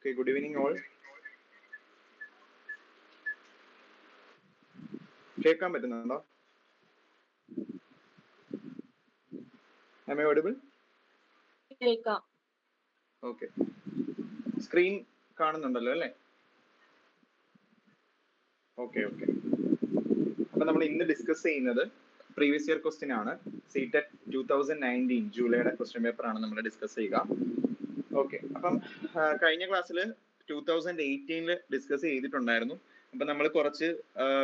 Okay, good evening all. കേൾക്കാൻ പറ്റുന്നുണ്ടോ? Am I audible? കേൾക്കാം. Okay. സ്ക്രീൻ കാണുന്നുണ്ടല്ലോ അല്ലേ? Okay okay. അപ്പൊ നമ്മൾ ഇന്ന് ഡിസ്കസ് ചെയ്യുന്നത് പ്രീവിയസ് ഇയർ ക്വസ്റ്റ്യൻ ആണ്. CTET 2019 ജൂലൈയുടെ ക്വസ്റ്റ്യൻ പേപ്പർ ആണ് നമ്മൾ ഡിസ്കസ് ചെയ്യുക. ഓക്കെ, അപ്പം കഴിഞ്ഞ ക്ലാസ്സിൽ 2018 ഡിസ്കസ് ചെയ്തിട്ടുണ്ടായിരുന്നു. അപ്പൊ നമ്മൾ കുറച്ച്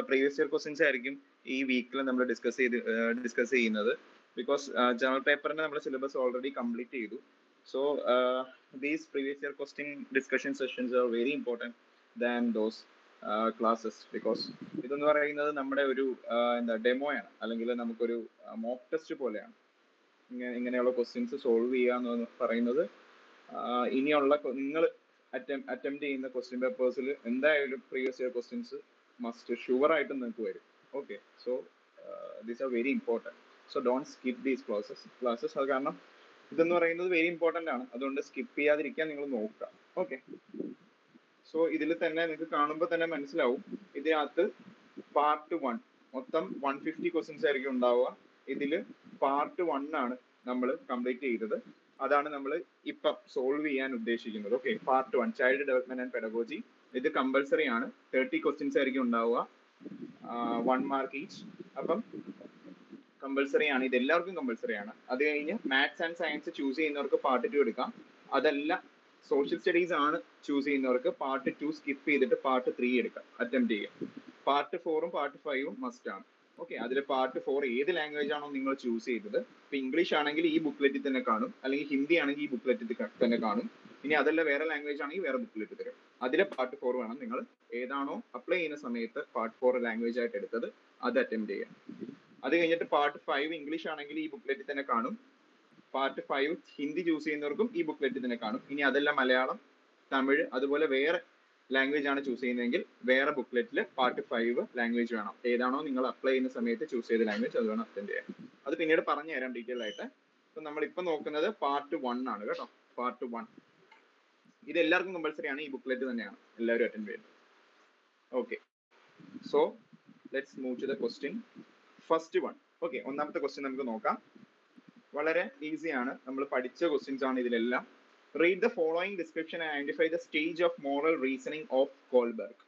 പ്രീവിയസ് ഇയർ ക്വസ്റ്റ്യൻസ് ആയിരിക്കും ഈ വീക്കിൽ നമ്മൾ ഡിസ്കസ് ചെയ്യുന്നത്. ബിക്കോസ് ജനറൽ പേപ്പറിന്റെ നമ്മുടെ സിലബസ് ഓൾറെഡി കംപ്ലീറ്റ് ചെയ്തു. So these previous year question discussion sessions are very important than those classes. Because ഇതെന്ന് പറയുന്നത് നമ്മുടെ ഒരു ഡെമോയാണ്, അല്ലെങ്കിൽ നമുക്കൊരു മോക്ക് ടെസ്റ്റ് പോലെയാണ്. ഇങ്ങനെയുള്ള ക്വസ്റ്റ്യൻസ് സോൾവ് ചെയ്യുക എന്ന് പറയുന്നത് ഇനിയുള്ള നിങ്ങൾ അറ്റംപ്റ്റ് ചെയ്യുന്ന ക്വസ്റ്റ്യൻ പേപ്പേഴ്സിൽ എന്തായാലും previous year questions must sure ആയിട്ട് നിങ്ങൾക്ക് വരും. Okay, so these are very important. So don't skip these classes. അത് കാരണം ഇതെന്ന് പറയുന്നത് വെരി ഇമ്പോർട്ടൻ്റ് ആണ്. അതുകൊണ്ട് സ്കിപ്പ് ചെയ്യാതിരിക്കാൻ നിങ്ങൾ നോക്കുക. ഓക്കെ, സോ ഇതിൽ തന്നെ നിങ്ങൾക്ക് കാണുമ്പോൾ തന്നെ മനസ്സിലാവും, ഇതിനകത്ത് പാർട്ട് 1 മൊത്തം 150 ക്വസ്റ്റ്യൻസ് ആയിരിക്കും ഉണ്ടാവുക. ഇതിൽ പാർട്ട് 1 ആണ് നമ്മൾ കംപ്ലീറ്റ് ചെയ്തത്. അതാണ് നമ്മൾ ഇപ്പം സോൾവ് ചെയ്യാൻ ഉദ്ദേശിക്കുന്നത്. Okay, part 1 child development and pedagogy. ഇത് കമ്പൽസറി ആണ്. 30 ക്വസ്റ്റ്യൻസ് ആയിരിക്കും ഉണ്ടാവുക, 1 മാർക്ക് ഈച്ച്. അപ്പം കമ്പൽസറി ആണ്, ഇത് എല്ലാവർക്കും കമ്പൽസറി ആണ്. അത് കഴിഞ്ഞ് മാത്സ് ആൻഡ് സയൻസ് ചൂസ് ചെയ്യുന്നവർക്ക് പാർട്ട് 2 എടുക്കാം. അതല്ല സോഷ്യൽ സ്റ്റഡീസ് ആണ് ചൂസ് ചെയ്യുന്നവർക്ക് പാർട്ട് 2 സ്കിപ്പ് ചെയ്തിട്ട് പാർട്ട് 3 എടുക്കാം, അറ്റംപ്റ്റ് ചെയ്യാം. പാർട്ട് 4ഉം പാർട്ട് 5ഉം മസ്റ്റ് ആണ്. ഓക്കെ, അതിൽ പാർട്ട് 4 ഏത് ലാംഗ്വേജ് ആണോ നിങ്ങൾ ചൂസ് ചെയ്തത്, ഇപ്പൊ ഇംഗ്ലീഷ് ആണെങ്കിൽ ഈ ബുക്ക്ലെറ്റിൽ തന്നെ കാണും, അല്ലെങ്കിൽ ഹിന്ദി ആണെങ്കിൽ ഈ ബുക്ക്ലെറ്റിൽ തന്നെ കാണും. ഇനി അതല്ല വേറെ ലാംഗ്വേജ് ആണെങ്കിൽ വേറെ ബുക്ക്ലെറ്റ് തരും. അതിലെ പാർട്ട് 4 വേണം നിങ്ങൾ ഏതാണോ അപ്ലൈ ചെയ്യുന്ന സമയത്ത് പാർട്ട് 4 ലാംഗ്വേജ് ആയിട്ട് എടുത്തത് അത് അറ്റംപ്റ്റ് ചെയ്യാം. അത് കഴിഞ്ഞിട്ട് പാർട്ട് 5 ഇംഗ്ലീഷ് ആണെങ്കിൽ ഈ ബുക്ക്ലെറ്റിൽ തന്നെ കാണും. പാർട്ട് 5 ഹിന്ദി ചൂസ് ചെയ്യുന്നവർക്കും ഈ ബുക്ക്ലെറ്റിൽ തന്നെ കാണും. ഇനി അതല്ല മലയാളം, തമിഴ് അതുപോലെ വേറെ ലാംഗ്വേജ് ആണ് ചൂസ് ചെയ്യുന്നതെങ്കിൽ വേറെ ബുക്ക്ലെറ്റിൽ പാർട്ട് 5 ലാംഗ്വേജ് വേണം. ഏതാണോ നിങ്ങൾ അപ്ലൈ ചെയ്യുന്ന സമയത്ത് ചൂസ് ചെയ്ത ലാംഗ്വേജ് അത് വേണം അറ്റൻഡ് ചെയ്യാൻ. അത് പിന്നീട് പറഞ്ഞു തരാം ഡീറ്റെയിൽ ആയിട്ട്. അപ്പൊ നമ്മളിപ്പോൾ നോക്കുന്നത് പാർട്ട് 1 ആണ് കേട്ടോ. പാർട്ട് 1 ഇത് എല്ലാവർക്കും കമ്പൽസറി ആണ്. ഈ ബുക്ക്ലെറ്റ് തന്നെയാണ് എല്ലാവരും അറ്റൻഡ് ചെയ്യുന്നത്. Okay, so let's move to the question. First 1. Okay, ഒന്നാമത്തെ ക്വസ്റ്റ്യൻ നമുക്ക് നോക്കാം. വളരെ ഈസിയാണ്, നമ്മൾ പഠിച്ച ക്വസ്റ്റ്യൻസ് ആണ് ഇതിലെല്ലാം. Read the following description and identify the stage of moral reasoning of Kohlberg.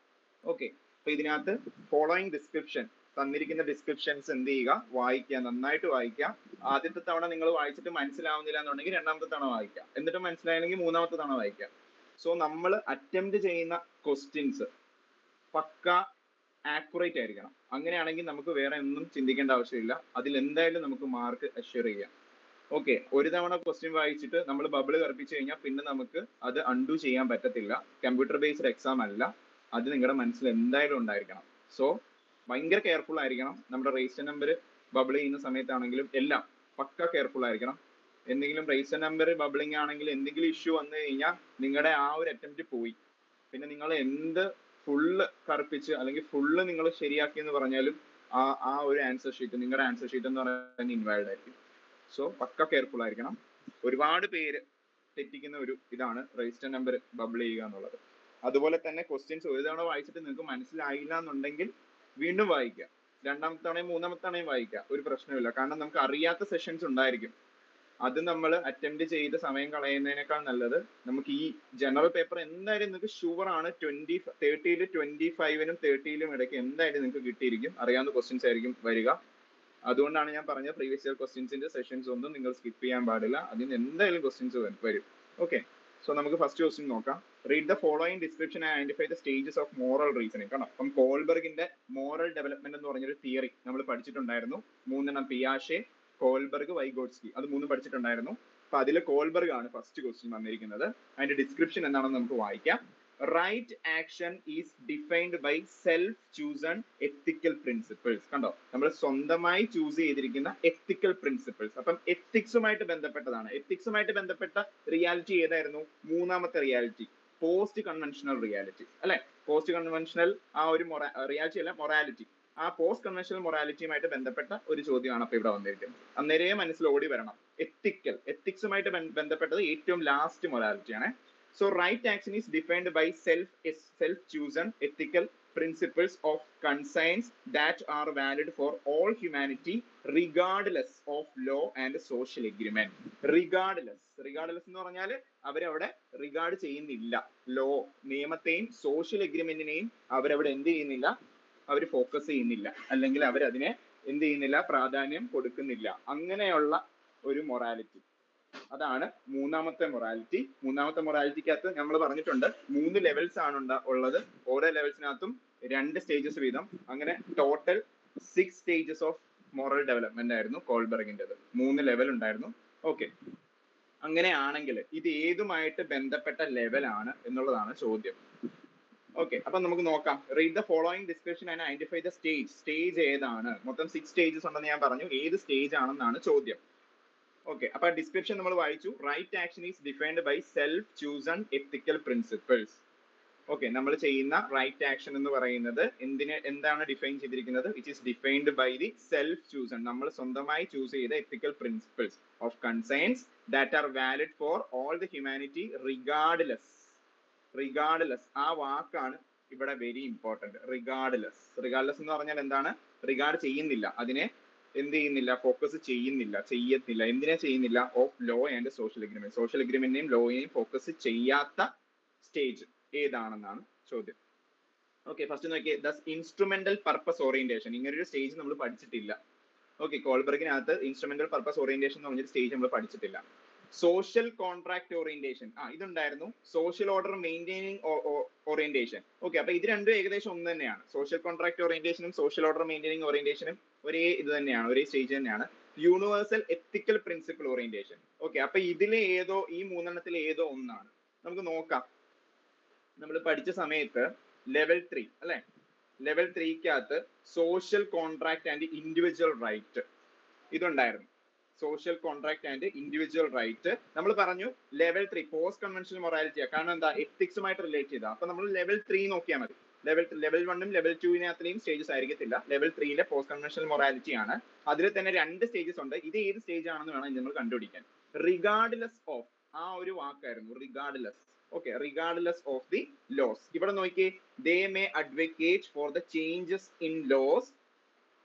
Okay, അപ്പൊ ഇതിനകത്ത് ഫോളോയിങ് ഡിസ്ക്രിപ്ഷൻ തന്നിരിക്കുന്ന ഡിസ്ക്രിപ്ഷൻസ് എന്ത് ചെയ്യുക, വായിക്കുക, നന്നായിട്ട് വായിക്കുക. ആദ്യത്തെ തവണ നിങ്ങൾ വായിച്ചിട്ട് മനസ്സിലാവുന്നില്ല എന്നുണ്ടെങ്കിൽ രണ്ടാമത്തെ തവണ വായിക്കുക. എന്നിട്ട് മനസ്സിലായില്ലെങ്കിൽ മൂന്നാമത്തെ തവണ വായിക്കുക. സോ നമ്മൾ അറ്റംപ്റ്റ് ചെയ്യുന്ന ക്വസ്റ്റ്യൻസ് പക്ക ആക്യുറേറ്റ് ആയിരിക്കണം. അങ്ങനെയാണെങ്കിൽ നമുക്ക് വേറെ ഒന്നും ചിന്തിക്കേണ്ട ആവശ്യമില്ല. അതിൽ എന്തായാലും നമുക്ക് മാർക്ക് അഷ്യൂർ ചെയ്യാം. ഓക്കെ, ഒരു തവണ ക്വസ്റ്റ്യൻ വായിച്ചിട്ട് നമ്മൾ ബബിൾ കറപ്പിച്ചു കഴിഞ്ഞാൽ പിന്നെ നമുക്ക് അത് അൺഡു ചെയ്യാൻ പറ്റത്തില്ല. കമ്പ്യൂട്ടർ ബേസ്ഡ് എക്സാം അല്ല, അത് നിങ്ങളുടെ മനസ്സിൽ എന്തായാലും ഉണ്ടായിരിക്കണം. സോ ഭയങ്കര കെയർഫുൾ ആയിരിക്കണം. നമ്മുടെ രജിസ്റ്റർ നമ്പർ ബബിൾ ചെയ്യുന്ന സമയത്താണെങ്കിലും എല്ലാം പക്ക കെയർഫുൾ ആയിരിക്കണം. എന്തെങ്കിലും രജിസ്റ്റർ നമ്പർ ബബിളിംഗ് ആണെങ്കിൽ എന്തെങ്കിലും ഇഷ്യൂ വന്നു കഴിഞ്ഞാൽ നിങ്ങളുടെ ആ ഒരു അറ്റംപ്റ്റ് പോയി. പിന്നെ നിങ്ങൾ എന്ത് ഫുള്ള് കറുപ്പിച്ച് അല്ലെങ്കിൽ ഫുള്ള് നിങ്ങൾ ശരിയാക്കി എന്ന് പറഞ്ഞാലും ആ ഒരു ആൻസർ ഷീറ്റ്, നിങ്ങളുടെ ആൻസർ ഷീറ്റ് എന്ന് പറയുന്നത് ഇൻവാലിഡ് ആയിരിക്കും. സോ പക്ക കെയർഫുൾ ആയിരിക്കണം. ഒരുപാട് പേര് തെറ്റിക്കുന്ന ഒരു ഇതാണ് രജിസ്റ്റർ നമ്പർ ബബിൾ ചെയ്യുക എന്നുള്ളത്. അതുപോലെ തന്നെ ക്വസ്റ്റ്യൻസ് ഒരു തവണ വായിച്ചിട്ട് നിങ്ങൾക്ക് മനസ്സിലായില്ല എന്നുണ്ടെങ്കിൽ വീണ്ടും വായിക്കുക. രണ്ടാമത്തെ തവണയും മൂന്നാമത്തെ തവണയും വായിക്കുക, ഒരു പ്രശ്നമില്ല. കാരണം നമുക്ക് അറിയാത്ത സെഷൻസ് ഉണ്ടായിരിക്കും. അത് നമ്മൾ അറ്റംപ്റ്റ് ചെയ്ത് സമയം കളയുന്നതിനേക്കാൾ നല്ലത് നമുക്ക് ഈ ജനറൽ പേപ്പർ എന്തായാലും നിങ്ങൾക്ക് ഷുവർ ആണ് 30ൽ 25നും 30ലും ഇടയ്ക്ക് എന്തായാലും നിങ്ങൾക്ക് കിട്ടിയിരിക്കും. അറിയാവുന്ന ക്വസ്റ്റ്യൻസ് ആയിരിക്കും വരിക. അതുകൊണ്ടാണ് ഞാൻ പറഞ്ഞത് പ്രീവിയസ് ഇയർ ക്വസ്റ്റ്യൻസിന്റെ സെഷൻസ് ഒന്നും നിങ്ങൾ സ്കിപ്പ് ചെയ്യാൻ പാടില്ല. അതിന് എന്തായാലും ക്വസ്റ്റ്യൻസ് വരും. ഓക്കെ, സോ നമുക്ക് ഫസ്റ്റ് ക്വസ്റ്റ്യൻ നോക്കാം. Read the following description and identify the stages of moral reasoning. കാരണം അപ്പം കോൾബർഗിന്റെ മോറൽ ഡെവലപ്മെന്റ് എന്ന് പറഞ്ഞൊരു തിയറി നമ്മൾ പഠിച്ചിട്ടുണ്ടായിരുന്നു. 3 പിയാഷെ, കോൾബർഗ്, വൈഗോട്സ്കി, അത് 3 പഠിച്ചിട്ടുണ്ടായിരുന്നു. അപ്പൊ അതിൽ കോൾബർഗ് ആണ് ഫസ്റ്റ് ക്വസ്റ്റ്യൻ വന്നിരിക്കുന്നത്. അതിന്റെ ഡിസ്ക്രിപ്ഷൻ എന്താണെന്ന് നമുക്ക് വായിക്കാം. Right action is defined by self chosen ethical principles. കണ്ടോ, നമ്മൾ സ്വന്തമായി ചൂസ് ചെയ്തിരിക്കുന്ന എത്തിക്കൽ പ്രിൻസിപ്പിൾസ്. അപ്പം എത്തിക്സുമായിട്ട് ബന്ധപ്പെട്ടതാണ്. എത്തിക്സുമായിട്ട് ബന്ധപ്പെട്ട റിയാലിറ്റി ഏതായിരുന്നു? മൂന്നാമത്തെ റിയാലിറ്റി, പോസ്റ്റ് കൺവെൻഷണൽ റിയാലിറ്റി അല്ലെ. പോസ്റ്റ് കൺവെൻഷണൽ ആ ഒരു റിയാലിറ്റി അല്ല, മൊറാലിറ്റി. ആ പോസ്റ്റ് കൺവെൻഷണൽ മൊറാലിറ്റിയുമായിട്ട് ബന്ധപ്പെട്ട ഒരു ചോദ്യമാണ് അപ്പൊ ഇവിടെ വന്നിരിക്കുന്നത്. അന്നേരേ മനസ്സിൽ ഓടി വരണം എത്തിക്കൽ. എത്തിക്സുമായിട്ട് ബന്ധപ്പെട്ടത് ഏറ്റവും last മൊറാലിറ്റിയാണ്. So right action is defined by self-chosen ethical principles of conscience that are valid for all humanity regardless of law and social agreement. Regardless എന്ന് പറഞ്ഞാൽ അവരവിടെ റിഗാർഡ് ചെയ്യുന്നില്ല, ലോ നിയമത്തെയും സോഷ്യൽ എഗ്രിമെന്റിനെയും അവരവിടെ എന്ത് ചെയ്യുന്നില്ല, അവർ ഫോക്കസ് ചെയ്യുന്നില്ല, അല്ലെങ്കിൽ അവരതിനെ എന്ത് ചെയ്യുന്നില്ല, പ്രാധാന്യം കൊടുക്കുന്നില്ല. അങ്ങനെയുള്ള ഒരു മൊറാലിറ്റി, അതാണ് മൂന്നാമത്തെ മൊറാലിറ്റി. മൂന്നാമത്തെ മൊറാലിറ്റിക്കകത്ത് നമ്മൾ പറഞ്ഞിട്ടുണ്ട് 3 ലെവൽസ് ആണ് ഉള്ളത്. ഓരോ ലെവൽസിനകത്തും 2 സ്റ്റേജസ് വീതം. അങ്ങനെ total 6 stages of moral development ആയിരുന്നു കോൾബർഗിൻ്റെത്. 3 ലെവൽ ഉണ്ടായിരുന്നു. ഓക്കെ, അങ്ങനെയാണെങ്കിൽ ഇത് ഏതുമായിട്ട് ബന്ധപ്പെട്ട ലെവലാണ് എന്നുള്ളതാണ് ചോദ്യം. ഓക്കെ, അപ്പൊ നമുക്ക് നോക്കാം. Read the following description and identify the stage. Stage ഏതാണ്? മൊത്തം 6 സ്റ്റേജസ് ഉണ്ടെന്ന് ഞാൻ പറഞ്ഞു. ഏത് സ്റ്റേജ് ആണെന്നാണ് ചോദ്യം. ഓക്കെ, അപ്പൊ ഡിസ്ക്രിപ്ഷൻ നമ്മൾ വായിച്ചു. Right action is defined by self chosen ethical principles. Okay, നമ്മൾ ചെയ്യുന്ന റൈറ്റ് ആക്ഷൻ എന്ന് പറയുന്നത് എന്താണ് ഡിഫൈൻ ചെയ്തിരിക്കുന്നത്? It is defined by the self chosen, നമ്മൾ സ്വന്തമായി ചൂസ് ചെയ്ത ethical principles of conscience that are valid for all the humanity regardless. Regardless ആ വാക്കാണ് ഇവിടെ വെരി ഇമ്പോർട്ടന്റ്. റിഗാർഡ്ലെസ് എന്ന് പറഞ്ഞാൽ എന്താണ്? റിഗാർഡ് ചെയ്യുന്നില്ല, അതിനെ എന്ത് ചെയ്യുന്നില്ല, ഫോക്കസ് ചെയ്യത്തില്ല. എന്തിനാ ചെയ്യുന്നില്ല? Of law and social agreement. Social എഗ്രിമെന്റിനെയും ലോയെയും ഫോക്കസ് ചെയ്യാത്ത സ്റ്റേജ് ഏതാണെന്നാണ് ചോദ്യം. ഓക്കെ, ഫസ്റ്റ് നോക്കിയേ, ദ ഇൻസ്ട്രുമെന്റൽ പർപ്പസ് ഓറിയന്റേഷൻ. ഇങ്ങനൊരു സ്റ്റേജ് നമ്മൾ പഠിച്ചിട്ടില്ല. ഓക്കെ, കോൾബർഗിനകത്ത് ഇൻസ്ട്രുമെന്റൽ പർപ്പസ് ഓറിയന്റേഷൻ എന്ന് പറഞ്ഞൊരു സ്റ്റേജ് നമ്മൾ പഠിച്ചിട്ടില്ല. സോഷ്യൽ കോൺട്രാക്ട് ഓറിയന്റേഷൻ ഇതുണ്ടായിരുന്നു. Social order maintaining orientation. Okay, അപ്പൊ ഇത് രണ്ടും ഏകദേശം ഒന്ന് തന്നെയാണ്. സോഷ്യൽ കോൺട്രാക്ട് ഓറിയന്റേഷനും സോഷ്യൽ ഓർഡർ മെയിൻറ്റെയിനിങ് ഓറിയന്റേഷനും ഒരേ ഇത് തന്നെയാണ്, ഒരേ സ്റ്റേജ് തന്നെയാണ്. Universal ethical principle orientation. Okay, അപ്പൊ ഇതിലെ ഏതോ, ഈ 3 ഏതോ ഒന്നാണ്. നമുക്ക് നോക്കാം. നമ്മൾ പഠിച്ച സമയത്ത് ലെവൽ 3 അല്ലെ, ലെവൽ 3ക്കകത്ത് social contract and individual right ഇതുണ്ടായിരുന്നു. Social contract and individual right നമ്മൾ പറഞ്ഞു. ലെവൽ 3 പോസ്റ്റ് കൺവെൻഷണൽ മൊറാലിറ്റിയാണ്. കാരണം എന്താ? എത്തിക്സുമായിട്ട് റിലേറ്റ് ചെയ്താ. അപ്പൊ നമ്മൾ ലെവൽ 3 നോക്കിയാൽ മതി. ലെവൽ 1ഉം ലെവൽ 2നും സ്റ്റേജസ് ആയിരിക്കത്തില്ല. ലെവൽ 3ലെ പോസ്റ്റ് കൺവെൻഷണൽ മൊറാലിറ്റി ആണ്. അതിൽ തന്നെ 2 സ്റ്റേജസ് ഉണ്ട്. ഇത് ഏത് സ്റ്റേജ് ആണെന്ന് വേണം നമ്മൾ കണ്ടുപിടിക്കാൻ. റിഗാർഡ്ലെസ് ഓഫ് ആ ഒരു വാക്കായിരുന്നു, regardless. Okay, regardless of the laws. ഇവിടെ നോക്കിയേ, they may advocate for the changes in laws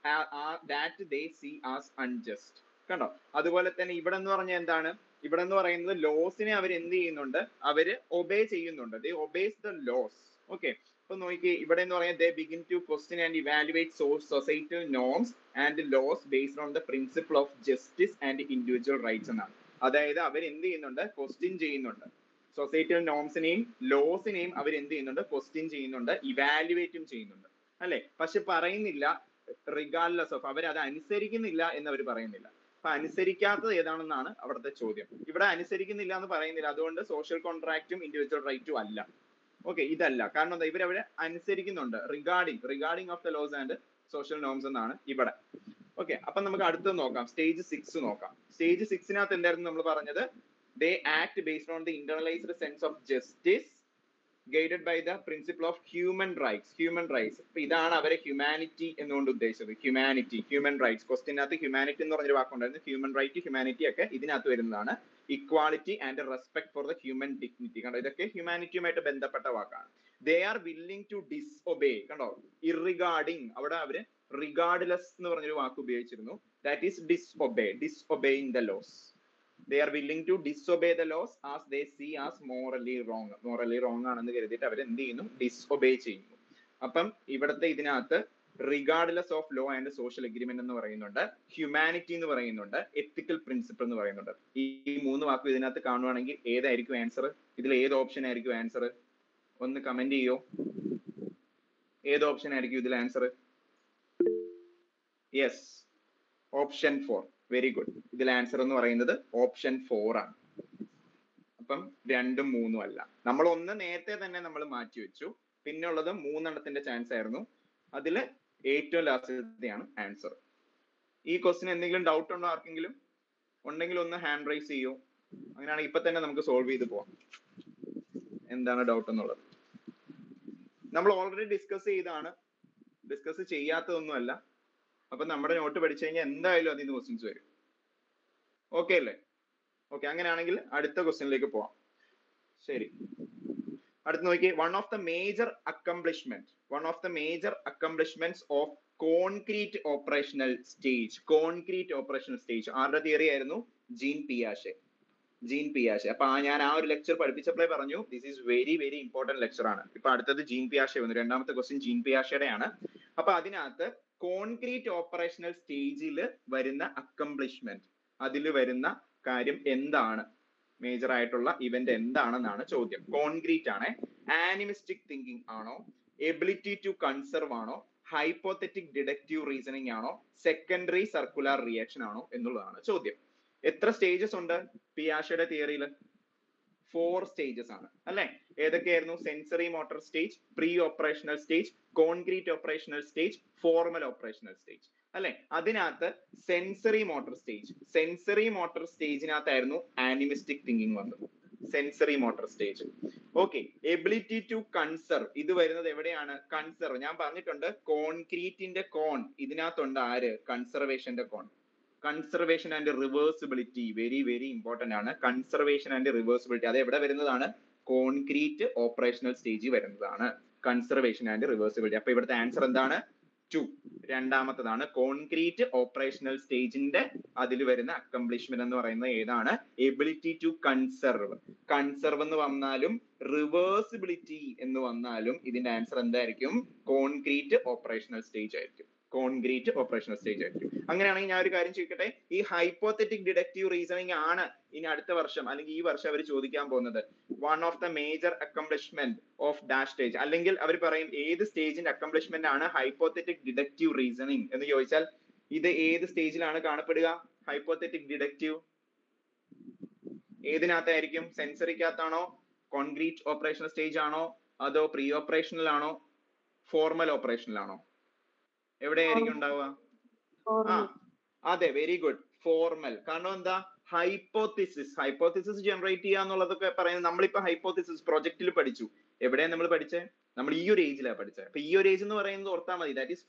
that they see as unjust. കണ്ടോ? അതുപോലെ തന്നെ ഇവിടെ എന്ന് പറഞ്ഞാൽ എന്താണ്? ഇവിടെ എന്ന് പറയുന്നത് ലോസിനെ അവർ എന്ത് ചെയ്യുന്നുണ്ട്? അവര് ഒബേ ചെയ്യുന്നുണ്ട്. They obeys the laws. Okay, അപ്പൊ നോക്കിയേ, ഇവിടെ എന്ന് പറഞ്ഞാൽ they begin to question and evaluate societal norms and laws based on the principle of justice and individual rights എന്നാണ്. അതായത് അവർ എന്ത് ചെയ്യുന്നുണ്ട്? ക്വസ്റ്റ്യൻ ചെയ്യുന്നുണ്ട്. സൊസൈറ്റൽ നോംസിനെയും ലോസിനെയും അവർ എന്ത് ചെയ്യുന്നുണ്ട്? ക്വസ്റ്റ്യൻ ചെയ്യുന്നുണ്ട്, ഇവാലുവേറ്റും ചെയ്യുന്നുണ്ട് അല്ലെ. പക്ഷെ പറയുന്നില്ല റിഗാർഡ്ലെസ് ഓഫ്, അവർ അത് അനുസരിക്കുന്നില്ല എന്ന് അവർ പറയുന്നില്ല. അപ്പൊ അനുസരിക്കാത്തത് ഏതാണെന്നാണ് അവിടുത്തെ ചോദ്യം. ഇവിടെ അനുസരിക്കുന്നില്ല എന്ന് പറയുന്നില്ല, അതുകൊണ്ട് സോഷ്യൽ കോൺട്രാക്റ്റും ഇൻഡിവിജ്വൽ റൈറ്റും അല്ല. ഓക്കെ, ഇതല്ല. കാരണം എന്താ? ഇവരവിടെ അനുസരിക്കുന്നുണ്ട്. Regarding of the laws and social norms എന്നാണ് ഇവിടെ. ഓക്കെ, അപ്പൊ നമുക്ക് അടുത്തത് നോക്കാം. സ്റ്റേജ് 6 നോക്കാം. സ്റ്റേജ് 6നകത്ത് എന്തായിരുന്നു നമ്മൾ പറഞ്ഞത്? They act based on the internalized sense of justice guided by the principle of human rights. അപ്പൊ ഇതാണ് അവരെ ഹ്യൂമാനിറ്റി എന്നുകൊണ്ട് ഉദ്ദേശിച്ചത്. Human rights. ക്വസ്റ്റ്യനകത്ത് ഹ്യൂമാനിറ്റി എന്ന് പറഞ്ഞൊരു വാക്കുണ്ടായിരുന്നു. ഹ്യൂമൻ റൈറ്റ്, ഹ്യൂമാനിറ്റി ഒക്കെ ഇതിനകത്ത് വരുന്നതാണ്. Equality and respect for the human dignity. കണ്ടോ? ഇതൊക്കെ ഹ്യൂമാനിറ്റിയുമായിട്ട് ബന്ധപ്പെട്ട വാക്കാണ്. They are willing to disobey. കണ്ടോ? ഇറിഗാർഡിംഗ്, അവിടെ അവര് റിഗാർഡ്ലെസ് എന്ന് പറഞ്ഞൊരു വാക്ക് ഉപയോഗിച്ചിരുന്നു. That is disobeying the laws. They are willing to disobey the laws as they see as morally wrong ആണെന്ന് കരുതിയിട്ട് അവർ എന്ത് ചെയ്യുന്നു? ഡിസ്ഒബേ ചെയ്യുന്നു. അപ്പം ഇവിടുത്തെ ഇതിനകത്ത് regardless of law and social agreement എന്ന് പറയുന്നുണ്ട്, ഹ്യൂമാനിറ്റി എന്ന് പറയുന്നുണ്ട്, എത്തിക്കൽ പ്രിൻസിപ്പിൾ എന്ന് പറയുന്നുണ്ട്. ഈ 3 വാക്കും ഇതിനകത്ത് കാണുവാണെങ്കിൽ ഏതായിരിക്കും ആൻസർ? ഇതിൽ ഏത് ഓപ്ഷൻ ആയിരിക്കും ആൻസർ? ഒന്ന് കമന്റ് ചെയ്യോ. ഏത് ഓപ്ഷൻ ആയിരിക്കും ഇതിൽ answer? Yes, option 4. Very good. ഇതിൽ ആൻസർ എന്ന് പറയുന്നത് ഓപ്ഷൻ 4 ആണ്. അപ്പം 2ഉം 3ഉം അല്ല. നമ്മൾ ഒന്ന് നേരത്തെ തന്നെ നമ്മൾ മാറ്റി വെച്ചു. പിന്നെ ഉള്ളത് 3 ചാൻസ് ആയിരുന്നു. അതില് ഏറ്റവും ലാസ്റ്റത്തെയാണ് ആൻസർ. ഈ ക്വസ്റ്റിന് എന്തെങ്കിലും ഡൗട്ട് ഉണ്ടോ ആർക്കെങ്കിലും? ഉണ്ടെങ്കിൽ ഒന്ന് ഹാൻഡ് റൈസ് ചെയ്യൂ. അങ്ങനെയാണെങ്കിൽ ഇപ്പൊ തന്നെ നമുക്ക് സോൾവ് ചെയ്ത് പോവാം. എന്താണ് ഡൗട്ട് എന്നുള്ളത് നമ്മൾ ഓൾറെഡി ഡിസ്കസ് ചെയ്താണ്, ഡിസ്കസ് ചെയ്യാത്തതൊന്നുമല്ല. അപ്പൊ നമ്മുടെ നോട്ട് പഠിച്ചു കഴിഞ്ഞാൽ എന്തായാലും അതിൽ നിന്ന് ക്വസ്റ്റ്യൻസ് വരും. ഓക്കെ അല്ലേ? ഓക്കെ, അങ്ങനെയാണെങ്കിൽ അടുത്ത ക്വസ്റ്റ്യനിലേക്ക് പോവാം. ശരി, അടുത്ത് നോക്കി. One of the major accomplishments of concrete operational stage ആരുടെ തിയറി ആയിരുന്നു? ജീൻ പിയാഷെ. അപ്പൊ ഞാൻ ആ ഒരു ലെക്ചർ പഠിപ്പിച്ചപ്പോഴേ പറഞ്ഞു this is very very important lecture ആണ്. ഇപ്പൊ അടുത്തത് ജീൻ പിയാഷെ വന്നു, രണ്ടാമത്തെ ക്വസ്റ്റ്യൻ ജീൻ പിയാഷയുടെ ആണ്. അപ്പൊ അതിനകത്ത് കോൺക്രീറ്റ് ഓപ്പറേഷണൽ സ്റ്റേജിൽ വരുന്ന അക്കംപ്ലിഷ്മെന്റ്, അതിൽ വരുന്ന കാര്യം എന്താണ്, മേജർ ആയിട്ടുള്ള ഇവന്റ് എന്താണെന്നാണ് ചോദ്യം. കോൺക്രീറ്റ് ആണ്, ആനിമിസ്റ്റിക് തിങ്കിങ് ആണോ, എബിലിറ്റി ടു കൺസർവ് ആണോ, ഹൈപ്പോത്തറ്റിക് ഡിഡക്റ്റീവ് റീസണിങ് ആണോ, സെക്കൻഡറി സർക്കുലർ റിയാക്ഷൻ ആണോ എന്നുള്ളതാണ് ചോദ്യം. എത്ര സ്റ്റേജസ് ഉണ്ട് പിയാഷയുടെ തിയറിയിൽ? 4 സ്റ്റേജസ് ആണ് അല്ലെ? ഏതൊക്കെയായിരുന്നു? Sensory motor stage, pre operational stage, concrete operational stage, formal operational stage അല്ലെ? അതിനകത്ത് സെൻസറി മോട്ടോർ സ്റ്റേജിനകത്തായിരുന്നു ആനിമിസ്റ്റിക് തിങ്കിങ് വന്നത്. Sensory motor stage. Okay, ability to conserve ഇത് വരുന്നത് എവിടെയാണ്? കൺസർവ് ഞാൻ പറഞ്ഞിട്ടുണ്ട്, കോൺക്രീറ്റിന്റെ കോൺ ഇതിനകത്തുണ്ട്. ആര്? കൺസർവേഷന്റെ കോൺ. Conservation and reversibility very very important ആണ്. കൺസർവേഷൻ ആൻഡ് റിവേഴ്സിബിലിറ്റി അത് എവിടെ വരുന്നതാണ്? കോൺക്രീറ്റ് ഓപ്പറേഷണൽ സ്റ്റേജിൽ വരുന്നതാണ് കൺസർവേഷൻ ആൻഡ് റിവേഴ്സിബിലിറ്റി. അപ്പൊ ഇവിടുത്തെ ആൻസർ എന്താണ്? 2. രണ്ടാമത്തതാണ് കോൺക്രീറ്റ് ഓപ്പറേഷണൽ സ്റ്റേജിന്റെ അതിൽ വരുന്ന അക്കംപ്ലിഷ്മെന്റ് എന്ന് പറയുന്നത് ഏതാണ്? Ability to conserve. കൺസർവ് എന്ന് വന്നാലും റിവേഴ്സിബിലിറ്റി എന്ന് വന്നാലും ഇതിന്റെ ആൻസർ എന്തായിരിക്കും? കോൺക്രീറ്റ് ഓപ്പറേഷണൽ സ്റ്റേജ് ആയിരിക്കും. അങ്ങനെയാണെങ്കിൽ ഞാൻ ഒരു കാര്യം ചോദിക്കട്ടെ, ഈ ഹൈപ്പോത്തറ്റിക് ഡിഡക്റ്റീവ് റീസണിങ് ആണ് ഇനി അടുത്ത വർഷം അല്ലെങ്കിൽ ഈ വർഷം അവർ ചോദിക്കാൻ പോകുന്നത്. One of the major accomplishment of dash stage, അല്ലെങ്കിൽ അവർ പറയും ഏത് സ്റ്റേജിന്റെ അക്കംപ്ലിഷ്മെന്റ് ആണ് ഹൈപ്പോത്തറ്റിക് ഡിഡക്റ്റീവ് റീസണിങ് എന്ന് ചോദിച്ചാൽ ഇത് ഏത് സ്റ്റേജിലാണ് കാണപ്പെടുക? Hypothetic deductive ഏതിനകത്തായിരിക്കും? സെൻസറിക്കകത്താണോ, concrete operational stage ആണോ, അതോ പ്രീ ഓപ്പറേഷണൽ ആണോ, ഫോർമൽ ഓപ്പറേഷണൽ ആണോ? എവിടെയായിരിക്കും ഉണ്ടാവുക? അതെ, വെരി ഗുഡ്, ഫോർമൽ. കാരണം എന്താ? ഹൈപ്പോത്തിസിസ് ജനറേറ്റ് ചെയ്യുക എന്നുള്ളതൊക്കെ പറയുന്നത് നമ്മളിപ്പോ ഹൈപ്പോത്തിസിസ് പ്രൊജക്റ്റിൽ പഠിച്ചു. എവിടെയാണ് നമ്മൾ പഠിച്ചത്? നമ്മൾ ഈ ഒരു ഏജിലാണ് പഠിച്ചത്. അപ്പൊ ഈ ഒരു ഏജ് എന്ന് പറയുന്നത് ഓർത്താൽ മതി, ദാറ്റ് ഈസ്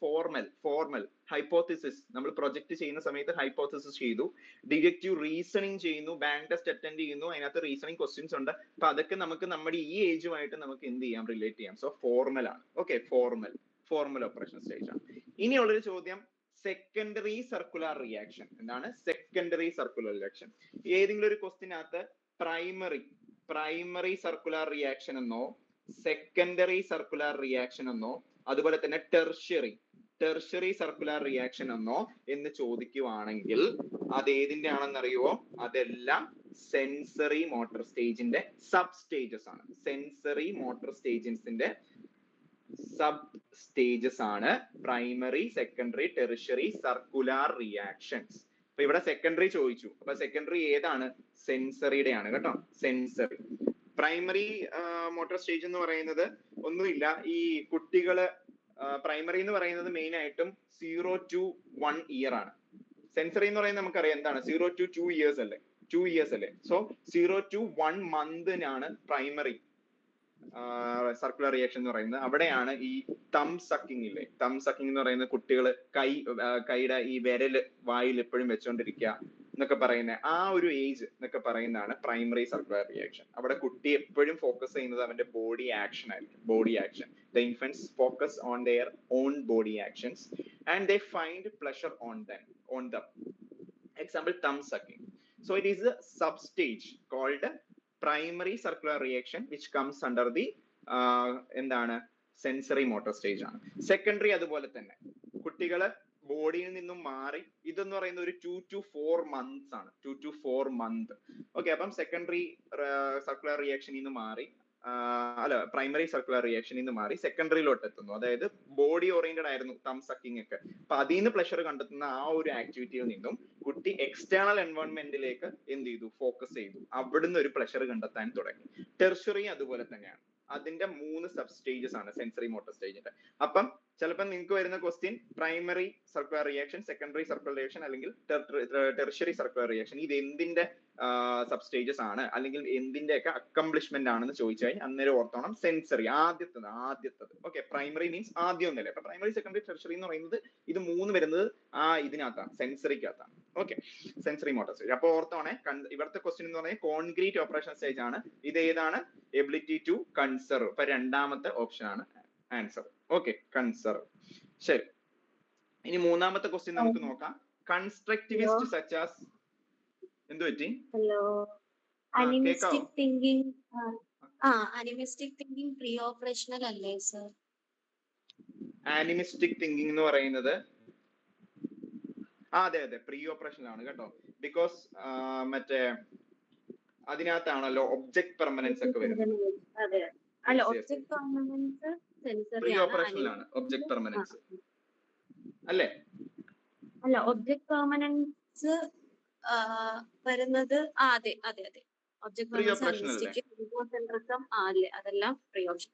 ഫോർമൽ ഹൈപ്പോത്തിസിസ്. നമ്മൾ പ്രൊജക്ട് ചെയ്യുന്ന സമയത്ത് ഹൈപ്പോത്തിസിസ് ചെയ്തു, ഡിഡക്റ്റീവ് റീസണിങ് ചെയ്യുന്നു, ബാങ്ക് ടെസ്റ്റ് അറ്റൻഡ് ചെയ്യുന്നു, അതിനകത്ത് റീസണിങ് ക്വസ്റ്റ്യൻസ് ഉണ്ട്. അപ്പൊ അതൊക്കെ നമുക്ക് നമ്മുടെ ഈ ഏജുമായിട്ട് നമുക്ക് എന്ത് ചെയ്യാം? റിലേറ്റ് ചെയ്യാം. സോ ഫോർമൽ ആണ്. ഓക്കെ, ഫോർമൽ ഓപ്പറേഷൻ സ്റ്റേജ് ആണ്. ഇനിയുള്ളൊരു ചോദ്യം, സെക്കൻഡറി സർക്കുലർ റിയാക്ഷൻ. എന്താണ് സെക്കൻഡറി സർക്കുലർ റിയാക്ഷൻ? ഏതെങ്കിലും ഒരു ക്വസ്റ്റിനകത്ത് പ്രൈമറി സർക്കുലർ റിയാക്ഷൻ എന്നോ സെക്കൻഡറി സർക്കുലർ റിയാക്ഷൻ എന്നോ അതുപോലെ തന്നെ ടെർഷ്യറി സർക്കുലർ റിയാക്ഷൻ എന്നോ എന്ന് ചോദിക്കുവാണെങ്കിൽ അത് ഏതിന്റെ ആണെന്നറിയുമോ? അതെല്ലാം സെൻസറി മോട്ടോർ സ്റ്റേജിന്റെ സബ് സ്റ്റേജസ് ആണ്. സെൻസറി മോട്ടോർ സ്റ്റേജിന്റെ സബ് സ്റ്റേജസ് ആണ് primary, secondary, tertiary circular reactions. അപ്പൊ ഇവിടെ സെക്കൻഡറി ചോദിച്ചു. അപ്പൊ സെക്കൻഡറി ഏതാണ്? സെൻസറിയുടെ ആണ് കേട്ടോ. സെൻസറി. പ്രൈമറി മോട്ടോർ സ്റ്റേജ് എന്ന് പറയുന്നത് ഒന്നുമില്ല, ഈ കുട്ടികള് പ്രൈമറി എന്ന് പറയുന്നത് മെയിൻ ആയിട്ടും 0 to 1 ഇയർ ആണ്. സെൻസറി എന്ന് പറയുന്നത് നമുക്കറിയാം എന്താണ്? 0 to 2 ഇയേഴ്സ് അല്ലേ? 2 ഇയേഴ്സ് അല്ലേ? സോ 0 to 1 മന്തിനാണ് പ്രൈമറി സർക്കുലർ റിയാക്ഷൻ എന്ന് പറയുന്നത്. അവിടെയാണ് ഈ തം സക്കിങ് ഇല്ലേ? തം സക്കിങ് എന്ന് പറയുന്നത് കുട്ടികള് കൈയുടെ ഈ വിരല് വായിൽ എപ്പോഴും വെച്ചോണ്ടിരിക്കുക എന്നൊക്കെ പറയുന്ന ആ ഒരു ഏജ് എന്നൊക്കെ പറയുന്നതാണ് പ്രൈമറി സർക്കുലർ റിയാക്ഷൻ. അവിടെ കുട്ടി എപ്പോഴും ഫോക്കസ് ചെയ്യുന്നത് അവന്റെ ബോഡി ആക്ഷൻ ആയിരിക്കും. Body action. The infants focus on their own body actions and they find pleasure on them. Example, thumb sucking. So it is a substage called primary circular reaction which comes under the എന്താണ്? Sensory motor stage ആണ്. Secondary അതുപോലെ തന്നെ കുട്ടികള് ബോഡിയിൽ നിന്നും മാറി ഇതെന്ന് പറയുന്ന ഒരു 2 to 4 months ആണ്. 2 to 4 months. ഓക്കെ, അപ്പം സെക്കൻഡറി സർക്കുലർ റിയാക്ഷനിൽ നിന്ന് മാറി പ്രൈമറി സർക്കുലർ റിയാക്ഷനിൽ നിന്ന് മാറി സെക്കൻഡറിയിലോട്ട് എത്തുന്നു. അതായത് ബോഡി ഓറിയന്റഡ് ആയിരുന്നു തം സക്കിംഗ് ഒക്കെ. അപ്പൊ അതിൽ നിന്ന് പ്ലഷർ കണ്ടെത്തുന്ന ആ ഒരു ആക്ടിവിറ്റിയിൽ നിന്നും കുട്ടി എക്സ്റ്റേണൽ എൻവയോൺമെന്റിലേക്ക് എന്ത് ചെയ്തു? ഫോക്കസ് ചെയ്തു. അവിടുന്ന് ഒരു പ്ലഷർ കണ്ടെത്താൻ തുടങ്ങി. ടെർഷ്യറി അതുപോലെ തന്നെയാണ്. അതിന്റെ 3 സബ് സ്റ്റേജസ് ആണ് സെൻസറി മോട്ടോർ സ്റ്റേജിന്റെ. അപ്പം ചിലപ്പോൾ നിങ്ങൾക്ക് വരുന്ന question primary circular reaction, secondary circular reaction അല്ലെങ്കിൽ ടെർഷ്യറി സർക്കുലർ റിയാക്ഷൻ, ഇത് എന്തിന്റെ സബ് സ്റ്റേജസ് ആണ് അല്ലെങ്കിൽ എന്തിന്റെ ഒക്കെ അക്കംപ്ലിഷ്മെന്റ് ആണെന്ന് ചോദിച്ചു കഴിഞ്ഞാൽ അന്നേരം ഓർത്തോണം സെൻസറി ആദ്യത്തത്. ഓക്കെ, പ്രൈമറി മീൻസ് ആദ്യം ഒന്നല്ലേ. അപ്പൊ പ്രൈമറി, സെക്കൻഡറി, ടെർഷ്യറി എന്ന് പറയുന്നത് ഇത് 3 വരുന്നത് ഇതിനകത്താണ്, സെൻസറിക്കകത്താണ്. Okay, sensory motor stage. അപ്പൊ ഓർത്തോണേ, ഇവിടുത്തെ ക്വസ്റ്റ്യൻ എന്ന് പറഞ്ഞാൽ കോൺക്രീറ്റ് ഓപ്പറേഷൻ സ്റ്റേജ് ആണ്. ഇത് ഏതാണ്? Ability to conserve. അപ്പൊ രണ്ടാമത്തെ ഓപ്ഷൻ ആണ് ആൻസർ. Okay, conserve. ശരി, ഇനി മൂന്നാമത്തെ ക്വസ്റ്റ്യൻ നമുക്ക് നോക്കാം. കൺസ്ട്രക്റ്റിവിസ്റ്റ് സച്ച് ആസ് എന്ത് പറ്റി? ഹലോ, കേക്കാവോ? അനിമിസ്റ്റിക് തിങ്കിങ്. അനിമിസ്റ്റിക് തിങ്കിങ് പ്രീ ഓപ്പറേഷണൽ അല്ലേ സർ? ആനിമിസ്റ്റിക് തിങ്കിങ് എന്ന് പറയുന്നത് അതെ അതെ പ്രീ ഓപ്പറേഷണൽ ആണ് കേട്ടോ. ബിക്കോസ് മറ്റേ അതിനകത്താണല്ലോ ഒബ്ജക്ട് പെർമനൻസ് ഒക്കെ വരുന്നത്. അതെ, അല്ല ഒബ്ജക്ട് പെർമനൻസ് സെൻസറി പ്രീ ആണ്. ഓപ്പറേഷണൽ ആണ് ഒബ്ജക്ട് പെർമനൻസ് അല്ലേ? അല്ല, ഒബ്ജക്ട് പെർമനൻസ് വരുന്നത് അതെ അതെ അതെ ഒബ്ജക്ട് പ്രീ പെർമനൻസ്, ഓപ്പറേഷണൽ അല്ലേ? അനിമിസ്റ്റിക്, ഈഗോസെൻട്രിസം അല്ലേ, അതെല്ലാം പ്രീ ഓപ്ഷൻ.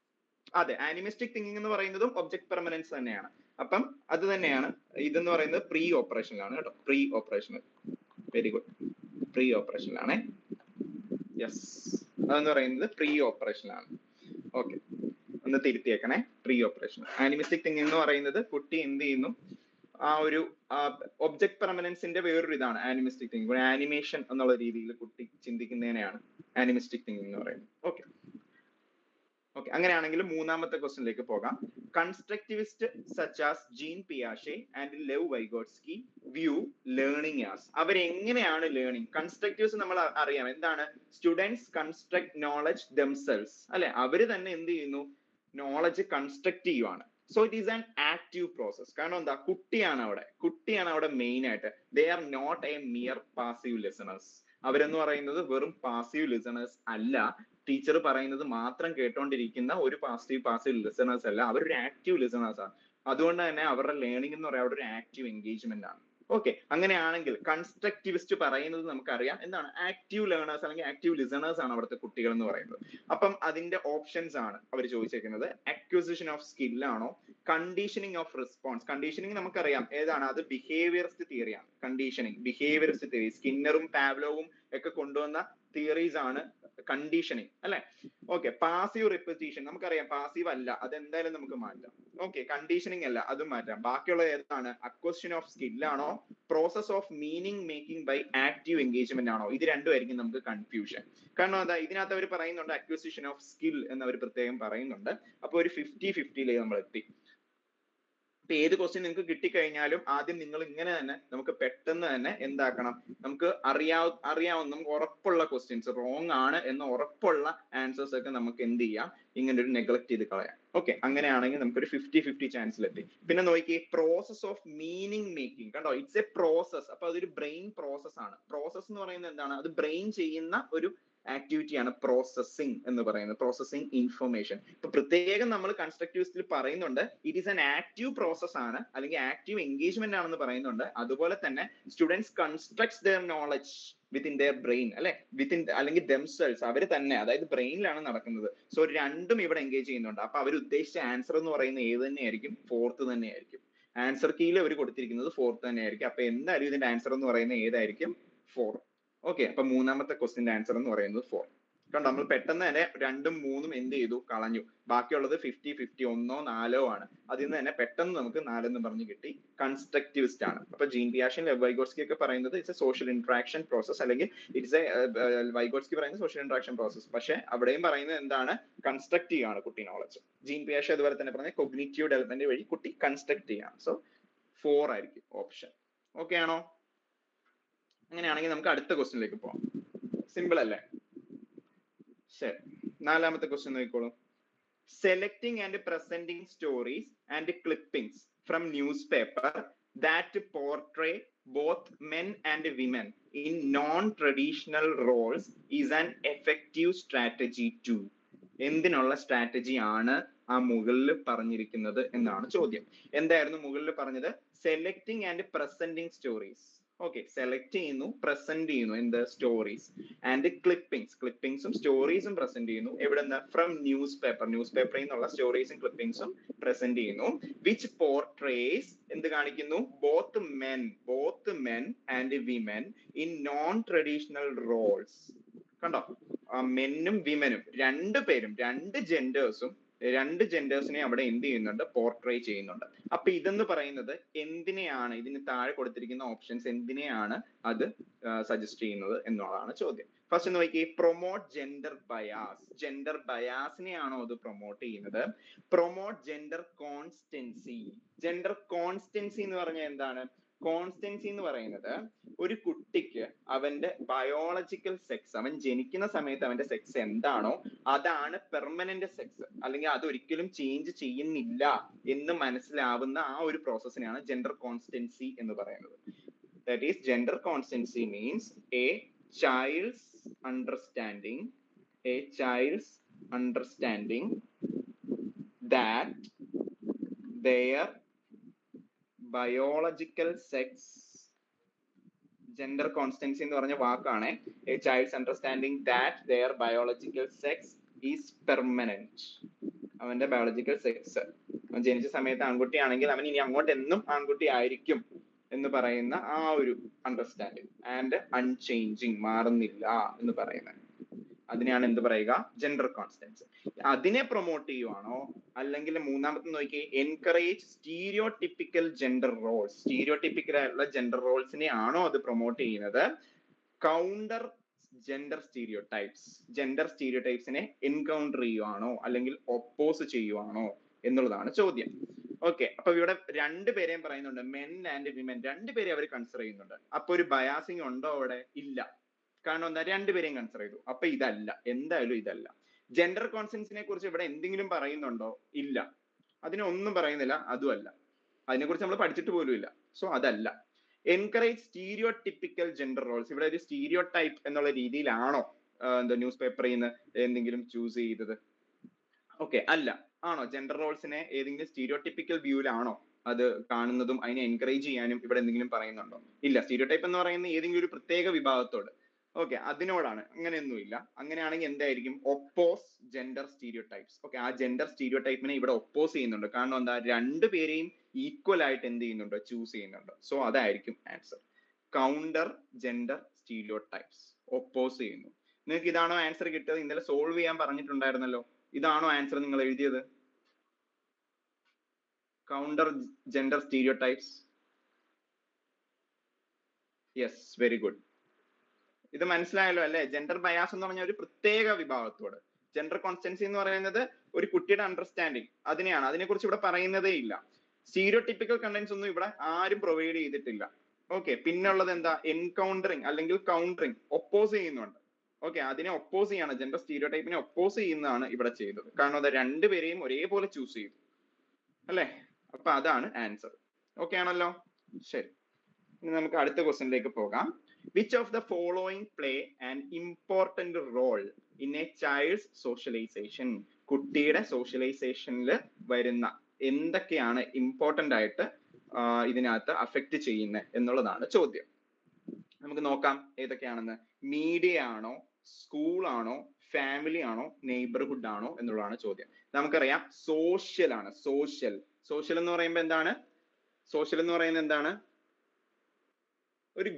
അതെ, ആനിമിസ്റ്റിക് തിങ്കിങ് എന്ന് പറയുന്നതും ഒബ്ജക്ട് പെർമനൻസ് തന്നെയാണ്. അപ്പം അത് തന്നെയാണ് ഇതെന്ന് പറയുന്നത് പ്രീ ഓപ്പറേഷണൽ ആണ് കേട്ടോ. Pre operational, very good, pre operational ആണ്. യെസ്, അതെന്ന് പറയുന്നത് പ്രീ ഓപ്പറേഷണൽ ആണ്. ഓക്കെ, ഒന്ന് തിരുത്തിയേക്കണേ. Pre operational. ആനിമിസ്റ്റിക് തിങ്കിങ് എന്ന് പറയുന്നത് കുട്ടി എന്ത് ചെയ്യുന്നു, ആ ഒരു ഒബ്ജക്ട് പെർമനൻസിന്റെ വേറൊരു ഇതാണ് ആനിമിസ്റ്റിക് തിങ്കിങ്. ആനിമേഷൻ എന്നുള്ള രീതിയിൽ കുട്ടി ചിന്തിക്കുന്നതിനെയാണ് ആനിമിസ്റ്റിക് തിങ്കിങ് എന്ന് പറയുന്നത്. ഓക്കെ ഓക്കെ, അങ്ങനെയാണെങ്കിൽ മൂന്നാമത്തെ ക്വസ്റ്റ്യനിലേക്ക് പോകാം. കൺസ്ട്രക്റ്റിവിസ്റ്റ് സച്ച് ആസ് ജീൻ പിയാഷെ and Lev Vygotsky view learning as. അവരെങ്ങനെയാണ് ലേണിംഗ്? കൺസ്ട്രക്റ്റിവിസ്റ്റ് നമ്മൾ അറിയാം എന്താണ്. സ്റ്റുഡൻസ് കൺസ്ട്രക്ട് നോളജ് ദംസെൽസ് അല്ലെ? അവര് തന്നെ എന്ത് ചെയ്യുന്നു, നോളജ് കൺസ്ട്രക്ട് ചെയ്യുവാണ്. So it is an active process. കാരണം എന്താ, കുട്ടിയാണ് അവിടെ മെയിൻ ആയിട്ട്. They are not a mere passive listeners. അവരെന്ന് പറയുന്നത് വെറും പാസീവ് ലിസണേഴ്സ് അല്ല. ടീച്ചർ പറയുന്നത് മാത്രം കേട്ടോണ്ടിരിക്കുന്ന ഒരു പാസീവ് ലിസണേഴ്സ് അല്ല. അവരൊരു ആക്റ്റീവ് ലിസണേഴ്സ് ആണ്. അതുകൊണ്ട് തന്നെ അവരുടെ ലേണിംഗ് എന്ന് പറയുന്നത് ഒരു ആക്റ്റീവ് എൻഗേജ്മെന്റ് ആണ്. ഓക്കെ, അങ്ങനെയാണെങ്കിൽ കൺസ്ട്രക്റ്റിവിസ്റ്റ് പറയുന്നത് നമുക്കറിയാം എന്താണ്, ആക്റ്റീവ് ലേണേഴ്സ് അല്ലെങ്കിൽ ആക്റ്റീവ് ലിസണേഴ്സ് ആണ് അവിടുത്തെ കുട്ടികൾ എന്ന് പറയുന്നത്. അപ്പം അതിന്റെ ഓപ്ഷൻസ് ആണ് അവർ ചോദിച്ചേക്കുന്നത്. അക്വിസിഷൻ ഓഫ് സ്കിൽ ആണോ, കണ്ടീഷനിങ് ഓഫ് റെസ്പോൺസ്. കണ്ടീഷനിങ് നമുക്കറിയാം ഏതാണ്, അത് ബിഹേവിയറിസ്റ്റ് തിയറിയാണ്. കണ്ടീഷനിങ് ബിഹേവിയറിസ്റ്റ് തിയറി, സ്കിന്നറും പാവ്ലോവും ഒക്കെ കൊണ്ടുവന്ന തിയറീസ് ആണ് കണ്ടീഷനിങ് അല്ലെ? ഓക്കെ, പാസീവ് റിപ്പറ്റീഷൻ നമുക്കറിയാം പാസീവ് അല്ല, അതെന്തായാലും നമുക്ക് മാറ്റാം. ഓക്കെ, കണ്ടീഷനിങ് അല്ല, അതും മാറ്റാം. ബാക്കിയുള്ള ഏതാണ്, അക്വസ്റ്റ്യൻ ഓഫ് സ്കിൽ ആണോ, process of meaning making by active engagement ആണോ? ഇത് രണ്ടുമായിരിക്കും നമുക്ക് കൺഫ്യൂഷൻ. കാരണം അതാ ഇതിനകത്ത് അവർ പറയുന്നുണ്ട് അക്വിസിഷൻ ഓഫ് സ്കിൽ എന്ന് അവർ പ്രത്യേകം പറയുന്നുണ്ട്. അപ്പൊ ഒരു 50-50 നമ്മൾ എത്തി. ഇപ്പൊ ഏത് ക്വസ്റ്റ്യൻ നിങ്ങൾക്ക് കിട്ടിക്കഴിഞ്ഞാലും ആദ്യം നിങ്ങൾ ഇങ്ങനെ തന്നെ നമുക്ക് പെട്ടെന്ന് തന്നെ എന്താക്കണം, നമുക്ക് അറിയാവുന്ന നമുക്ക് ഉറപ്പുള്ള ക്വസ്റ്റ്യൻസ്, റോങ് ആണ് എന്ന് ഉറപ്പുള്ള ആൻസേഴ്സ് ഒക്കെ നമുക്ക് എന്ത് ചെയ്യാം, ഇങ്ങനെ ഒരു നെഗ്ലക്ട് ചെയ്ത് കളയാം. ഓക്കെ, അങ്ങനെയാണെങ്കിൽ നമുക്കൊരു 50-50 ചാൻസിലെത്തി. പിന്നെ നോക്കി പ്രോസസ് ഓഫ് മീനിങ് മേക്കിംഗ്, കണ്ടോ, ഇറ്റ്സ് എ പ്രോസസ്. അപ്പൊ അതൊരു ബ്രെയിൻ പ്രോസസ് ആണ്. പ്രോസസ് എന്ന് പറയുന്നത് എന്താണ്, അത് ബ്രെയിൻ ചെയ്യുന്ന ഒരു ആക്ടിവിറ്റിയാണ് പ്രോസസ്സിംഗ് എന്ന് പറയുന്നത്, പ്രോസസ്സിംഗ് ഇൻഫർമേഷൻ. ഇപ്പൊ പ്രത്യേകം നമ്മൾ കൺസ്ട്രക്റ്റിവിസ്റ്റിൽ പറയുന്നുണ്ട് it is an active process ആണ് അല്ലെങ്കിൽ ആക്റ്റീവ് എൻഗേജ്മെന്റ് ആണെന്ന് പറയുന്നുണ്ട്. അതുപോലെ തന്നെ students constructs their knowledge within their brain അല്ലെ, വിത്തിൻ അല്ലെങ്കിൽ ദംസെൽസ്, അവർ തന്നെ, അതായത് ബ്രെയിനിലാണ് നടക്കുന്നത്. സോ രണ്ടും ഇവിടെ എൻഗേജ് ചെയ്യുന്നുണ്ട്. അപ്പൊ അവർ ഉദ്ദേശിച്ച ആൻസർ എന്ന് പറയുന്നത് ഏത് തന്നെയായിരിക്കും, ഫോർത്ത് തന്നെയായിരിക്കും. ആൻസർ കീയിൽ അവർ കൊടുത്തിരിക്കുന്നത് ഫോർത്ത് തന്നെയായിരിക്കും. അപ്പൊ എന്തായാലും ഇതിന്റെ ആൻസർ എന്ന് പറയുന്നത് ഏതായിരിക്കും, 4. ഓക്കെ, അപ്പൊ മൂന്നാമത്തെ ക്വസ്റ്റിന്റെ ആൻസർ എന്ന് പറയുന്നത് 4. കണ്ടോ, നമ്മൾ പെട്ടെന്ന് തന്നെ 2ഉം 3ഉം എന്ത് ചെയ്തു, കളഞ്ഞു. ബാക്കിയുള്ളത് 50-50, 1ഓ 4ഓ ആണ്. അതിൽ നിന്ന് തന്നെ പെട്ടെന്ന് നമുക്ക് 4 എന്ന് പറഞ്ഞ് കിട്ടി. കൺസ്ട്രക്റ്റിവിസ്റ്റ് ആണ്. അപ്പൊ ജീൻ പിയാഷെ, ലെവ് വൈഗോട്സ്കി ഒക്കെ പറയുന്നത് it's a social interaction process, അല്ലെങ്കിൽ ഇറ്റ്സ് എ വൈഗോട്സ്കി പറയുന്നത് സോഷ്യൽ ഇന്ററാക്ഷൻ പ്രോസസ്. പക്ഷെ അവിടെയും പറയുന്നത് എന്താണ്, കൺസ്ട്രക്ട് ആണ് കുട്ടി നോളജ്. ജീൻ പിയാഷെ അതുപോലെ തന്നെ പറഞ്ഞ കൊഗ്നിറ്റീവ് ഡെവലപ്മെന്റ് വഴി കുട്ടി കൺസ്ട്രക്ട് ചെയ്യാണ്. സോ 4 ആയിരിക്കും ഓപ്ഷൻ. ഓക്കെ ആണോ? അങ്ങനെയാണെങ്കിൽ നമുക്ക് അടുത്ത ക്വസ്റ്റ്യനിലേക്ക് പോകാം. സിമ്പിൾ അല്ലേ? ശരി, നാലാമത്തെ ക്വസ്റ്റ്യൻ നോക്കിക്കോളൂ. Selecting and presenting stories and clippings from newspaper that portray both men and women in non traditional roles is an effective strategy to. എന്തിനുള്ള സ്ട്രാറ്റജി ആണ് ആ മുകളിൽ പറഞ്ഞിരിക്കുന്നത് എന്നാണ് ചോദ്യം. എന്തായിരുന്നു മുകളിൽ പറഞ്ഞത്? Selecting and presenting stories. Okay, select ചെയ്യുന്നു, പ്രസന്റ് ചെയ്യുന്നു, എന്ത്, സ്റ്റോറീസ്. ആൻഡ് ക്ലിപ്പിംഗ്സും സ്റ്റോറീസും പ്രസന്റ് ചെയ്യുന്നു. എവിടെ നിന്ന്? ഫ്രം ന്യൂസ് പേപ്പറിൽ നിന്നുള്ള സ്റ്റോറീസും ക്ലിപ്പിംഗ്സും പ്രസന്റ് ചെയ്യുന്നു. വിച്ച് പോർട്രേസ് എന്ത് കാണിക്കുന്നു? Both men and women in non traditional roles. കണ്ടോ, മെന്നും വിമനും, രണ്ട് ജെൻഡേഴ്സിനെ അവിടെ എന്ത് ചെയ്യുന്നുണ്ട്, പോർട്രേ ചെയ്യുന്നുണ്ട്. അപ്പൊ ഇതെന്ന് പറയുന്നത് എന്തിനെയാണ്, ഇതിന് താഴെ കൊടുത്തിരിക്കുന്ന ഓപ്ഷൻസ് എന്തിനെയാണ് അത് സജസ്റ്റ് ചെയ്യുന്നത് എന്നുള്ളതാണ് ചോദ്യം. ഫസ്റ്റ് നോക്കി, പ്രൊമോട്ട് ജെൻഡർ ബയാസ്. ജെൻഡർ ബയാസിനെയാണോ അത് പ്രൊമോട്ട് ചെയ്യുന്നത്? Promote gender constancy. Gender constancy എന്ന് പറഞ്ഞാൽ എന്താണ്? കോൺസ്റ്റൻസി എന്ന് പറയുന്നത് ഒരു കുട്ടിക്ക് അവന്റെ ബയോളജിക്കൽ സെക്സ്, അവൻ ജനിക്കുന്ന സമയത്ത് അവന്റെ സെക്സ് എന്താണോ അതാണ് പെർമനന്റ് സെക്സ്, അല്ലെങ്കിൽ അതൊരിക്കലും ചേഞ്ച് ചെയ്യുന്നില്ല എന്ന് മനസ്സിലാവുന്ന ആ ഒരു പ്രോസസ്സിനെയാണ് ജെൻഡർ കോൺസ്റ്റൻസി എന്ന് പറയുന്നത്. That is, gender constancy means a child's understanding that their biological sex. Gender constancy എന്ന് പറഞ്ഞ വാക്കാണ് a child's understanding that their biological sex is permanent. അവന്റെ ബയോളജിക്കൽ സെക്സ്, അവൻ ജനിച്ച സമയത്ത് ആൺകുട്ടിയാണെങ്കിൽ അവൻ ഇനി അങ്ങോട്ട് എന്നും ആൺകുട്ടി ആയിരിക്കും എന്ന് പറയുന്ന ആ ഒരു അണ്ടർസ്റ്റാൻഡിങ്, ആൻഡ് അൺചേഞ്ചിങ്, മാറുന്നില്ല എന്ന് പറയുന്നത്, അതിനെയാണ് എന്ത് പറയുക? Gender constancy. അതിനെ പ്രൊമോട്ട് ചെയ്യുവാണോ, അല്ലെങ്കിൽ മൂന്നാമത്തെ നോക്കി, encourage stereotypical gender roles. Stereotypical ആയിട്ടുള്ള ജെൻഡർ റോൾസിനെ ആണോ അത് പ്രൊമോട്ട് ചെയ്യുന്നത്? Counter gender stereotypes. ജെൻഡർ സ്റ്റീരിയോടൈപ്സിനെ എൻകൗണ്ടർ ചെയ്യുവാണോ അല്ലെങ്കിൽ ഒപ്പോസ് ചെയ്യുവാണോ എന്നുള്ളതാണ് ചോദ്യം. ഓക്കെ, അപ്പൊ ഇവിടെ രണ്ടുപേരെയും പറയുന്നുണ്ട്, മെൻ ആൻഡ് വിമൻ, രണ്ടുപേരെ അവർ കൺസിഡർ ചെയ്യുന്നുണ്ട്. അപ്പൊ ഒരു ബയാസിങ് ഉണ്ടോ അവിടെ? ഇല്ല. കാരണം എന്താ? രണ്ടുപേരെയും കൺസിഡർ ചെയ്തു. അപ്പൊ ഇതല്ല, എന്തായാലും ഇതല്ല. ജെൻഡർ കോൺസ്റ്റൻസിനെ കുറിച്ച് ഇവിടെ എന്തെങ്കിലും പറയുന്നുണ്ടോ? ഇല്ല, അതിനെ ഒന്നും പറയുന്നില്ല, അതുമല്ല. അതിനെക്കുറിച്ച് നമ്മൾ പഠിച്ചിട്ട് പോലും ഇല്ല. സോ അതല്ല. Encourage stereotypical gender Rolls. ഇവിടെ ഒരു സ്റ്റീരിയോ ടൈപ്പ് എന്നുള്ള രീതിയിലാണോ എന്താ ന്യൂസ് പേപ്പറിൽ നിന്ന് എന്തെങ്കിലും ചൂസ് ചെയ്തത്? ഓക്കെ, അല്ല. ആണോ? ജെൻഡർ റോൾസിനെ ഏതെങ്കിലും സ്റ്റീരിയോടിപ്പിക്കൽ വ്യൂവിലാണോ അത് കാണുന്നതും അതിനെ എൻകറേജ് ചെയ്യാനും ഇവിടെ എന്തെങ്കിലും പറയുന്നുണ്ടോ? ഇല്ല. സ്റ്റീരിയോ ടൈപ്പ് എന്ന് പറയുന്ന ഏതെങ്കിലും ഒരു പ്രത്യേക വിഭാഗത്തോട്, ഓക്കെ, അതിനോടാണ്. അങ്ങനെയൊന്നുമില്ല. അങ്ങനെയാണെങ്കിൽ എന്തായിരിക്കും? Oppose gender stereo types. Okay, ആ ജെൻഡർ സ്റ്റീരിയോ ടൈപ്പിനെ ഇവിടെ ഒപ്പോസ് ചെയ്യുന്നുണ്ട്. കാരണം എന്താ? രണ്ടുപേരെയും ഈക്വൽ ആയിട്ട് എന്ത് ചെയ്യുന്നുണ്ട്? ചൂസ് ചെയ്യുന്നുണ്ട്. സോ അതായിരിക്കും answer. Counter gender stereo types, oppose ചെയ്യുന്നു. നിങ്ങൾക്ക് ഇതാണോ ആൻസർ കിട്ടിയത്? ഇന്നലെ സോൾവ് ചെയ്യാൻ പറഞ്ഞിട്ടുണ്ടായിരുന്നല്ലോ. ഇതാണോ ആൻസർ നിങ്ങൾ എഴുതിയത്? Counter gender stereo types. Yes, very good. ഇത് മനസ്സിലായല്ലോ അല്ലെ? ജെൻഡർ ബയാസ് എന്ന് പറഞ്ഞ ഒരു പ്രത്യേക വിഭാഗത്തോട്, ജെൻഡർ കോൺസ്റ്റൻസി എന്ന് പറയുന്നത് ഒരു കുട്ടിയുടെ അണ്ടർസ്റ്റാൻഡിങ്, അതിനെയാണ്. അതിനെക്കുറിച്ച് ഇവിടെ പറയുന്നതേ ഇല്ല. സ്റ്റീരിയോടിപ്പിക്കൽ കണ്ടന്റ്സ് ഒന്നും ഇവിടെ ആരും പ്രൊവൈഡ് ചെയ്തിട്ടില്ല. ഓക്കെ, പിന്നുള്ളത് എന്താ? എൻകൗണ്ടറിങ് അല്ലെങ്കിൽ കൗണ്ടറിങ്, ഒപ്പോസ് ചെയ്യുന്നുണ്ട്. ഓക്കെ, അതിനെ ഒപ്പോസ് ചെയ്യാണ്, ജെൻഡർ സ്റ്റീരിയോ ടൈപ്പിനെ ഒപ്പോസ് ചെയ്യുന്നതാണ് ഇവിടെ ചെയ്തത്. കാരണം അത് രണ്ടുപേരെയും ഒരേപോലെ ചൂസ് ചെയ്തു അല്ലെ? അപ്പൊ അതാണ് ആൻസർ. ഓക്കെ ആണല്ലോ? ശരി, ഇനി നമുക്ക് അടുത്ത ക്വസ്റ്റ്യനിലേക്ക് പോകാം. Which of the following play an important role in a child's socialization? കുട്ടിയുടെ സോഷ്യലൈസേഷനിൽ വരുന്ന എന്തൊക്കെയാണ് ഇമ്പോർട്ടന്റ് ആയിട്ട് ഇതിനകത്ത് അഫക്റ്റ് ചെയ്യുന്നത് എന്നുള്ളതാണ് ചോദ്യം. നമുക്ക് നോക്കാം ഏതൊക്കെയാണെന്ന്. മീഡിയ ആണോ, സ്കൂൾ ആണോ, ഫാമിലി ആണോ, നെയ്ബർഹുഡ് ആണോ എന്നുള്ളതാണ് ചോദ്യം. നമുക്കറിയാം സോഷ്യൽ ആണ്. സോഷ്യൽ എന്ന് പറയുമ്പോൾ എന്താണ്? സോഷ്യൽ എന്ന് പറയുന്നത് എന്താണ്? ഒരു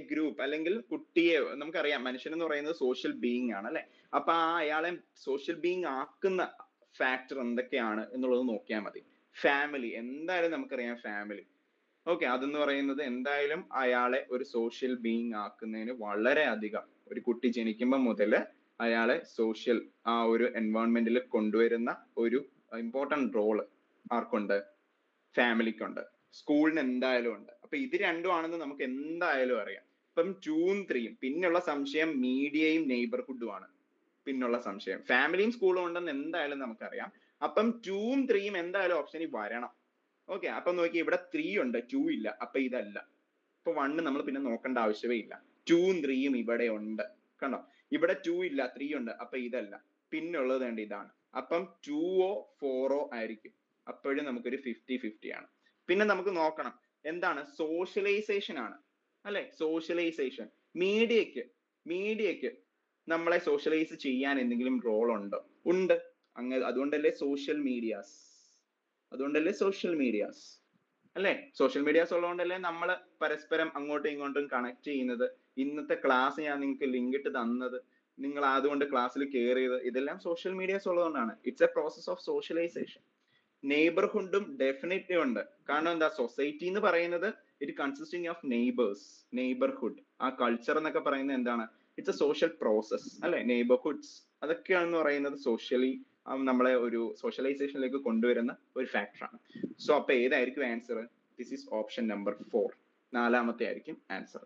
ഗ്രൂപ്പ് അല്ലെങ്കിൽ കുട്ടിയെ, നമുക്കറിയാം മനുഷ്യൻ എന്ന് പറയുന്നത് സോഷ്യൽ ബീയിങ് ആണ് അല്ലെ? അപ്പൊ അയാളെ സോഷ്യൽ ബീയിങ് ആക്കുന്ന ഫാക്ടർ എന്തൊക്കെയാണ് എന്നുള്ളത് നോക്കിയാൽ മതി. ഫാമിലി, എന്തായാലും നമുക്കറിയാം ഫാമിലി. ഓക്കെ, അതെന്ന് പറയുന്നത് എന്തായാലും അയാളെ ഒരു സോഷ്യൽ ബീയിങ് ആക്കുന്നതിന് വളരെ അധികം, ഒരു കുട്ടി ജനിക്കുമ്പോൾ മുതൽ അയാളെ സോഷ്യൽ ആ ഒരു എൻവയോൺമെന്റിൽ കൊണ്ടുവരുന്ന ഒരു ഇമ്പോർട്ടന്റ് റോള് ആർക്കുണ്ട്? ഫാമിലിക്കുണ്ട്. സ്കൂളിന് എന്തായാലും ഉണ്ട്. അപ്പൊ ഇത് രണ്ടും ആണെന്ന് നമുക്ക് എന്തായാലും അറിയാം. ഇപ്പം 2ഉം 3ഉം. പിന്നുള്ള സംശയം മീഡിയയും നെയ്ബർഹുഡും ആണ്. പിന്നുള്ള സംശയം ഫാമിലിയും സ്കൂളും ഉണ്ടെന്ന് എന്തായാലും നമുക്കറിയാം. അപ്പം 2ഉം 3ഉം എന്തായാലും ഓപ്ഷനിൽ വരണം. ഓക്കെ, അപ്പൊ നോക്കി, ഇവിടെ 3 ഉണ്ട്, 2 ഇല്ല. അപ്പൊ ഇതല്ല. ഇപ്പൊ 1 നമ്മൾ പിന്നെ നോക്കേണ്ട ആവശ്യമേ ഇല്ല. 2ഉം 3ഉം ഇവിടെ ഉണ്ട്. കണ്ടോ? ഇവിടെ 2 ഇല്ല, 3 ഉണ്ട്. അപ്പൊ ഇതല്ല. പിന്നുള്ളത് വേണ്ട ഇതാണ്. അപ്പം 2ഓ 4ഓ ആയിരിക്കും. അപ്പോഴും നമുക്കൊരു 50-50 ആണ്. പിന്നെ നമുക്ക് നോക്കണം എന്താണ്? സോഷ്യലൈസേഷൻ ആണ് അല്ലെ? സോഷ്യലൈസേഷൻ. മീഡിയക്ക് നമ്മളെ സോഷ്യലൈസ് ചെയ്യാൻ എന്തെങ്കിലും റോൾ ഉണ്ടോ? ഉണ്ട്. അതുകൊണ്ടല്ലേ സോഷ്യൽ മീഡിയാസ് അല്ലെ? സോഷ്യൽ മീഡിയാസ് ഉള്ളതുകൊണ്ടല്ലേ നമ്മൾ പരസ്പരം അങ്ങോട്ടും ഇങ്ങോട്ടും കണക്ട് ചെയ്യുന്നത്. ഇന്നത്തെ ക്ലാസ് ഞാൻ നിങ്ങൾക്ക് ലിങ്ക് ഇട്ട് തന്നത്, നിങ്ങൾ അതുകൊണ്ട് ക്ലാസ്സിൽ കയറിയത്, ഇതെല്ലാം സോഷ്യൽ മീഡിയാസ് ഉള്ളതുകൊണ്ടാണ്. It's a process of socialization. നെയ്ബർഹുഡും ഡെഫിനറ്റ്ലി ഉണ്ട്. കാരണം എന്താ? സൊസൈറ്റി എന്ന് പറയുന്നത് it consisting of neighbours. Neighbourhood, ആ കൾച്ചർ എന്നൊക്കെ പറയുന്നത് എന്താണ്? ഇറ്റ്സ് എ സോഷ്യൽ പ്രോസസ് അല്ലെ. നെയ്ബർഹുഡ്സ് അതൊക്കെയാണെന്ന് പറയുന്നത് സോഷ്യലി നമ്മളെ ഒരു സോഷ്യലൈസേഷനിലേക്ക് കൊണ്ടുവരുന്ന ഒരു ഫാക്ടറാണ്. സോ അപ്പൊ ഏതായിരിക്കും answer? This is option number 4, നാലാമത്തെ ആയിരിക്കും ആൻസർ.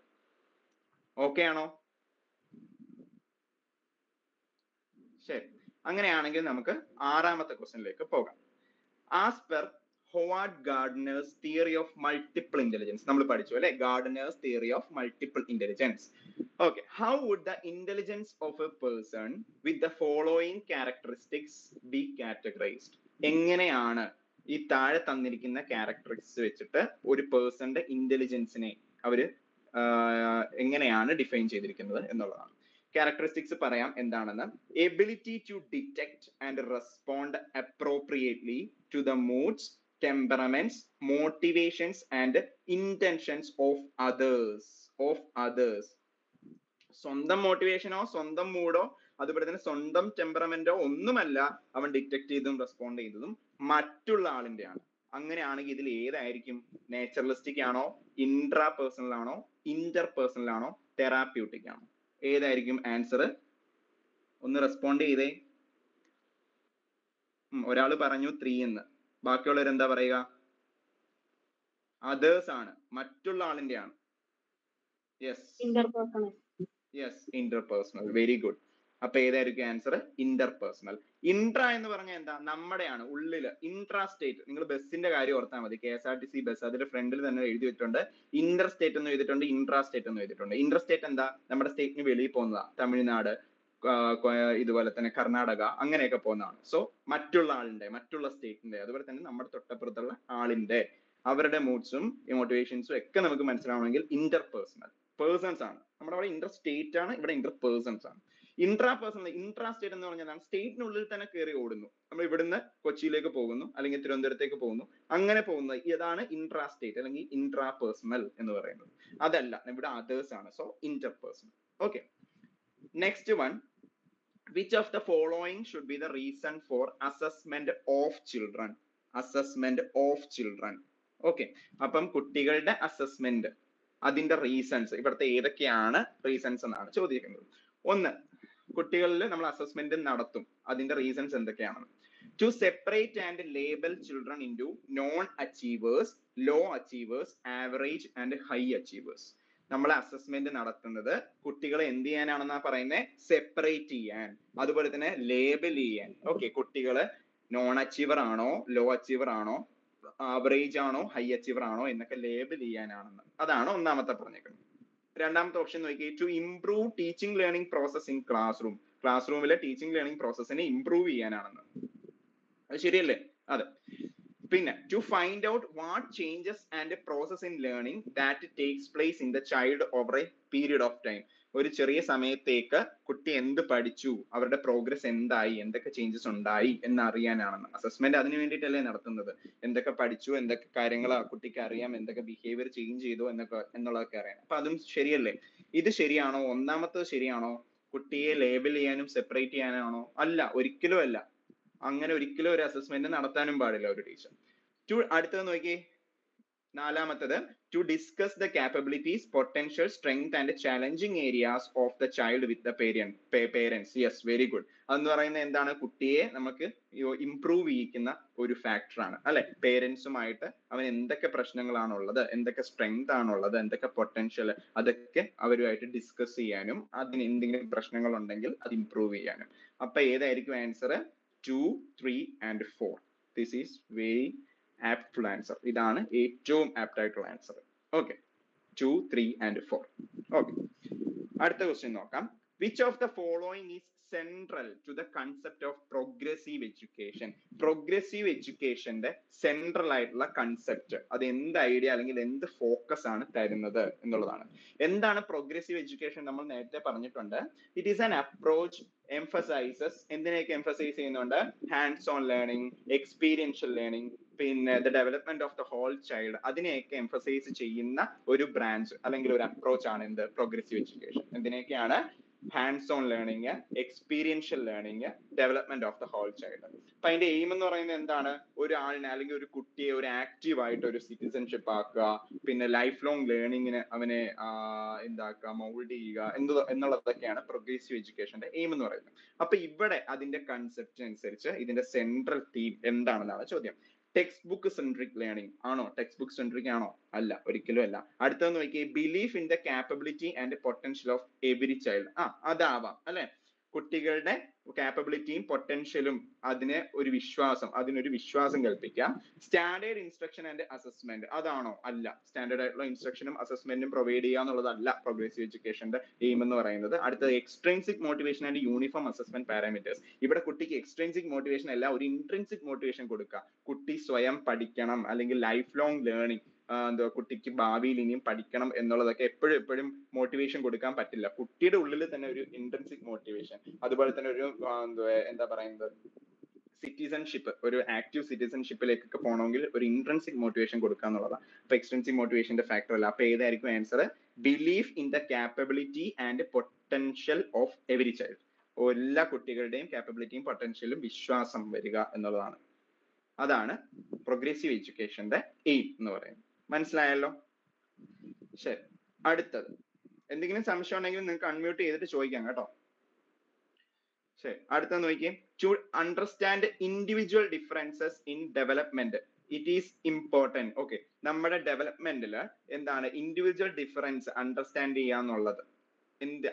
ഓക്കെ ആണോ? ശരി, അങ്ങനെയാണെങ്കിൽ നമുക്ക് ആറാമത്തെ ക്വസ്റ്റ്യനിലേക്ക് പോകാം. As per Howard Gardner's theory of multiple intelligence, നമ്മൾ പഠിച്ചു അല്ലെ, Gardner's theory of multiple intelligence. Okay, how would the intelligence of a person with the following characteristics be categorised? എങ്ങനെയാണ് ഈ താഴെ തന്നിരിക്കുന്ന ക്യാരക്ടറിസ്റ്റിക്സ് വെച്ചിട്ട് ഒരു പേഴ്സന്റെ ഇന്റലിജൻസിനെ അവര് എങ്ങനെയാണ് ഡിഫൈൻ ചെയ്തിരിക്കുന്നത് എന്നുള്ളതാണ്. ക്യാരക്ടറിസ്റ്റിക്സ് പറയാം എന്താണെന്ന്. Ability to detect and respond appropriately to the moods, temperaments, motivations and intentions of others. സ്വന്തം മോട്ടിവേഷനോ സ്വന്തം മൂഡോ അതുപോലെ തന്നെ സ്വന്തം ടെമ്പറമെന്റോ ഒന്നുമല്ല അവൻ ഡിറ്റക്ട് ചെയ്തതും റെസ്പോണ്ട് ചെയ്തതും മറ്റുള്ള ആളിന്റെയാണ്. അങ്ങനെയാണെങ്കിൽ ഇതിൽ ഏതായിരിക്കും? നേച്ചറലിസ്റ്റിക് ആണോ, ഇൻട്രാ പേഴ്സണൽ ആണോ, ഇന്റർ പേഴ്സണൽ ആണോ, തെറാപ്യൂട്ടിക് ആണോ? ഏതായിരിക്കും ആൻസർ? ഒന്ന് റെസ്പോണ്ട് ചെയ്തേ. ഒരാള് പറഞ്ഞു 3 എന്ന്, ബാക്കിയുള്ളവർ എന്താ പറയുക? അതേഴ്സ് ആണ്, മറ്റുള്ള ആളിന്റെ ആണ്. Yes, interpersonal. Very good. അപ്പൊ ഏതായിരിക്കും ആൻസർ? ഇന്റർപേഴ്സണൽ. ഇൻട്രാ എന്ന് പറഞ്ഞാൽ എന്താ? നമ്മുടെയാണ്, ഉള്ളില്. ഇൻട്രാ സ്റ്റേറ്റ്, നിങ്ങൾ ബസ്സിന്റെ കാര്യം ഓർത്താൽ മതി. KSRTC ബസ്, അതിന്റെ ഫ്രണ്ടിൽ തന്നെ എഴുതി വെച്ചിട്ടുണ്ട് ഇന്റർ സ്റ്റേറ്റ് എന്ന് എഴുതിയിട്ടുണ്ട്, ഇൻട്രാ സ്റ്റേറ്റ് എന്ന് എഴുതിയിട്ടുണ്ട്. ഇന്റർ സ്റ്റേറ്റ് എന്താ? നമ്മുടെ സ്റ്റേറ്റിന് വെളിയിൽ പോകുന്നതാ. തമിഴ്നാട്, ഇതുപോലെ തന്നെ കർണാടക, അങ്ങനെയൊക്കെ പോകുന്നതാണ്. സോ മറ്റുള്ള ആളിന്റെ, മറ്റുള്ള സ്റ്റേറ്റിന്റെ, അതുപോലെ തന്നെ നമ്മുടെ തൊട്ടപ്പുറത്തുള്ള ആളിന്റെ അവരുടെ മൂഡ്സും മോട്ടിവേഷൻസും ഒക്കെ നമുക്ക് മനസ്സിലാവണമെങ്കിൽ ഇന്റർപേഴ്സണൽ പേഴ്സൺസ് ആണ്. നമ്മുടെ അവിടെ ഇന്റർ സ്റ്റേറ്റ് ആണ്, ഇവിടെ ഇന്റർ പേഴ്സൺസ് ആണ്. ഇൻട്രാ പേഴ്സണൽ, ഇൻട്രാ സ്റ്റേറ്റ് എന്ന് പറഞ്ഞാൽ സ്റ്റേറ്റിനുള്ളിൽ തന്നെ കയറി ഓടുന്നു. നമ്മൾ ഇവിടുന്ന് കൊച്ചിയിലേക്ക് പോകുന്നു, അല്ലെങ്കിൽ തിരുവനന്തപുരത്തേക്ക് പോകുന്നു, അങ്ങനെ പോകുന്നത് ഇതാണ് ഇൻട്രാ സ്റ്റേറ്റ് അല്ലെങ്കിൽ ഇൻട്രാ പേഴ്സണൽ എന്ന് പറയുന്നത്. അതല്ല, ഇവിടെ അതേഴ്സ് ആണ്. So Inter personal. Okay, next one. Which of the following should be the reason for assessment of children? Assessment of children. Okay, അപ്പം കുട്ടികളുടെ അസസ്മെന്റ്, അതിന്റെ റീസൺസ്, ഇവിടുത്തെ ഏതൊക്കെയാണ് റീസൺസ് എന്നാണ് ചോദിക്കുന്നത്. ഒന്ന്, കുട്ടികളിൽ നമ്മൾ അസസ്മെന്റ് നടത്തും, അതിന്റെ റീസൺസ് എന്തൊക്കെയാണ്? To separate and label children into non-achievers, low achievers, average and high achievers. നമ്മൾ അസസ്മെന്റ് നടത്തുന്നത് കുട്ടികളെ എന്ത് ചെയ്യാനാണെന്നാ പറയുന്നത്? സെപ്പറേറ്റ് ചെയ്യാൻ, അതുപോലെ തന്നെ ലേബൽ ചെയ്യാൻ. ഓക്കെ, കുട്ടികള് നോൺ അച്ചീവർ ആണോ, ലോ അച്ചീവർ ആണോ, ആവറേജ് ആണോ, ഹൈ അച്ചീവർ ആണോ എന്നൊക്കെ ലേബൽ ചെയ്യാനാണെന്ന്. അതാണ് ഒന്നാമത്തെ പറഞ്ഞേക്കുന്നത്. രണ്ടാമത്തെ ഓപ്ഷൻ നോക്കി, to improve teaching learning process in classroom. Class റൂമിലെ ടീച്ചിങ് ലേണിംഗ് പ്രോസസ്സിനെ ഇംപ്രൂവ് ചെയ്യാനാണെന്ന്. അത് ശരിയല്ലേ? അതെ. പിന്നെ to find out what changes and process in learning that takes place in the child over a period of time. ഒരു ചെറിയ സമയത്തേക്ക് കുട്ടി എന്ത് പഠിച്ചു, അവരുടെ പ്രോഗ്രസ് എന്തായി, എന്തൊക്കെ ചേഞ്ചസ് ഉണ്ടായി എന്നറിയാനാണെന്ന്. അസസ്മെന്റ് അതിന് വേണ്ടിയിട്ടല്ലേ നടത്തുന്നത്. എന്തൊക്കെ പഠിച്ചു, എന്തൊക്കെ കാര്യങ്ങൾ ആ കുട്ടിക്ക് അറിയാം, എന്തൊക്കെ ബിഹേവിയർ ചേഞ്ച് ചെയ്തു എന്നുള്ളതൊക്കെ അറിയാം. അപ്പൊ അതും ശരിയല്ലേ? ഇത് ശരിയാണോ? ഒന്നാമത്തത് ശരിയാണോ? കുട്ടിയെ ലേബൽ ചെയ്യാനും സെപ്പറേറ്റ് ചെയ്യാനാണോ? അല്ല, ഒരിക്കലും അല്ല. അങ്ങനെ ഒരിക്കലും ഒരു അസസ്മെന്റ് നടത്താനും പാടില്ല ഒരു ടീച്ചർ. അടുത്തത് നോക്കി, നാലാമത്തത്, to discuss the capabilities, potential, strength and challenging areas of the child with the parents. Yes, very good. അതെന്ന് പറയുന്നത് എന്താണ്? കുട്ടിയെ നമുക്ക് ഇംപ്രൂവ് ചെയ്യിക്കുന്ന ഒരു ഫാക്ടറാണ് അല്ലെ. പേരൻസുമായിട്ട് അവൻ എന്തൊക്കെ പ്രശ്നങ്ങളാണുള്ളത്, എന്തൊക്കെ സ്ട്രെങ്ത് ആണുള്ളത്, എന്തൊക്കെ പൊട്ടൻഷ്യൽ, അതൊക്കെ അവരുമായിട്ട് ഡിസ്കസ് ചെയ്യാനും അതിന് എന്തെങ്കിലും പ്രശ്നങ്ങൾ ഉണ്ടെങ്കിൽ അത് ഇംപ്രൂവ് ചെയ്യാനും. അപ്പൊ ഏതായിരിക്കും answer? 2, 3 and 4. This is very apt answer. ഇതാണ് ഏറ്റവും ആപ്റ്റ് ആയിട്ടുള്ള ആൻസർ. Okay, 2, 3 and 4. ഓക്കെ, അടുത്ത ക്വസ്റ്റ്യൻ നോക്കാം. Which of the following is central to the concept of progressive education? Progressive educationന്റെ സെൻട്രൽ ആയിട്ടുള്ള കൺസെപ്റ്റ്, അത് എന്ത് ഐഡിയ അല്ലെങ്കിൽ എന്ത് ഫോക്കസ് ആണ് തരുന്നത് എന്നുള്ളതാണ്. എന്താണ് പ്രോഗ്രസീവ് എഡ്യൂക്കേഷൻ? നമ്മൾ നേരത്തെ പറഞ്ഞിട്ടുണ്ട്. It is an approach emphasizes, എന്തിനെയൊക്കെ എംഫസൈസ് ചെയ്യുന്നുണ്ട്? Hands on learning, experiential learning, പിന്നെ the development of the whole child, അതിനെയൊക്കെ എംഫസൈസ് ചെയ്യുന്ന ഒരു ബ്രാഞ്ച് അല്ലെങ്കിൽ ഒരു അപ്രോച്ച് ആണ് എന്ത്? Progressive education. എന്തിനെയൊക്കെയാണ്? Hands on learning, experiential learning, development of the whole child. അപ്പൊ അതിന്റെ എയിം എന്ന് പറയുന്നത് എന്താണ്? ഒരാളിനെ അല്ലെങ്കിൽ ഒരു കുട്ടിയെ ഒരു ആക്റ്റീവ് ആയിട്ട് ഒരു സിറ്റിസൺഷിപ്പ് ആക്കുക, പിന്നെ ലൈഫ് ലോങ് ലേണിങ്ങിന് അവനെ എന്താക്കുക, മൗൾഡ് ചെയ്യുക എന്നുള്ളതൊക്കെയാണ് പ്രോഗ്രസീവ് എഡ്യൂക്കേഷന്റെ എയിം എന്ന് പറയുന്നത്. അപ്പൊ ഇവിടെ അതിന്റെ കൺസെപ്റ്റ് അനുസരിച്ച് ഇതിന്റെ സെൻട്രൽ തീം എന്താണെന്നാണ് ചോദ്യം. ടെക്സ്റ്റ് ബുക്ക് സെൻട്രിക് ലേണിംഗ് ആണോ? ടെക്സ്റ്റ് ബുക്ക് സെൻട്രിക് ആണോ? അല്ല, ഒരിക്കലും അല്ല. അടുത്തത് നോക്കിയേ, belief in the capability and potential of every child. അതാവാം അല്ലെ, കുട്ടികളുടെ കാപ്പബിലിറ്റിയും പൊട്ടൻഷ്യലും അതിനൊരു വിശ്വാസം കൽപ്പിക്കാം. സ്റ്റാൻഡേർഡ് ഇൻസ്ട്രക്ഷൻ ആൻഡ് അസസ്മെന്റ് അതാണോ? അല്ല. സ്റ്റാൻഡേർഡ് ആയിട്ടുള്ള ഇൻസ്ട്രക്ഷനും അസസ്മെന്റും പ്രൊവൈഡ് ചെയ്യുക എന്നുള്ളതല്ല പ്രോഗ്രസീവ് എഡ്യൂക്കേഷന്റെ എയിം എന്ന് പറയുന്നത്. അടുത്തത് extrinsic motivation and uniform assessment parameters. ഇവിടെ കുട്ടിക്ക് എക്സ്ട്രിൻസിക് മോട്ടിവേഷൻ അല്ല, ഒരു ഇൻട്രിൻസിക് മോട്ടിവേഷൻ കൊടുക്കുക. കുട്ടി സ്വയം പഠിക്കണം, അല്ലെങ്കിൽ ലൈഫ് ലോങ് ലേണിംഗ്, കുട്ടിക്ക് ഭാവിയിൽ ഇനിയും പഠിക്കണം എന്നുള്ളതൊക്കെ എപ്പോഴും മോട്ടിവേഷൻ കൊടുക്കാൻ പറ്റില്ല. കുട്ടിയുടെ ഉള്ളിൽ തന്നെ ഒരു ഇൻട്രിൻസിക് മോട്ടിവേഷൻ, അതുപോലെ തന്നെ ഒരു എന്താ പറയുന്നത്, സിറ്റിസൺഷിപ്പ്, ഒരു ആക്റ്റീവ് സിറ്റിസൺഷിപ്പിലേക്കൊക്കെ പോകണമെങ്കിൽ ഒരു ഇൻട്രിൻസിക് മോട്ടിവേഷൻ കൊടുക്കുക എന്നുള്ളതാണ്. അപ്പൊ എക്സ്ട്രിൻസിക് മോട്ടിവേഷന്റെ ഫാക്ടർ അല്ല. അപ്പൊ ഏതായിരിക്കും answer? Belief in the capability and potential of every child. എല്ലാ കുട്ടികളുടെയും കാപ്പബിലിറ്റിയും പൊട്ടൻഷ്യലും വിശ്വാസം വരിക എന്നുള്ളതാണ്. അതാണ് പ്രോഗ്രസീവ് എഡ്യൂക്കേഷന്റെ എയിം എന്ന് പറയുന്നത്. മനസ്സിലായല്ലോ? ശരി, അടുത്തത്. എന്തെങ്കിലും സംശയം ഉണ്ടെങ്കിൽ നിങ്ങൾക്ക് അൺമ്യൂട്ട് ചെയ്തിട്ട് ചോദിക്കാം കേട്ടോ. ശരി, അടുത്ത നോക്കിയേ. To understand individual differences in development it is important. Okay, നമ്മുടെ ഡെവലപ്മെന്റിൽ എന്താണ് ഇൻഡിവിജ്വൽ ഡിഫറൻസ് അണ്ടർസ്റ്റാൻഡ് ചെയ്യാന്നുള്ളത്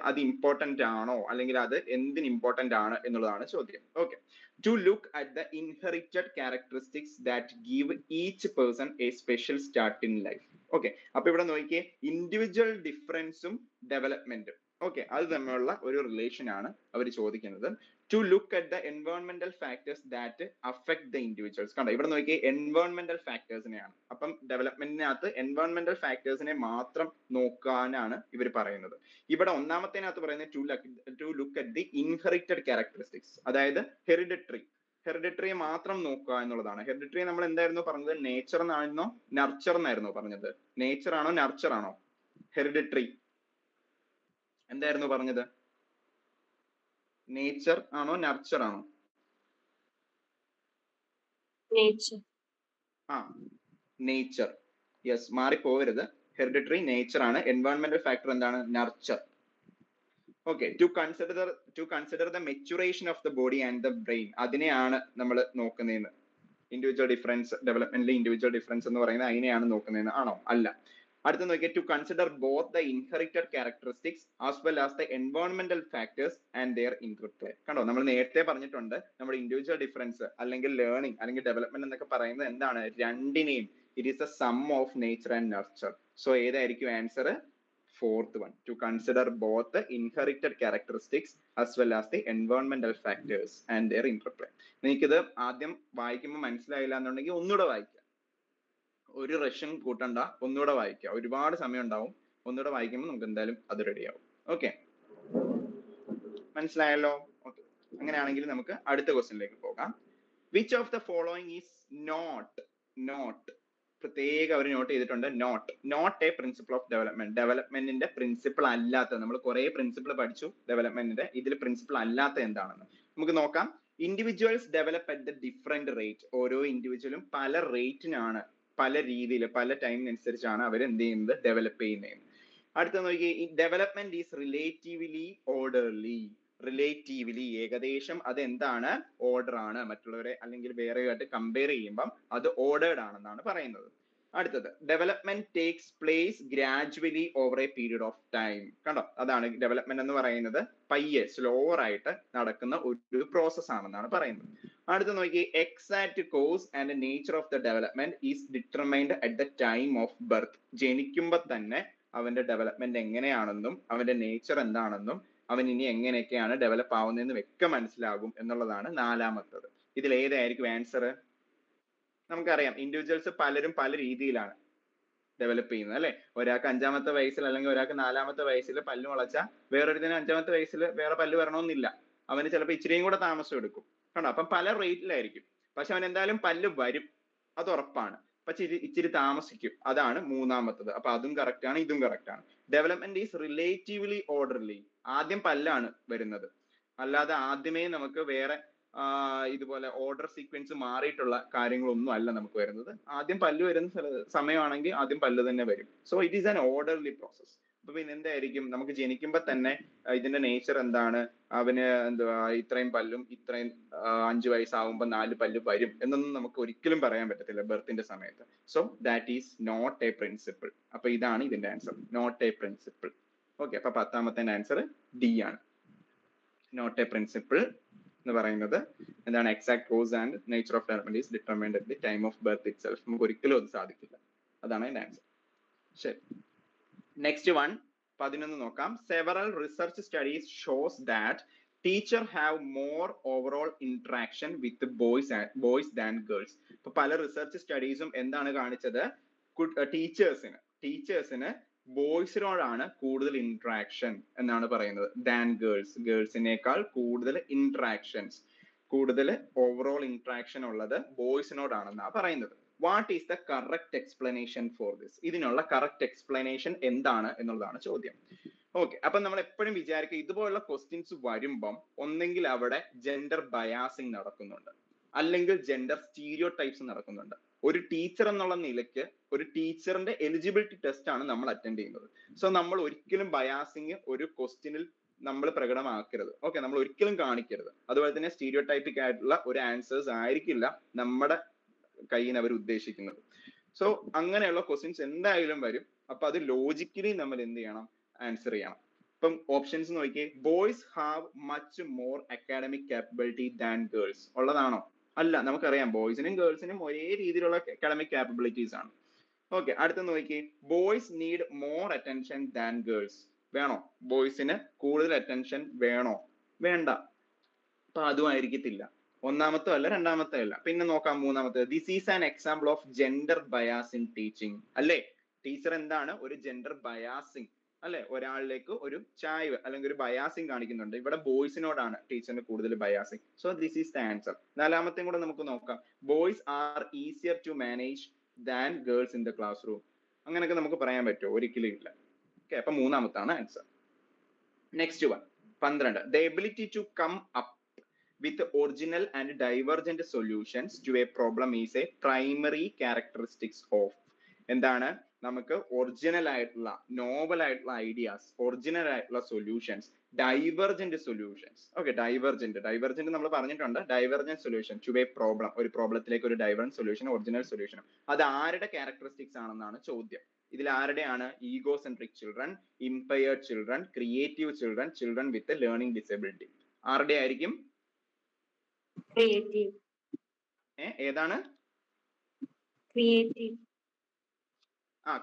അത് ഇമ്പോർട്ടന്റ് ആണോ, അല്ലെങ്കിൽ അത് എന്തിന് ഇമ്പോർട്ടന്റ് ആണ് എന്നുള്ളതാണ് ചോദ്യം. Okay, to look at the inherited characteristics that give each person a special start in life. Okay, അപ്പൊ ഇവിടെ നോക്കിയേ, ഇൻഡിവിജ്വൽ ഡിഫറൻസും ഡെവലപ്മെന്റും, ഓക്കെ, അത് തമ്മിലുള്ള ഒരു റിലേഷൻ ആണ് അവർ ചോദിക്കുന്നത്. ടു ലുക്ക് അറ്റ് ദ എൻവയോൺമെന്റൽ factors that affect the individuals. കണ്ടോ, ഇവിടെ നോക്കിയേ, എൻവയോൺമെന്റൽ ഫാക്ടേഴ്സിനെയാണ്. അപ്പം ഡെവലപ്മെന്റിനകത്ത് എൻവയോൺമെന്റൽ ഫാക്ടേഴ്സിനെ മാത്രം നോക്കാനാണ് ഇവർ പറയുന്നത്. ഇവിടെ ഒന്നാമത്തേനകത്ത് പറയുന്നത് to look at the inherited characteristics, അതായത് ഹെറിഡിറ്ററിയെ മാത്രം നോക്കുക എന്നുള്ളതാണ്. ഹെറിഡിറ്ററി നമ്മൾ എന്തായിരുന്നു പറഞ്ഞത്? നേച്ചർ എന്നായിരുന്നോ നർച്ചർ എന്നായിരുന്നോ പറഞ്ഞത്? നേച്ചർ ആണോ നർച്ചർ ആണോ? ഹെറിഡിറ്ററി എന്തായിരുന്നു പറഞ്ഞത്? നേച്ചർ ആണോ നർച്ചർ ആണോ? നേച്ചർ. യെസ്, മാറിപ്പോവരുത്. ഹെറിഡിറ്ററി നേച്ചർ ആണ്. എൻവയോൺമെന്റൽ ഫാക്ടർ എന്താണ്? Nurture. Okay, to consider the maturation of the body and the brain, അതിനെയാണ് നമ്മൾ നോക്കുന്നതെന്ന്. ഇൻഡിവിജ്വൽ ഡിഫറൻസ്, ഡെവലപ്മെന്റിലെ ഇൻഡിവിജ്വൽ ഡിഫറൻസ് എന്ന് പറയുന്നത് അതിനെയാണ് നോക്കുന്നതെന്ന് ആണോ? അല്ല. അടുത്ത നോക്കിയാൽ to consider both the inherited characteristics as well as the എൻവയോൺമെന്റൽ ഫാക്ടേഴ്സ് ആൻഡ് ദെയർ ഇന്റർപ്ലേ. കണ്ടോ, നമ്മൾ നേരത്തെ പറഞ്ഞിട്ടുണ്ട്, നമ്മുടെ ഇൻഡിവിജ്വൽ ഡിഫറൻസ് അല്ലെങ്കിൽ ലേണിംഗ് അല്ലെങ്കിൽ ഡെവലപ്മെന്റ് എന്നൊക്കെ പറയുന്നത് എന്താണ്? രണ്ടിനെയും, it is a sum of nature and nurture. So ഏതായിരിക്കും answer? Fourth one, to consider both the inherited characteristics as well as the എൻവയോൺമെന്റൽ ഫാക്ടേഴ്സ് ആൻഡ് ദെയർ ഇന്റർപ്ലേ. നിങ്ങൾക്കിത് ആദ്യം വായിക്കുമ്പോൾ മനസ്സിലായില്ല എന്നുണ്ടെങ്കിൽ ഒന്നുകൂടെ വായിക്കുക. ഒരു റഷ്യൻ കൂട്ടണ്ട, ഒന്നുകൂടെ വായിക്കുക. ഒരുപാട് സമയം ഉണ്ടാവും, ഒന്നുകൂടെ വായിക്കുമ്പോൾ നമുക്ക് എന്തായാലും അത് റെഡിയാവും. ഓക്കെ, മനസ്സിലായല്ലോ? ഓക്കെ, അങ്ങനെയാണെങ്കിൽ നമുക്ക് അടുത്ത ക്വസ്റ്റ്യനിലേക്ക് പോകാം. Which of the following is not പ്രത്യേകം അവർ നോട്ട് ചെയ്തിട്ടുണ്ട്. Not a principle of development. ഡെവലപ്മെന്റിന്റെ പ്രിൻസിപ്പിൾ അല്ലാത്ത, നമ്മൾ കുറെ പ്രിൻസിപ്പിൾ പഠിച്ചു ഡെവലപ്മെന്റിന്റെ, ഇതിൽ പ്രിൻസിപ്പിൾ അല്ലാത്ത എന്താണെന്ന് നമുക്ക് നോക്കാം. Individuals develop at the different rate. ഓരോ ഇൻഡിവിജ്വലും പല റേറ്റിനാണ്, പല രീതിയിൽ, പല ടൈമിനനുസരിച്ചാണ് അവർ എന്ത് ചെയ്യുന്നത്? ഡെവലപ്പ് ചെയ്യുന്നത്. അടുത്ത നോക്കി, development is relatively orderly. Relatively, ഏകദേശം അത് എന്താണ്? ഓർഡർ ആണ്. മറ്റുള്ളവരെ അല്ലെങ്കിൽ വേറെയായിട്ട് കമ്പയർ ചെയ്യുമ്പം അത് ഓർഡേർഡ് ആണെന്നാണ് പറയുന്നത്. അടുത്തത്, development takes place gradually over A period of time. കണ്ടോ, അതാണ് ഡെവലപ്മെന്റ് എന്ന് പറയുന്നത്. പയ്യെ, സ്ലോവർ ആയിട്ട് നടക്കുന്ന ഒരു പ്രോസസ് ആണെന്നാണ് പറയുന്നത്. അടുത്ത നോക്കി, exact cause and nature of the development is determined at the time of birth. ജനിക്കുമ്പോൾ തന്നെ അവന്റെ ഡെവലപ്മെന്റ് എങ്ങനെയാണെന്നും അവന്റെ നേച്ചർ എന്താണെന്നും അവൻ ഇനി എങ്ങനെയൊക്കെയാണ് ഡെവലപ്പ് ആവുന്നതെന്ന് ഒക്കെ മനസ്സിലാകും എന്നുള്ളതാണ് നാലാമത്തത്. ഇതിൽ ഏതായിരിക്കും ആൻസർ? നമുക്കറിയാം, ഇൻഡിവിജ്വൽസ് പലരും പല രീതിയിലാണ് ഡെവലപ്പ് ചെയ്യുന്നത് അല്ലെ. ഒരാൾക്ക് 5-ാമത്തെ വയസ്സിൽ അല്ലെങ്കിൽ ഒരാൾക്ക് 4-ാമത്തെ വയസ്സിൽ പല്ല് മുളച്ചാൽ വേറൊരുത്തിന് 5-ാമത്തെ വയസ്സിൽ വേറെ പല്ല് വരണമെന്നില്ല. അവന് ചിലപ്പോൾ ഇച്ചിരിയും കൂടെ താമസം എടുക്കും. കണ്ടോ, അപ്പം പല റേറ്റിലായിരിക്കും. പക്ഷെ അവൻ എന്തായാലും പല്ല് വരും, അത് ഉറപ്പാണ്. പക്ഷെ ഇച്ചിരി താമസിക്കും. അതാണ് മൂന്നാമത്തത്. അപ്പൊ അതും കറക്റ്റ് ആണ്, ഇതും കറക്റ്റ് ആണ്. Development is relatively orderly. ആദ്യം പല്ലാണ് വരുന്നത്, അല്ലാതെ ആദ്യമേ നമുക്ക് വേറെ ഇതുപോലെ ഓർഡർ സീക്വൻസ് മാറിയിട്ടുള്ള കാര്യങ്ങളൊന്നും അല്ല നമുക്ക് വരുന്നത്. ആദ്യം പല്ല് വരുന്ന സമയമാണെങ്കിൽ ആദ്യം പല്ല് തന്നെ വരും. So it is an orderly process. അപ്പൊ പിന്നെ എന്തായിരിക്കും, നമുക്ക് ജനിക്കുമ്പോ തന്നെ ഇതിന്റെ നേച്ചർ എന്താണ്, അവന് എന്തുവാ ഇത്രയും പല്ലും ഇത്രയും 5 വയസ്സാവുമ്പോൾ 4 പല്ല് വരും എന്നൊന്നും നമുക്ക് ഒരിക്കലും പറയാൻ പറ്റത്തില്ല ബർത്തിന്റെ സമയത്ത്. So that is not a principle. അപ്പൊ ഇതാണ് ഇതിന്റെ answer, not a principle. Okay, അപ്പൊ 10ാമത്തെ ആൻസർ ഡി ആണ്. നോട്ട് എ പ്രിൻസിപ്പിൾ എന്ന് പറയുന്നത് എന്താണ്, exact cause and nature of development is determined at the time of birth itself. നമുക്ക് ഒരിക്കലും അത് സാധിക്കില്ല. അതാണ് അതിന്റെ ആൻസർ. ശരി, നെക്സ്റ്റ് വൺ 11 നോക്കാം. Several research studies shows that teacher have more overall interaction with boys than girls. ഇപ്പൊ പല റിസർച്ച് സ്റ്റഡീസും എന്താണ് കാണിച്ചത്, ടീച്ചേഴ്സിന് ബോയ്സിനോടാണ് കൂടുതൽ ഇന്ററാക്ഷൻ എന്നാണ് പറയുന്നത് ദാൻ ഗേൾസിനേക്കാൾ കൂടുതൽ ഇന്ററാക്ഷൻസ്, കൂടുതൽ ഓവറോൾ ഇന്ററാക്ഷൻ ഉള്ളത് ബോയ്സിനോടാണെന്നാണ് പറയുന്നത്. What is the correct explanation for this? ഇതിനുള്ള കറക്റ്റ് എക്സ്പ്ലനേഷൻ എന്താണ് എന്നുള്ളതാണ് ചോദ്യം. ഓക്കെ, അപ്പൊ നമ്മൾ എപ്പോഴും വിചാരിക്കുക ഇതുപോലുള്ള ക്വസ്റ്റ്യൻസ് വരുമ്പം ഒന്നെങ്കിൽ അവിടെ ജെൻഡർ ബയാസിങ് നടക്കുന്നുണ്ട്, അല്ലെങ്കിൽ ജെൻഡർ സ്റ്റീരിയോ ടൈപ്സ് നടക്കുന്നുണ്ട്. ഒരു ടീച്ചർ എന്നുള്ള നിലയ്ക്ക് ഒരു ടീച്ചറിന്റെ എലിജിബിലിറ്റി ടെസ്റ്റ് ആണ് നമ്മൾ അറ്റൻഡ് ചെയ്യുന്നത്. സോ നമ്മൾ ഒരിക്കലും ബയാസിങ് ഒരു ക്വസ്റ്റ്യനിൽ നമ്മൾ പ്രകടമാക്കരുത്. ഓക്കെ, നമ്മൾ ഒരിക്കലും കാണിക്കരുത്. അതുപോലെ തന്നെ സ്റ്റീരിയോ ടൈപ്പിക് ആയിട്ടുള്ള ഒരു ആൻസേഴ്സ് ആയിരിക്കില്ല നമ്മുടെ കയ്യിൽ നിന്ന് അവർ ഉദ്ദേശിക്കുന്നത്. സോ അങ്ങനെയുള്ള ക്വസ്റ്റ്യൻസ് എന്തായാലും വരും. അപ്പൊ അത് ലോജിക്കലി നമ്മൾ എന്ത് ചെയ്യണം, ആൻസർ ചെയ്യണം. ഇപ്പം ഓപ്ഷൻസ് നോക്കിയേ. Boys have much more academic capability than girls ഉള്ളതാണോ? അല്ല, നമുക്കറിയാം ബോയ്സിനും ഗേൾസിനും ഒരേ രീതിയിലുള്ള അക്കാഡമിക് കാപ്പബിലിറ്റീസ് ആണ്. ഓക്കെ, അടുത്ത നോക്കിയേ. Boys need more attention than girls. വേണോ? ബോയ്സിന് കൂടുതൽ അറ്റൻഷൻ വേണോ? വേണ്ട. അപ്പൊ അതും ആയിരിക്കത്തില്ല. ഒന്നാമത്തോ അല്ല, രണ്ടാമത്തോ അല്ല. പിന്നെ നോക്കാം മൂന്നാമത്തെ. This is an example of gender bias in teaching. അല്ലേ, ടീച്ചർ എന്താണ് ഒരു ജെൻഡർ ബയാസിങ്, അല്ലെ, ഒരാളിലേക്ക് ഒരു ചായ്വ് അല്ലെങ്കിൽ ഒരു ബയാസിങ് കാണിക്കുന്നുണ്ട്. ഇവിടെ ബോയ്സിനോടാണ് ടീച്ചറിന് കൂടുതൽ biasing. So this is the answer. നാലാമത്തെയും കൂടെ നമുക്ക് നോക്കാം. Boys are easier to manage than girls in the classroom. അങ്ങനെയൊക്കെ നമുക്ക് പറയാൻ പറ്റുമോ? ഒരിക്കലും ഇല്ല. ഓക്കെ, അപ്പൊ മൂന്നാമത്താണ് answer. Next one 12. The ability to come up with original and divergent solutions to a problem is a primary characteristics of. എന്താണ്, നമുക്ക് ഒറിജിനൽ ആയിട്ടുള്ള നോവൽ ആയിട്ടുള്ള ഐഡിയാസ്, ഒറിജിനൽ ആയിട്ടുള്ള solutions, divergent solutions. Okay, divergent നമ്മൾ പറഞ്ഞിട്ടുണ്ട്. Divergent solution to a problem, ഒരു പ്രോബ്ലത്തിലേക്ക് ഒരു ഡൈവർജന്റ് സൊല്യൂഷൻ, ഒറിജിനൽ സൊല്യൂഷൻ. അത് ആരുടെ ക്യാരക്ടറിസ്റ്റിക്സ് ആണെന്നാണ് ചോദ്യം. ഇതിൽ ആരുടെയാണ്? Egocentric children, impaired children, creative children, children with learning disability. ആരുടെ ആയിരിക്കും? ക്രിയേറ്റീവ്. ഏതാണ്? Creative.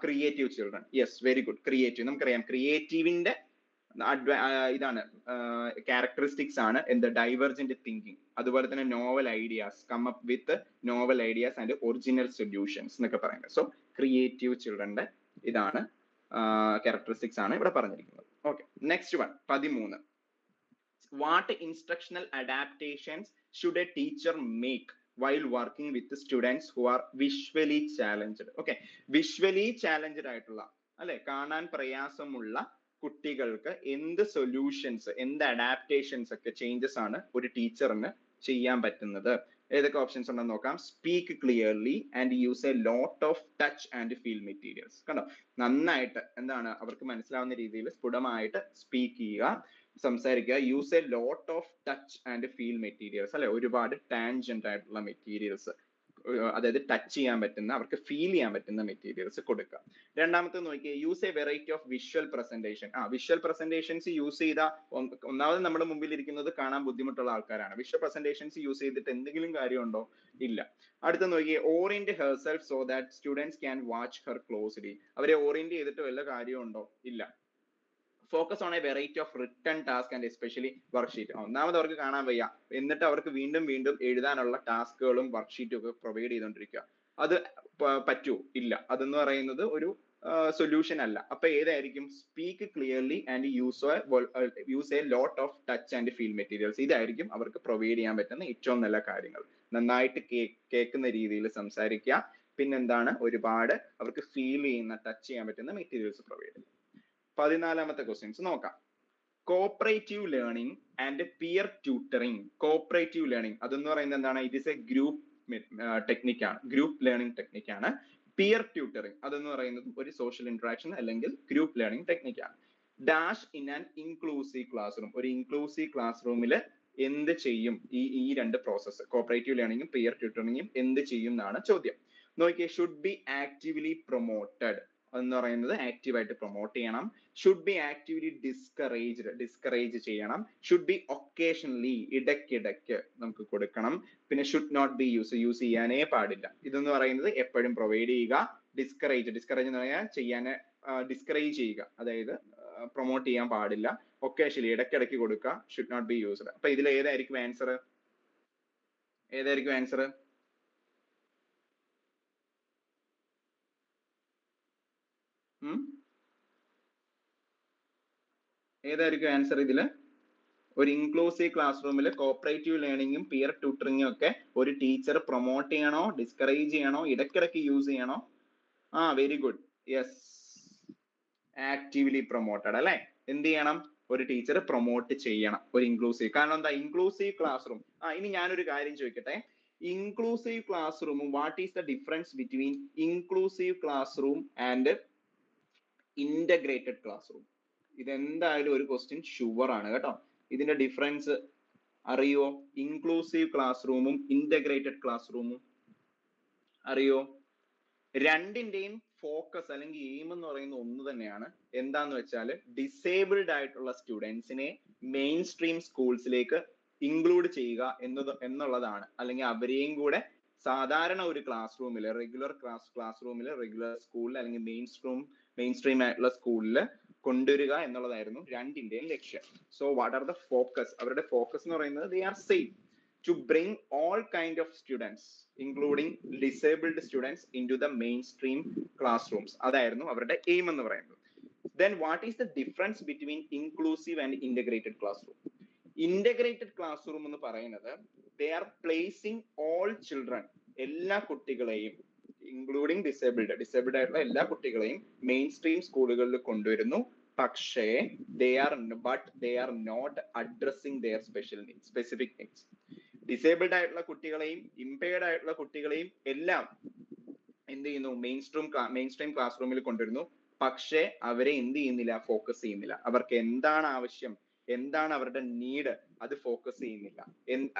Creative children. Yes, very good. Creative. നമുക്കറിയാം ക്രിയേറ്റീവിന്റെ ഇതാണ് ക്യാരക്ടറിസ്റ്റിക്സ് ആണ് എന്ത്? Divergent thinking. അതുപോലെ തന്നെ novel ideas, come up with novel ideas and original solutions എന്നൊക്കെ പറയുന്നത്. സോ ക്രിയേറ്റീവ് ചിൽഡ്രന്റെ ഇതാണ് ക്യാരക്ടറിസ്റ്റിക്സ് ആണ് ഇവിടെ പറഞ്ഞിരിക്കുന്നത്. Okay, next one 13. What instructional adaptations should A teacher make while working with students who are visually challenged? Okay, visually challenged ആയിട്ടുള്ള, അല്ലെ, കാണാൻ പ്രയാസമുള്ള കുട്ടികൾക്ക് എന്ത് സൊല്യൂഷൻസ്, എന്ത് അഡാപ്റ്റേഷൻസ് ഒക്കെ ചേഞ്ചസ് ആണ് ഒരു ടീച്ചറിന് ചെയ്യാൻ പറ്റുന്നത്? ഏതൊക്കെ ഓപ്ഷൻസ് ഉണ്ടെന്ന് നോക്കാം. Speak clearly and use a lot of touch and feel materials. കണ്ടോ, നന്നായിട്ട് എന്താണ് അവർക്ക് മനസ്സിലാവുന്ന രീതിയിൽ സ്ഫുടമായിട്ട് സ്പീക്ക് ചെയ്യുക, സംസാരിക്കുക. Use a lot of touch and feel materials, അല്ലെ, ഒരുപാട് ടാൻജന്റ് ആയിട്ടുള്ള മെറ്റീരിയൽസ്, അതായത് ടച്ച് ചെയ്യാൻ പറ്റുന്ന, അവർക്ക് ഫീൽ ചെയ്യാൻ പറ്റുന്ന മെറ്റീരിയൽസ് കൊടുക്കുക. രണ്ടാമത്തെ നോക്കിയേ. Use A variety of visual presentation. Visual presentations use ചെയ്ത, ഒന്നാമത് നമ്മുടെ മുമ്പിൽ ഇരിക്കുന്നത് കാണാൻ ബുദ്ധിമുട്ടുള്ള ആൾക്കാരാണ്. വിഷ്വൽ പ്രസന്റേഷൻസ് യൂസ് ചെയ്തിട്ട് എന്തെങ്കിലും കാര്യമുണ്ടോ? ഇല്ല. അടുത്ത നോക്കിയേ. Orient herself so that students can watch her closely. അവരെ ഓറിയന്റ് ചെയ്തിട്ട് വല്ല കാര്യമുണ്ടോ? ഇല്ല. Focus on A variety of written task and especially worksheet. ഒന്നാമത് അവർക്ക് കാണാൻ വയ്യ, എന്നിട്ട് അവർക്ക് വീണ്ടും വീണ്ടും എഴുതാനുള്ള ടാസ്കുകളും വർക്ക്ഷീറ്റും ഒക്കെ പ്രൊവൈഡ് ചെയ്തുകൊണ്ടിരിക്കുക. അത് പറ്റൂ? ഇല്ല. അതെന്ന് പറയുന്നത് ഒരു സൊല്യൂഷൻ അല്ല. അപ്പൊ ഏതായിരിക്കും? Speak clearly and use a lot of touch and feel materials. ഇതായിരിക്കും അവർക്ക് പ്രൊവൈഡ് ചെയ്യാൻ പറ്റുന്ന ഏറ്റവും നല്ല കാര്യങ്ങൾ. നന്നായിട്ട് കേൾക്കുന്ന രീതിയിൽ സംസാരിക്കുക, പിന്നെന്താണ്, ഒരുപാട് അവർക്ക് ഫീൽ ചെയ്യുന്ന, ടച്ച് ചെയ്യാൻ പറ്റുന്ന മെറ്റീരിയൽസ് പ്രൊവൈഡ് ചെയ്യും. 14ാമത്തെ ക്വസ്റ്റ്യൻസ് നോക്കാം. Cooperative learning and peer tutoring. Cooperative learning അതെന്ന് പറയുന്നത് എന്താണ്? ഇറ്റ് ഇസ് എ ഗ്രൂപ്പ് ടെക്നിക്കാണ്, ഗ്രൂപ്പ് ലേണിംഗ് ടെക്നിക്കാണ്. പിയർ ട്യൂട്ടറിംഗ് അതെന്ന് പറയുന്നത് ഒരു സോഷ്യൽ ഇന്ററാക്ഷൻ അല്ലെങ്കിൽ ഗ്രൂപ്പ് ലേണിംഗ് ടെക്നിക്കാണ്. Dash in an inclusive classroom. ഒരു ഇൻക്ലൂസീവ് ക്ലാസ് റൂമിൽ എന്ത് ചെയ്യും? ഈ രണ്ട് പ്രോസസ്സ്, കോപ്പറേറ്റീവ് ലേണിംഗും പിയർ ട്യൂട്ടറിംഗും എന്ത് ചെയ്യും എന്നാണ് ചോദ്യം. നോക്കിയേ, ഷുഡ് ബി ആക്റ്റീവ്ലി പ്രൊമോട്ടഡ് എന്ന് പറയുന്നത് ആക്റ്റീവായിട്ട് പ്രൊമോട്ട് ചെയ്യണം. ഷുഡ് ബി ആക്റ്റീവ്ലി ഡിസ്കറേജ് ചെയ്യണം. ഷുഡ് ബി ഒക്കേഷണലി, ഇടയ്ക്കിടയ്ക്ക് നമുക്ക് കൊടുക്കണം. പിന്നെ ഷുഡ് നോട്ട് ബി യൂസ് ചെയ്യാനേ പാടില്ല. ഇതെന്ന് പറയുന്നത് എപ്പോഴും പ്രൊവൈഡ് ചെയ്യുക. ഡിസ്കറേജ് എന്ന് പറഞ്ഞാൽ ഡിസ്കറേജ് ചെയ്യുക, അതായത് പ്രൊമോട്ട് ചെയ്യാൻ പാടില്ല. ഒക്കേഷണലി, ഇടയ്ക്കിടയ്ക്ക് കൊടുക്കുക. Should not be used. അപ്പൊ ഇതിൽ ഏതായിരിക്കും ആൻസർ? ഏതായിരിക്കും ആൻസർ ഇതില്? ഒരു ഇൻക്ലൂസീവ് ക്ലാസ് റൂമിൽ കോപ്പറേറ്റീവ് ലേണിംഗും പിയർ ട്യൂട്ടറിംഗും ഒക്കെ ഒരു ടീച്ചർ പ്രൊമോട്ട് ചെയ്യണോ, ഡിസ്കറേജ് ചെയ്യണോ, ഇടയ്ക്കിടയ്ക്ക് യൂസ് ചെയ്യണോ? Very good. Yes, actively promoted അല്ലെ. എന്ത് ചെയ്യണം? ഒരു ടീച്ചർ പ്രൊമോട്ട് ചെയ്യണം ഒരു ഇൻക്ലൂസീവ്. കാരണം എന്താ? Inclusive class room. ഇനി ഞാനൊരു കാര്യം ചോദിക്കട്ടെ. Inclusive class room, what is the difference between inclusive class room and integrated class room? ഇതെന്തായാലും ഒരു ക്വസ്റ്റ്യൻ ഷുവർ ആണ് കേട്ടോ. ഇതിന്റെ ഡിഫറൻസ് അറിയോ? ഇൻക്ലൂസീവ് ക്ലാസ് റൂമും ഇന്റഗ്രേറ്റഡ് ക്ലാസ് റൂമും അറിയോ? രണ്ടിന്റെയും ഫോക്കസ് അല്ലെങ്കിൽ എയിം എന്ന് പറയുന്നത് ഒന്ന് തന്നെയാണ്. എന്താന്ന് വെച്ചാൽ ഡിസേബിൾഡ് ആയിട്ടുള്ള സ്റ്റുഡൻസിനെ മെയിൻ സ്ട്രീം സ്കൂൾസിലേക്ക് ഇൻക്ലൂഡ് ചെയ്യുക എന്നുള്ളതാണ്. അല്ലെങ്കിൽ അവരെയും കൂടെ സാധാരണ ഒരു ക്ലാസ് റൂമിൽ, റെഗുലർ ക്ലാസ് റൂമിൽ, റെഗുലർ സ്കൂളിൽ അല്ലെങ്കിൽ മെയിൻ സ്ട്രീം ആയിട്ടുള്ള സ്കൂളിൽ കൊണ്ടുവരിക എന്നുള്ളതായിരുന്നു രണ്ടിന്റെയും ലക്ഷ്യം. So what are the focus? അവരുടെ ഫോക്കസ് എന്ന് പറയുന്നത് they are same, to bring all kind of students including disabled students into the mainstream classrooms. അതായിരുന്നു അവരുടെ എയിം എന്ന് പറയുന്നത്. Then what is the difference between inclusive and integrated classroom? Integrated classroom എന്ന് പറയുന്നത് they are placing all children, എല്ലാ കുട്ടികളെയും including disabled ആയിട്ടുള്ള എല്ലാ കുട്ടികളെയും മെയിൻ സ്ട്രീം സ്കൂളുകളിൽ കൊണ്ടുവരുന്നു. പക്ഷേ they are not addressing their specific needs. Disabled ആയിട്ടുള്ള കുട്ടികളെയും ഇംപെയർഡ് ആയിട്ടുള്ള കുട്ടികളെയും എല്ലാം എന്ത് ചെയ്യുന്നു? മെയിൻ സ്ട്രീം ക്ലാസ് റൂമിൽ കൊണ്ടുവരുന്നു. പക്ഷെ അവരെ എന്ത് ചെയ്യുന്നില്ല? ഫോക്കസ് ചെയ്യുന്നില്ല. അവർക്ക് എന്താണ് ആവശ്യം, എന്താണ് അവരുടെ നീഡ്, അത് ഫോക്കസ് ചെയ്യുന്നില്ല.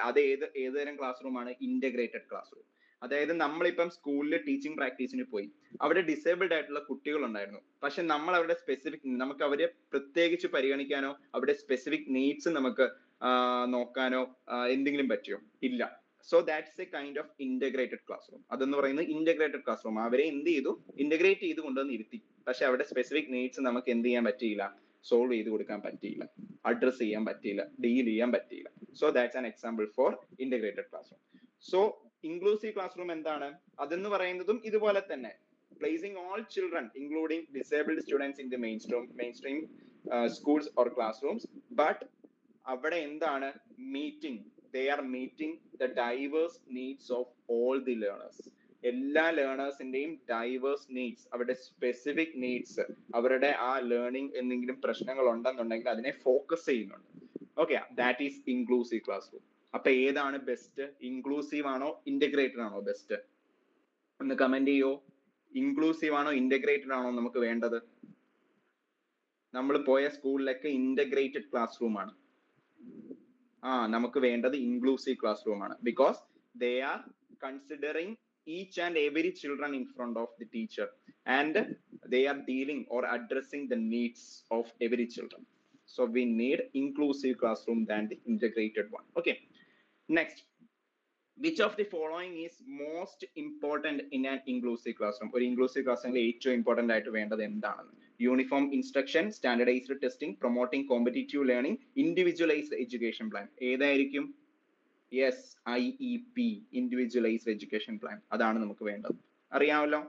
അത് ഏതുതരം ക്ലാസ് റൂമാണ്? Integrated class room. അതായത് നമ്മളിപ്പം സ്കൂളിൽ ടീച്ചിങ് പ്രാക്ടീസിന് പോയി, അവിടെ ഡിസേബിൾഡ് ആയിട്ടുള്ള കുട്ടികൾ ഉണ്ടായിരുന്നു. പക്ഷെ നമ്മൾ അവരുടെ നമുക്ക് അവരെ പ്രത്യേകിച്ച് പരിഗണിക്കാനോ അവരുടെ സ്പെസിഫിക് നീഡ്സ് നമുക്ക് നോക്കാനോ എന്തെങ്കിലും പറ്റിയോ? ഇല്ല. So that's A kind of integrated class room. അതെന്ന് പറയുന്നത് ഇന്റഗ്രേറ്റഡ് ക്ലാസ് റൂം. അവരെ എന്ത് ചെയ്തു? ഇന്റഗ്രേറ്റ് ചെയ്ത് കൊണ്ടുവന്ന് ഇരുത്തി. പക്ഷെ അവരുടെ സ്പെസിഫിക് നീഡ്സ് നമുക്ക് എന്ത് ചെയ്യാൻ പറ്റിയില്ല? സോൾവ് ചെയ്ത് കൊടുക്കാൻ പറ്റിയില്ല, അഡ്രസ് ചെയ്യാൻ പറ്റിയില്ല, ഡീൽ ചെയ്യാൻ പറ്റിയില്ല. So that's an example for integrated class room. So inclusive class room എന്താണ്? അതെന്ന് പറയുന്നതും ഇതുപോലെ തന്നെ, placing all children including disabled students in the mainstream schools or classrooms, but അവിടെ എന്താണ്? they are meeting the diverse needs of all the learners. എല്ലാ ലേണേഴ്സിന്റെയും diverse needs, അവരുടെ specific needs, അവരുടെ ആ ലേണിംഗ് എന്തെങ്കിലും പ്രശ്നങ്ങൾ ഉണ്ടെന്നുണ്ടെങ്കിൽ അതിനെ ഫോക്കസ് ചെയ്യുന്നുണ്ട്. Okay, that is inclusive class room. അപ്പൊ ഏതാണ് ബെസ്റ്റ്? ഇൻക്ലൂസീവ് ആണോ ഇന്റഗ്രേറ്റഡ് ആണോ ബെസ്റ്റ്? ഒന്ന് കമന്റ് ചെയ്യോ. ഇൻക്ലൂസീവ് ആണോ ഇന്റഗ്രേറ്റഡ് ആണോ നമുക്ക് വേണ്ടത്? നമ്മൾ പോയ സ്കൂളിലൊക്കെ ഇന്റഗ്രേറ്റഡ് ക്ലാസ് റൂം ആണ്. നമുക്ക് വേണ്ടത് ഇൻക്ലൂസീവ് ക്ലാസ് റൂം ആണ്. Because they are considering each and every children in front of the teacher and they are dealing or addressing the needs of every children. So we need inclusive classroom than the integrated one. Okay, next, which of the following is most important in an inclusive classroom? ഒരു inclusive classroom ഏറ്റവും important ആയിട്ട് വേണ്ടത് എന്താണ്? Uniform instruction, standardised testing, promoting competitive learning, individualised education plan. ഏതായിരിക്കും? Yes, IEP, individualised education plan. അതാണ് നമുക്ക് വേണ്ടത്. അറിയാമല്ലോ.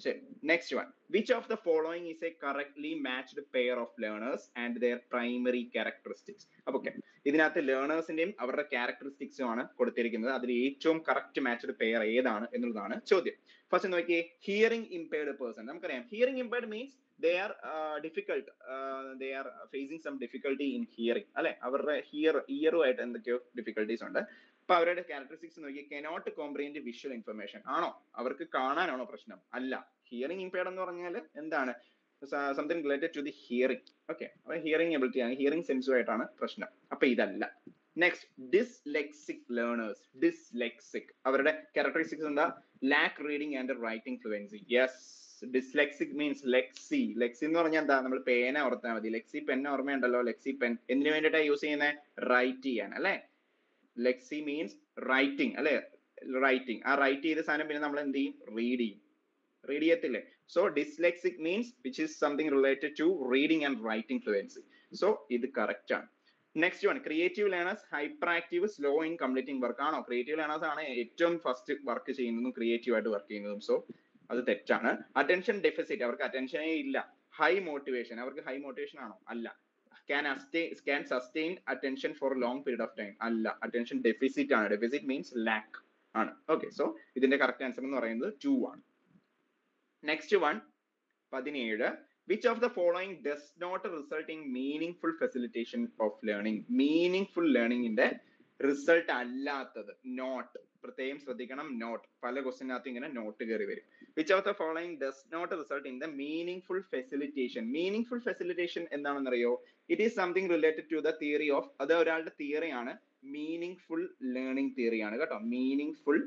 ശരി, next one. Which of the following is a correctly matched pair of learners and their primary characteristics? അപ്പൊ okay, ഇതിനകത്ത് ലേണേഴ്സിന്റെയും അവരുടെ ക്യാരക്ടറിസ്റ്റിക്സും ആണ് കൊടുത്തിരിക്കുന്നത്. അതിൽ ഏറ്റവും കറക്റ്റ് മാച്ച്ഡ് പെയർ ഏതാണ് എന്നുള്ളതാണ് ചോദ്യം. ഫസ്റ്റ് നോക്കിയേ, ഹിയറിംഗ് ഇംപയർഡ് പേഴ്സൺ. നമുക്കറിയാം hearing impaired means they are difficult, they are facing some difficulty in hearing അല്ലെ, അവരുടെ ഇയറുമായിട്ട് എന്തൊക്കെയോ ഡിഫിക്കൽട്ടീസ് ഉണ്ട്. അപ്പൊ അവരുടെ ക്യാരക്ടറിസ്റ്റിക്സ് നോക്കി, കനോട്ട് കോംപ്രിഹെൻഡ് വിഷ്വൽ ഇൻഫർമേഷൻ. ആണോ, അവർക്ക് കാണാനാണോ പ്രശ്നം? അല്ല. ഹിയറിംഗ് ഇംപയർഡ് എന്ന് പറഞ്ഞാൽ എന്താണ്? Something related to the hearing. Okay, അപ്പൊ ഹിയറിംഗ് എബിലിറ്റി ആണ്, ഹിയറിംഗ് സെൻസുമായിട്ടാണ് പ്രശ്നം. അപ്പൊ ഇതല്ല. Next, dyslexic learners. ഡിസ്ലെക്സിക്, അവരുടെ ക്യാരക്ടറിസ്റ്റിക്സ് എന്താ? Lack reading and writing fluency. Yes, dyslexic means lexi. Lexi എന്ന് പറഞ്ഞാൽ എന്താ? നമ്മൾ പേന ഓർത്താൽ മതി. ലെക്സി പെൻ ഓർമ്മയുണ്ടല്ലോ. ലെക്സി പെൻ എന്തിനു വേണ്ടിയിട്ടാണ് യൂസ് ചെയ്യുന്നത്? റൈറ്റ് ചെയ്യാൻ അല്ലെ. ലെക്സി മീൻസ് റൈറ്റിംഗ് അല്ലെ, റൈറ്റിംഗ്. ആ റൈറ്റ് ചെയ്ത സാധനം പിന്നെ നമ്മൾ എന്ത് ചെയ്യും? റീഡ് ചെയ്യും. റീഡ് ചെയ്യത്തില്ലേ? So dyslexic means which is something related to reading and writing fluency. So ഇത് കറക്റ്റ് ആണ്. Next one, creative learners hyperactive, slow in completing work. ആണോ? ക്രിയേറ്റീവ് ലേണേഴ്സ് ആണ് ഏറ്റവും ഫസ്റ്റ് വർക്ക് ചെയ്യുന്നതും ക്രിയേറ്റീവ് ആയിട്ട് work ചെയ്യുന്നതും. So അത് തെറ്റാണ്. അറ്റൻഷൻ ഡെഫിസിറ്റ്, അവർക്ക് അറ്റൻഷനേ ഇല്ല. ഹൈ മോട്ടിവേഷൻ, അവർക്ക് ഹൈ മോട്ടിവേഷൻ ആണോ? അല്ല. can sustain attention for a long period of time. അല്ല, അറ്റൻഷൻ ഡെഫിസിറ്റ് ആണ്. ഡെഫിസിറ്റ് മീൻസ് ലാക്ക് ആണ്. ഓക്കെ, സോ ഇതിന്റെ കറക്റ്റ് ആൻസർ എന്ന് പറയുന്നത് 2 ആണ്. Next one, 17. Which of the following does not result in meaningful facilitation of learning? Meaningful learning ന്റെ result അല്ലാത്തത് not. പ്രത്യേകം ശ്രദ്ധിക്കണം, നോട്ട്. പല ക്വസ്റ്റിനകത്ത് ഇങ്ങനെ നോട്ട് കയറി വരും. Which of the following does not result in the meaningful facilitation? Meaningful facilitation എന്താണെന്നറിയോ? It is something related to the theory of, അത് ഒരാളുടെ തിയറി ആണ്. മീനിങ്ഫുൾ ലേണിംഗ് തിയറി ആണ് കേട്ടോ. Meaningful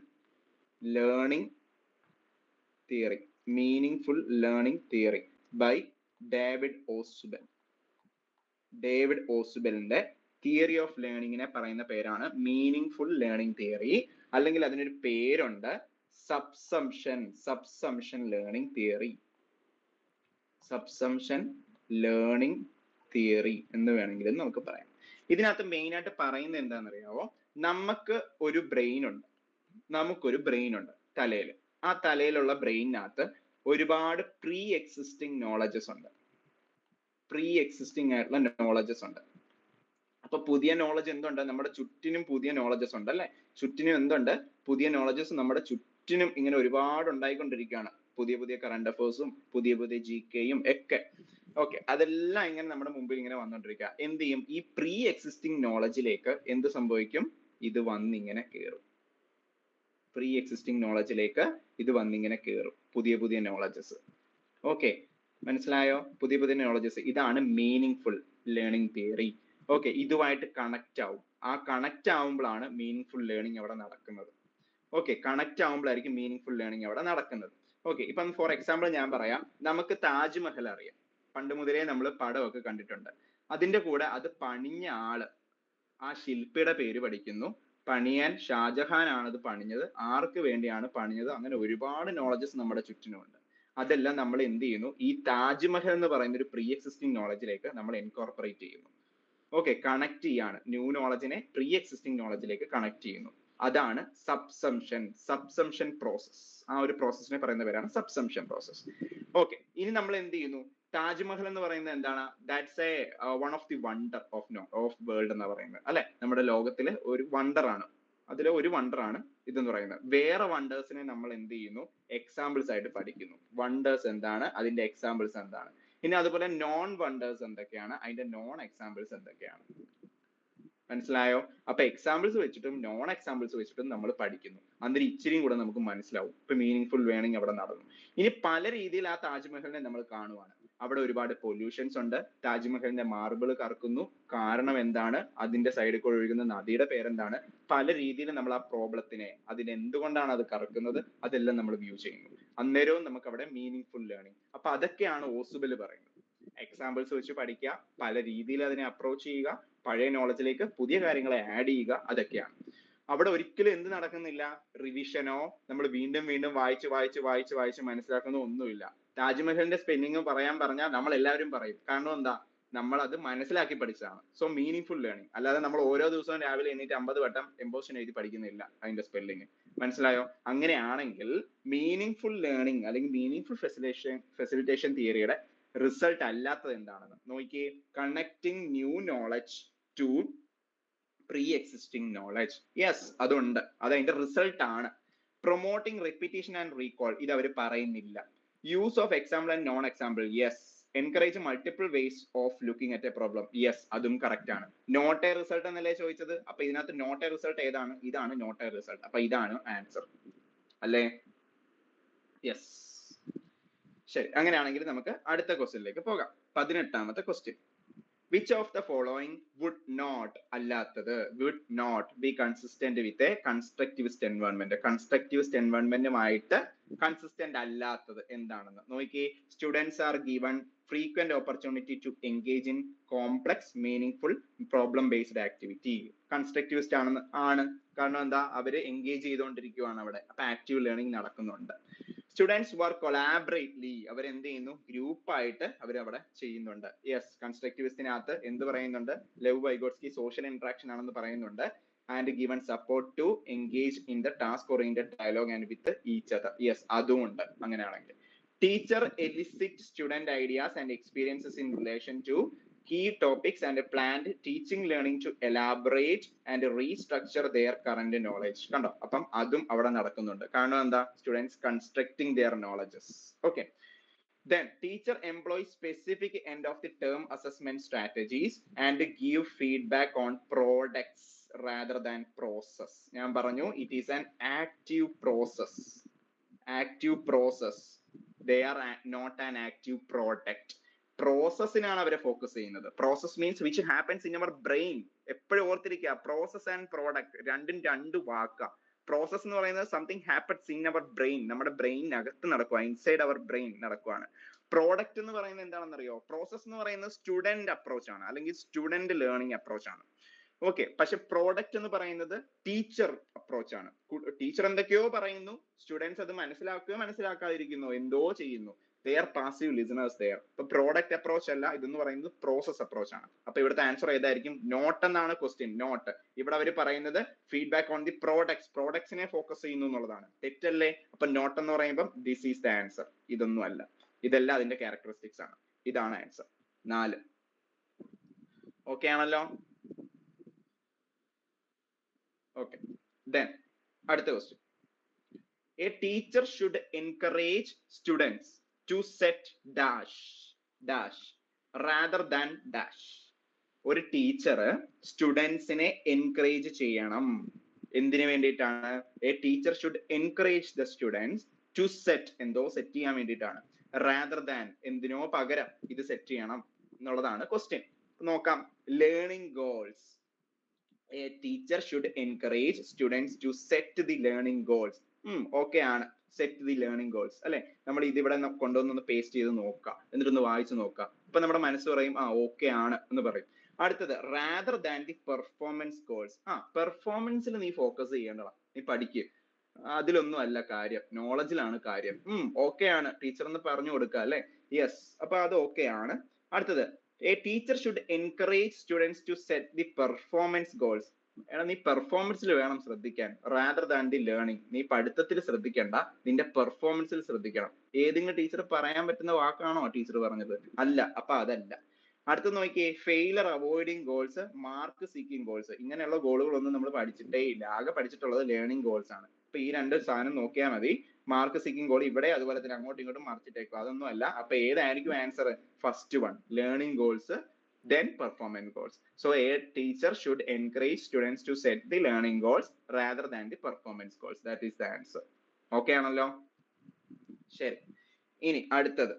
learning theory. Meaningful learning theory by David Ausubel. David ഓസ്ബെലിന്റെ theory of ലേണിംഗിനെ പറയുന്ന പേരാണ് മീനിങ്ഫുൾ ലേണിംഗ് തിയറി, അല്ലെങ്കിൽ അതിനൊരു പേരുണ്ട് subsumption. Subsumption learning theory. Subsumption learning theory എന്ന് വേണമെങ്കിലും നമുക്ക് പറയാം. ഇതിനകത്ത് മെയിൻ ആയിട്ട് പറയുന്നത് എന്താണെന്നറിയാവോ? നമുക്ക് ഒരു ബ്രെയിൻ ഉണ്ട്. നമുക്കൊരു ബ്രെയിൻ ഉണ്ട് തലയിൽ. ആ തലയിലുള്ള ബ്രെയിനകത്ത് ഒരുപാട് പ്രീ എക്സിസ്റ്റിംഗ് നോളജസ് ഉണ്ട്. പ്രീ എക്സിസ്റ്റിംഗ് ആയിട്ടുള്ള നോളജസ് ഉണ്ട്. അപ്പൊ പുതിയ നോളജ് എന്തുണ്ട്? നമ്മുടെ ചുറ്റിനും പുതിയ നോളജസ് ഉണ്ട് അല്ലെ. ചുറ്റിനും എന്തുണ്ട്? പുതിയ നോളജസ് നമ്മുടെ ചുറ്റിനും ഇങ്ങനെ ഒരുപാട് ഉണ്ടായിക്കൊണ്ടിരിക്കുകയാണ്. പുതിയ പുതിയ കറണ്ട് അഫേഴ്സും പുതിയ പുതിയ GKയും ഒക്കെ. ഓക്കെ, അതെല്ലാം ഇങ്ങനെ നമ്മുടെ മുമ്പിൽ ഇങ്ങനെ വന്നുകൊണ്ടിരിക്കുക. എന്ത് ചെയ്യും? ഈ പ്രീ എക്സിസ്റ്റിംഗ് നോളജിലേക്ക് എന്ത് സംഭവിക്കും? ഇത് വന്നിങ്ങനെ കയറും. പ്രീ എക്സിസ്റ്റിംഗ് നോളജിലേക്ക് ഇത് വന്നിങ്ങനെ കയറും, പുതിയ പുതിയ നോളജസ്. ഓക്കെ, മനസ്സിലായോ? പുതിയ പുതിയ നോളജസ്. ഇതാണ് മീനിങ്ഫുൾ ലേണിംഗ് തിയറി. ഓക്കെ, ഇതുമായിട്ട് കണക്ട് ആവും. ആ കണക്ട് ആവുമ്പോഴാണ് മീനിങ്ഫുൾ ലേണിംഗ് അവിടെ നടക്കുന്നത്. ഓക്കെ, കണക്ട് ആവുമ്പോഴായിരിക്കും മീനിങ്ഫുൾ ലേണിംഗ് അവിടെ നടക്കുന്നത്. ഓക്കെ, ഇപ്പം ഫോർ എക്സാമ്പിൾ ഞാൻ പറയാം. നമുക്ക് താജ്മഹൽ അറിയാം. പണ്ട് മുതലേ നമ്മൾ പടമൊക്കെ കണ്ടിട്ടുണ്ട്. അതിന്റെ കൂടെ അത് പണിഞ്ഞ ആള്, ആ ശില്പിയുടെ പേര് പഠിക്കുന്നു. പണിയാൻ ഷാജഹാൻ ആണ് അത് പണിഞ്ഞത്. ആർക്ക് വേണ്ടിയാണ് പണിഞ്ഞത്? അങ്ങനെ ഒരുപാട് നോളജസ് നമ്മുടെ ചുറ്റിനുമുണ്ട്. അതെല്ലാം നമ്മൾ എന്ത് ചെയ്യുന്നു? ഈ താജ്മഹൽ എന്ന് പറയുന്ന ഒരു പ്രീ എക്സിസ്റ്റിംഗ് നോളജിലേക്ക് നമ്മൾ ഇൻകോർപ്പറേറ്റ് ചെയ്യുന്നു. ഓക്കെ, കണക്ട് ചെയ്യാണ്. ന്യൂ നോളജിനെ പ്രീ എക്സിസ്റ്റിംഗ് നോളജിലേക്ക് കണക്ട് ചെയ്യുന്നു. അതാണ് സബ്സംഷൻ. Subsumption process. ആ ഒരു പ്രോസസ്സിനെ പറയുന്ന പേരാണ് സബ്സംഷൻ പ്രോസസ്. ഓക്കെ, ഇനി നമ്മൾ എന്ത് ചെയ്യുന്നു? താജ്മഹൽ എന്ന് പറയുന്നത് എന്താണ്? That's A one of the wonder of world എന്ന് പറയുന്നത് അല്ലെ. നമ്മുടെ ലോകത്തിലെ ഒരു വണ്ടർ ആണ്. അതിലെ ഒരു വണ്ടർ ആണ് ഇതെന്ന് പറയുന്നത്. വേറെ വണ്ടേഴ്സിനെ നമ്മൾ എന്ത് ചെയ്യുന്നു? എക്സാമ്പിൾസ് ആയിട്ട് പഠിക്കുന്നു. വണ്ടേഴ്സ് എന്താണ്, അതിന്റെ എക്സാമ്പിൾസ് എന്താണ്. ഇനി അതുപോലെ നോൺ വണ്ടേഴ്സ് എന്തൊക്കെയാണ്, അതിന്റെ നോൺ എക്സാമ്പിൾസ് എന്തൊക്കെയാണ്. മനസ്സിലായോ? അപ്പൊ എക്സാമ്പിൾസ് വെച്ചിട്ടും നോൺ എക്സാമ്പിൾസ് വെച്ചിട്ടും നമ്മൾ പഠിക്കുന്നു. അന്നേരം ഇച്ചിരിയും കൂടെ നമുക്ക് മനസ്സിലാവും. ഇപ്പൊ മീനിങ്ഫുൾ ലേണിംഗ് അവിടെ നടന്നു. ഇനി പല രീതിയിൽ ആ താജ്മഹലിനെ നമ്മൾ കാണുവാണ്. അവിടെ ഒരുപാട് പൊല്യൂഷൻസ് ഉണ്ട്. താജ്മഹലിന്റെ മാർബിൾ കറക്കുന്നു. കാരണം എന്താണ്? അതിന്റെ സൈഡിൽ കൂടെ ഒഴുകുന്ന നദിയുടെ പേരെന്താണ്? പല രീതിയിൽ നമ്മൾ ആ പ്രോബ്ലത്തിനെ, അതിനെന്തുകൊണ്ടാണ് അത് കറക്കുന്നത്, അതെല്ലാം നമ്മൾ വ്യൂ ചെയ്യുന്നു. അന്നേരവും നമുക്ക് അവിടെ മീനിങ്ഫുൾ ലേണിംഗ്. അപ്പൊ അതൊക്കെയാണ് ഓസുബൽ പറയുന്നത്. എക്സാമ്പിൾസ് വെച്ച് പഠിക്കുക, പല രീതിയിൽ അതിനെ അപ്രോച്ച് ചെയ്യുക, പഴയ നോളജിലേക്ക് പുതിയ കാര്യങ്ങളെ ആഡ് ചെയ്യുക, അതൊക്കെയാണ്. അവിടെ ഒരിക്കലും എന്ത് നടക്കുന്നില്ല? റിവിഷനോ നമ്മൾ വീണ്ടും വീണ്ടും വായിച്ച് മനസ്സിലാക്കുന്ന ഒന്നുമില്ല. താജ്മഹലിന്റെ സ്പെല്ലിംഗ് പറയാൻ പറഞ്ഞാൽ നമ്മൾ എല്ലാവരും പറയും. കാരണം എന്താ? നമ്മൾ അത് മനസ്സിലാക്കി പഠിച്ചതാണ്. So meaningful learning. അല്ലാതെ നമ്മൾ ഓരോ ദിവസവും രാവിലെ എണീറ്റ് 50 വട്ടം എംബോഷൻ എഴുതി പഠിക്കുന്നില്ല അതിന്റെ സ്പെല്ലിംഗ്. മനസ്സിലായോ? അങ്ങനെയാണെങ്കിൽ മീനിങ് ഫുൾ ലേണിംഗ് അല്ലെങ്കിൽ മീനിങ് ഫുൾ ഫെസിലിറ്റേഷൻ തിയറിയുടെ റിസൾട്ട് അല്ലാത്തത് എന്താണെന്ന് നോക്കിയേ. Connecting new knowledge to pre existing knowledge. Yes, അതുണ്ട്, അത് അതിന്റെ റിസൾട്ട് ആണ്. പ്രൊമോട്ടിംഗ് റിപ്പീറ്റേഷൻ ആൻഡ് റീകോൾ, ഇത് അവർ പറയുന്നില്ല. Use of example and non example, yes. Encourage multiple ways of looking at A problem, yes, അതും കറക്റ്റ് ആണ്. നോട്ട് എ റിസൾട്ട് എന്നല്ലേ ചോദിച്ചത്, അപ്പൊ ഇതിനകത്ത് നോട്ട് എ റിസൾട്ട് ഏതാണ്? ഇതാണ് നോട്ട് എ റിസൾട്ട്. അപ്പൊ ഇതാണ് ആൻസർ അല്ലേ? യെസ്, ശരി. അങ്ങനെയാണെങ്കിൽ നമുക്ക് അടുത്ത ക്വസ്റ്റ്യനിലേക്ക് പോകാം. 18ാമത്തെ question. Which of the following would not, അല്ലാത്തത്, would not be consistent with a constructivist environment? constructivist environment consistent അല്ലാത്തത് എന്താണെന്ന് നോക്കിയേ. Students are given frequent opportunity to engage in complex, meaningful, problem based activity. constructivist ആണ്. കാരണം എന്താ, അവര് engage ചെയ്തുകൊണ്ടിരിക്കുകയാണ് അവിടെ. അപ്പൊ ആക്റ്റീവ് ലേണിംഗ് നടക്കുന്നുണ്ട്. സ്റ്റുഡൻസ് വർക്ക് കൊളാബറേറ്റ്ലി, അവർ എന്ത് ചെയ്യുന്നു, ഗ്രൂപ്പായിട്ട് അവർ അവിടെ ചെയ്യുന്നുണ്ട്. യെസ്, കൺസ്ട്രക്റ്റിവിസ്റ്റിനകത്ത് എന്ത് പറയുന്നുണ്ട്, ലെവ് വൈഗോട്സ്കി സോഷ്യൽ ഇന്ററാക്ഷൻ ആണെന്ന് പറയുന്നുണ്ട്. And given support to engage in the task oriented dialogue and with each other. Yes, അതും ഉണ്ട്. അങ്ങനെയാണെങ്കിൽ teacher elicit student ideas and experiences in relation to key topics and planned teaching learning to elaborate and restructure their current knowledge. കണ്ടോ, അപ്പം അതും അവിടെ നടക്കുന്നുണ്ട്. കാരണം എന്താ, students constructing their knowledges. Okay. Then teacher employs specific end of the term assessment strategies and give feedback on products rather than process. ഞാൻ പറഞ്ഞു, it is an active process. Active process. They are not an active product. പ്രോസസ്സിനാണ് അവരെ focus ചെയ്യുന്നത്. Process means which happens in our brain. എപ്പോഴും ഓർത്തിരിക്കുക, process and product രണ്ടും രണ്ട് വാക്കാ. Process എന്ന് പറയുന്നത് something happens in our brain, നമ്മുടെ ബ്രെയിനകത്ത് നടക്കുക, ഇൻസൈഡ് അവർ ബ്രെയിൻ നടക്കുകയാണ്. പ്രോഡക്റ്റ് എന്ന് പറയുന്നത് എന്താണെന്നറിയോ? പ്രോസസ് എന്ന് പറയുന്നത് സ്റ്റുഡന്റ് അപ്രോച്ച് ആണ്, അല്ലെങ്കിൽ സ്റ്റുഡന്റ് ലേണിംഗ് അപ്രോച്ച് ആണ്. ഓക്കെ, പക്ഷെ പ്രോഡക്റ്റ് എന്ന് പറയുന്നത് ടീച്ചർ അപ്രോച്ച് ആണ്. ടീച്ചർ എന്തൊക്കെയോ പറയുന്നു, സ്റ്റുഡൻസ് അത് മനസ്സിലാക്കാതിരിക്കുന്നു, എന്തോ ചെയ്യുന്നു. They are passive listeners there. ഇപ്പൊ പ്രോഡക്റ്റ് അപ്രോച്ച് അല്ല, ഇതെന്ന് പറയുന്നത് പ്രോസസ് അപ്രോച്ച് ആണ്. അപ്പൊ ഇവിടുത്തെ ആൻസർ ഏതായിരിക്കും? നോട്ട് എന്നാണ് ക്വസ്റ്റ്യൻ. നോട്ട്. ഇവിടെ അവർ പറയുന്നത് ഫീഡ്ബാക്ക് ഓൺ ദി പ്രോഡക്ട്സ്, പ്രോഡക്ട്സിനെ ഫോക്കസ് ചെയ്യുന്നു എന്നുള്ളതാണ്. തെറ്റല്ലേ? അപ്പൊ നോട്ട് എന്ന് പറയുമ്പോൾ ദിസ് ഈസ് ദ ആൻസർ. ഇതൊന്നും അല്ല, ഇതെല്ലാം അതിന്റെ ക്യാരക്ടറിസ്റ്റിക്സ് ആണ്. ഇതാണ് ആൻസർ 4. ഓക്കെ ആണല്ലോ? ഓക്കെ, ദെൻ അടുത്ത question. A teacher should encourage students to set dash rather than dash. ഒരു ടീച്ചർ സ്റ്റുഡൻസിനെ എൻകറേജ് ചെയ്യണം. എന്തിനു വേണ്ടിയിട്ടാണ്? A teacher should encourage the students to set, എന്തോ സെറ്റ് ചെയ്യാൻ വേണ്ടിയിട്ടാണ്. റാദർ ദാൻ, എന്തിനോ പകരം ഇത് സെറ്റ് ചെയ്യണം എന്നുള്ളതാണ് ക്വസ്റ്റ്യൻ. നോക്കാം. Learning goals. A teacher should encourage students to set the learning goals. Okay ആണ്, സെറ്റ് ദി ലേണിംഗ് ഗോൾസ് അല്ലെ. നമ്മൾ ഇതിവിടെ കൊണ്ടുവന്നൊന്ന് പേസ്റ്റ് ചെയ്ത് നോക്കാം, എന്നിട്ടൊന്ന് വായിച്ചു നോക്കാം. അപ്പൊ നമ്മുടെ മനസ്സ് പറയും ഓക്കെ ആണ് എന്ന് പറയും. അടുത്തത് rather than the performance goals. പെർഫോമൻസിൽ നീ ഫോക്കസ് ചെയ്യേണ്ടതാ, നീ പഠിക്കുക, അതിലൊന്നും അല്ല കാര്യം, നോളജിലാണ് കാര്യം. ഓക്കെ ആണ്, ടീച്ചർ എന്ന് പറഞ്ഞു കൊടുക്കുക അല്ലെ. യെസ്, അപ്പൊ അത് ഓക്കെ ആണ്. അടുത്തത് A teacher should encourage students to set the performance goals. നീ പെർഫോമൻസിൽ വേണം ശ്രദ്ധിക്കാൻ, റാദർ ദാൻ ദി ലേണിംഗ്. നീ പഠിത്തത്തിൽ ശ്രദ്ധിക്കണ്ട, നിന്റെ പെർഫോമൻസിൽ ശ്രദ്ധിക്കണം. ഏതെങ്കിലും ടീച്ചർ പറയാൻ പറ്റുന്ന വാക്കാണോ ടീച്ചർ പറഞ്ഞത്? അല്ല, അപ്പൊ അതല്ല. അടുത്ത നോക്കിയേ, failure avoiding goals, mark seeking goals. ഇങ്ങനെയുള്ള ഗോളുകളൊന്നും നമ്മൾ പഠിച്ചിട്ടേ ഇല്ല. ആകെ പഠിച്ചിട്ടുള്ളത് ലേണിംഗ് ഗോൾസ് ആണ്. അപ്പൊ ഈ രണ്ട് സാധനം നോക്കിയാൽ മതി. മാർക്ക് സീക്കിംഗ് ഗോൾ ഇവിടെ, അതുപോലെ തന്നെ അങ്ങോട്ടും ഇങ്ങോട്ടും മറിച്ചിട്ടേക്കും, അതൊന്നും അല്ല. അപ്പൊ ഏതായിരിക്കും answer? First one, learning goals, then performance goals. So a teacher should encourage students to set the learning goals rather than the performance goals. That is the answer. Okay ആണല്ലോ? ശരി, ഇനി അടുത്തത്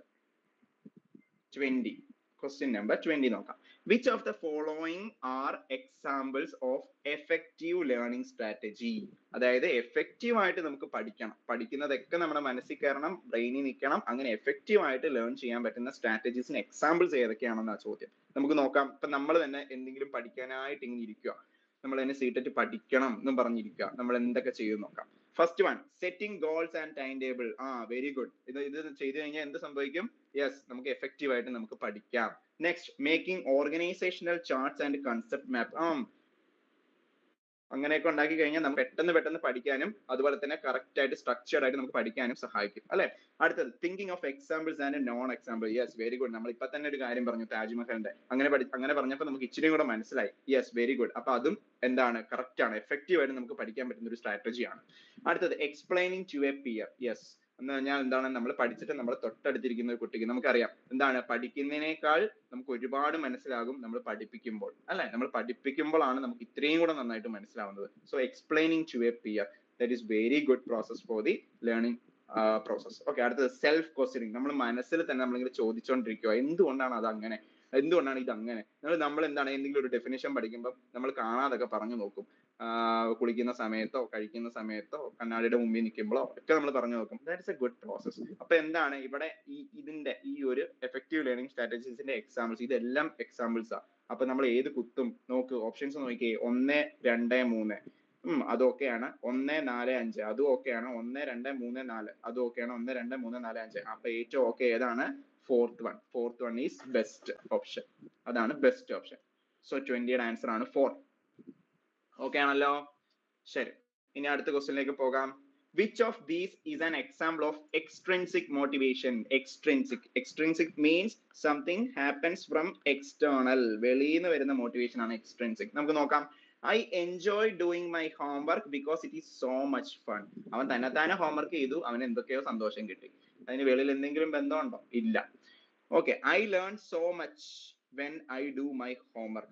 20. Question number 20 നോക്കാം. Which of the following are examples of effective learning strategy? അതായത് effective ആയിട്ട് നമുക്ക് പഠിക്കണം, പഠിക്കുന്നതൊക്കെ നമ്മുടെ മനസ്സിൽ കയറണം, ബ്രെയിനിൽ നിൽക്കണം. അങ്ങനെ എഫക്റ്റീവ് ആയിട്ട് ലേൺ ചെയ്യാൻ പറ്റുന്ന സ്ട്രാറ്റജീസിന് എക്സാമ്പിൾസ് ഏതൊക്കെയാണെന്നാണ് ചോദ്യം. നമുക്ക് നോക്കാം. ഇപ്പൊ നമ്മൾ തന്നെ എന്തെങ്കിലും പഠിക്കാനായിട്ട് ഇങ്ങനെ ഇരിക്കുക, നമ്മൾ തന്നെ സീറ്ററ്റ് പഠിക്കണം എന്നും പറഞ്ഞിരിക്കുക, നമ്മൾ എന്തൊക്കെ ചെയ്തു നോക്കാം. First one, setting goals and time table. Very good. ഇത് ചെയ്തു കഴിഞ്ഞാൽ എന്ത് സംഭവിക്കും? യെസ്, നമുക്ക് എഫക്റ്റീവ് ആയിട്ട് നമുക്ക് പഠിക്കാം. Next, making organisational charts and concept map. അങ്ങനെയൊക്കെ ഉണ്ടാക്കി കഴിഞ്ഞാൽ നമുക്ക് പെട്ടെന്ന് പഠിക്കാനും അതുപോലെ തന്നെ കറക്റ്റ് ആയിട്ട് സ്ട്രക്ചർഡ് ആയിട്ട് നമുക്ക് പഠിക്കാനും സഹായിക്കും അല്ലെ. അടുത്തത് thinking of examples and non example. Yes, very good. നമ്മൾ ഇപ്പൊ തന്നെ ഒരു കാര്യം പറഞ്ഞു താജ്മഹലിന്റെ, അങ്ങനെ പറഞ്ഞപ്പോൾ നമുക്ക് ഇച്ചിരി കൂടെ മനസ്സിലായി. Yes, very good. അപ്പൊ അതും എന്താണ്, കറക്റ്റ് ആണ്, എഫക്റ്റീവ് ആയിട്ട് നമുക്ക് പഠിക്കാൻ പറ്റുന്ന ഒരു സ്ട്രാറ്റജിയാണ്. അടുത്തത് explaining to a peer. Yes, എന്ന് പറഞ്ഞാൽ എന്താണ്, നമ്മൾ പഠിച്ചിട്ട് നമ്മൾ തൊട്ടടുത്തിരിക്കുന്ന ഒരു കുട്ടിക്ക് നമുക്കറിയാം എന്താണ്, പഠിക്കുന്നതിനേക്കാൾ നമുക്ക് ഒരുപാട് മനസ്സിലാകും നമ്മൾ പഠിപ്പിക്കുമ്പോൾ അല്ലെ. നമ്മൾ പഠിപ്പിക്കുമ്പോഴാണ് നമുക്ക് ഇത്രയും കൂടെ നന്നായിട്ട് മനസ്സിലാവുന്നത്. So explaining to a peer, that is very good process for the learning process. Okay, അടുത്തത് സെൽഫ് ക്വസ്റ്റ്യനിങ്. നമ്മൾ മനസ്സിൽ തന്നെ നമ്മളിങ്ങനെ ചോദിച്ചുകൊണ്ടിരിക്കുക, എന്തുകൊണ്ടാണ് അത് അങ്ങനെ, എന്തുകൊണ്ടാണ് ഇത് അങ്ങനെ. നമ്മൾ എന്താണ് എന്തെങ്കിലും ഒരു ഡെഫിനേഷൻ പഠിക്കുമ്പോൾ നമ്മൾ കാണാതൊക്കെ പറഞ്ഞു നോക്കും. കുളിക്കുന്ന സമയത്തോ കഴിക്കുന്ന സമയത്തോ കണ്ണാടിയുടെ മുമ്പിൽ നിൽക്കുമ്പോഴോ ഒക്കെ നമ്മൾ പറഞ്ഞു നോക്കും. That is A good process. അപ്പൊ എന്താണ് ഇവിടെ ഇതിന്റെ ഈ ഒരു എഫക്റ്റീവ് ലേണിംഗ് സ്ട്രാറ്റജീസിന്റെ എക്സാമ്പിൾസ്, ഇതെല്ലാം എക്സാമ്പിൾസാ. അപ്പൊ നമ്മൾ ഏത് കുത്തും, നോക്ക് ഓപ്ഷൻസ് നോക്കിയേ. 1, 2, 3 അതൊക്കെയാണ്. 1, 4, 5 അതും ഓക്കെയാണ്. 1, 2, 3, 4 അതും ഓക്കെയാണ്. 1, 2, 3, 4, 5. അപ്പൊ ഏറ്റവും ഓക്കെ ഏതാണ്? Fourth one is best option. അതാണ് ബെസ്റ്റ് ഓപ്ഷൻ. സോ 20യുടെ ആൻസർ ആണ് 4. ഓക്കെ ആണല്ലോ. ശരി, ഇനി അടുത്ത ക്വസ്റ്റ്യനിലേക്ക് പോകാം. Which of these is an example of extrinsic motivation? Extrinsic means something happens from external. വെളിയിൽ നിന്ന് വരുന്ന മോട്ടിവേഷൻ ആണ് extrinsic. നമുക്ക് നോക്കാം. I enjoy doing my homework because it is so much fun. അവൻ തന്നെത്താനെ ഹോംവർക്ക് ചെയ്തു, അവന് എന്തൊക്കെയോ സന്തോഷം കിട്ടി. അതിന് വെളിയിൽ എന്തെങ്കിലും ബന്ധമുണ്ടോ? ഇല്ല. Okay, I learn so much when I do my homework.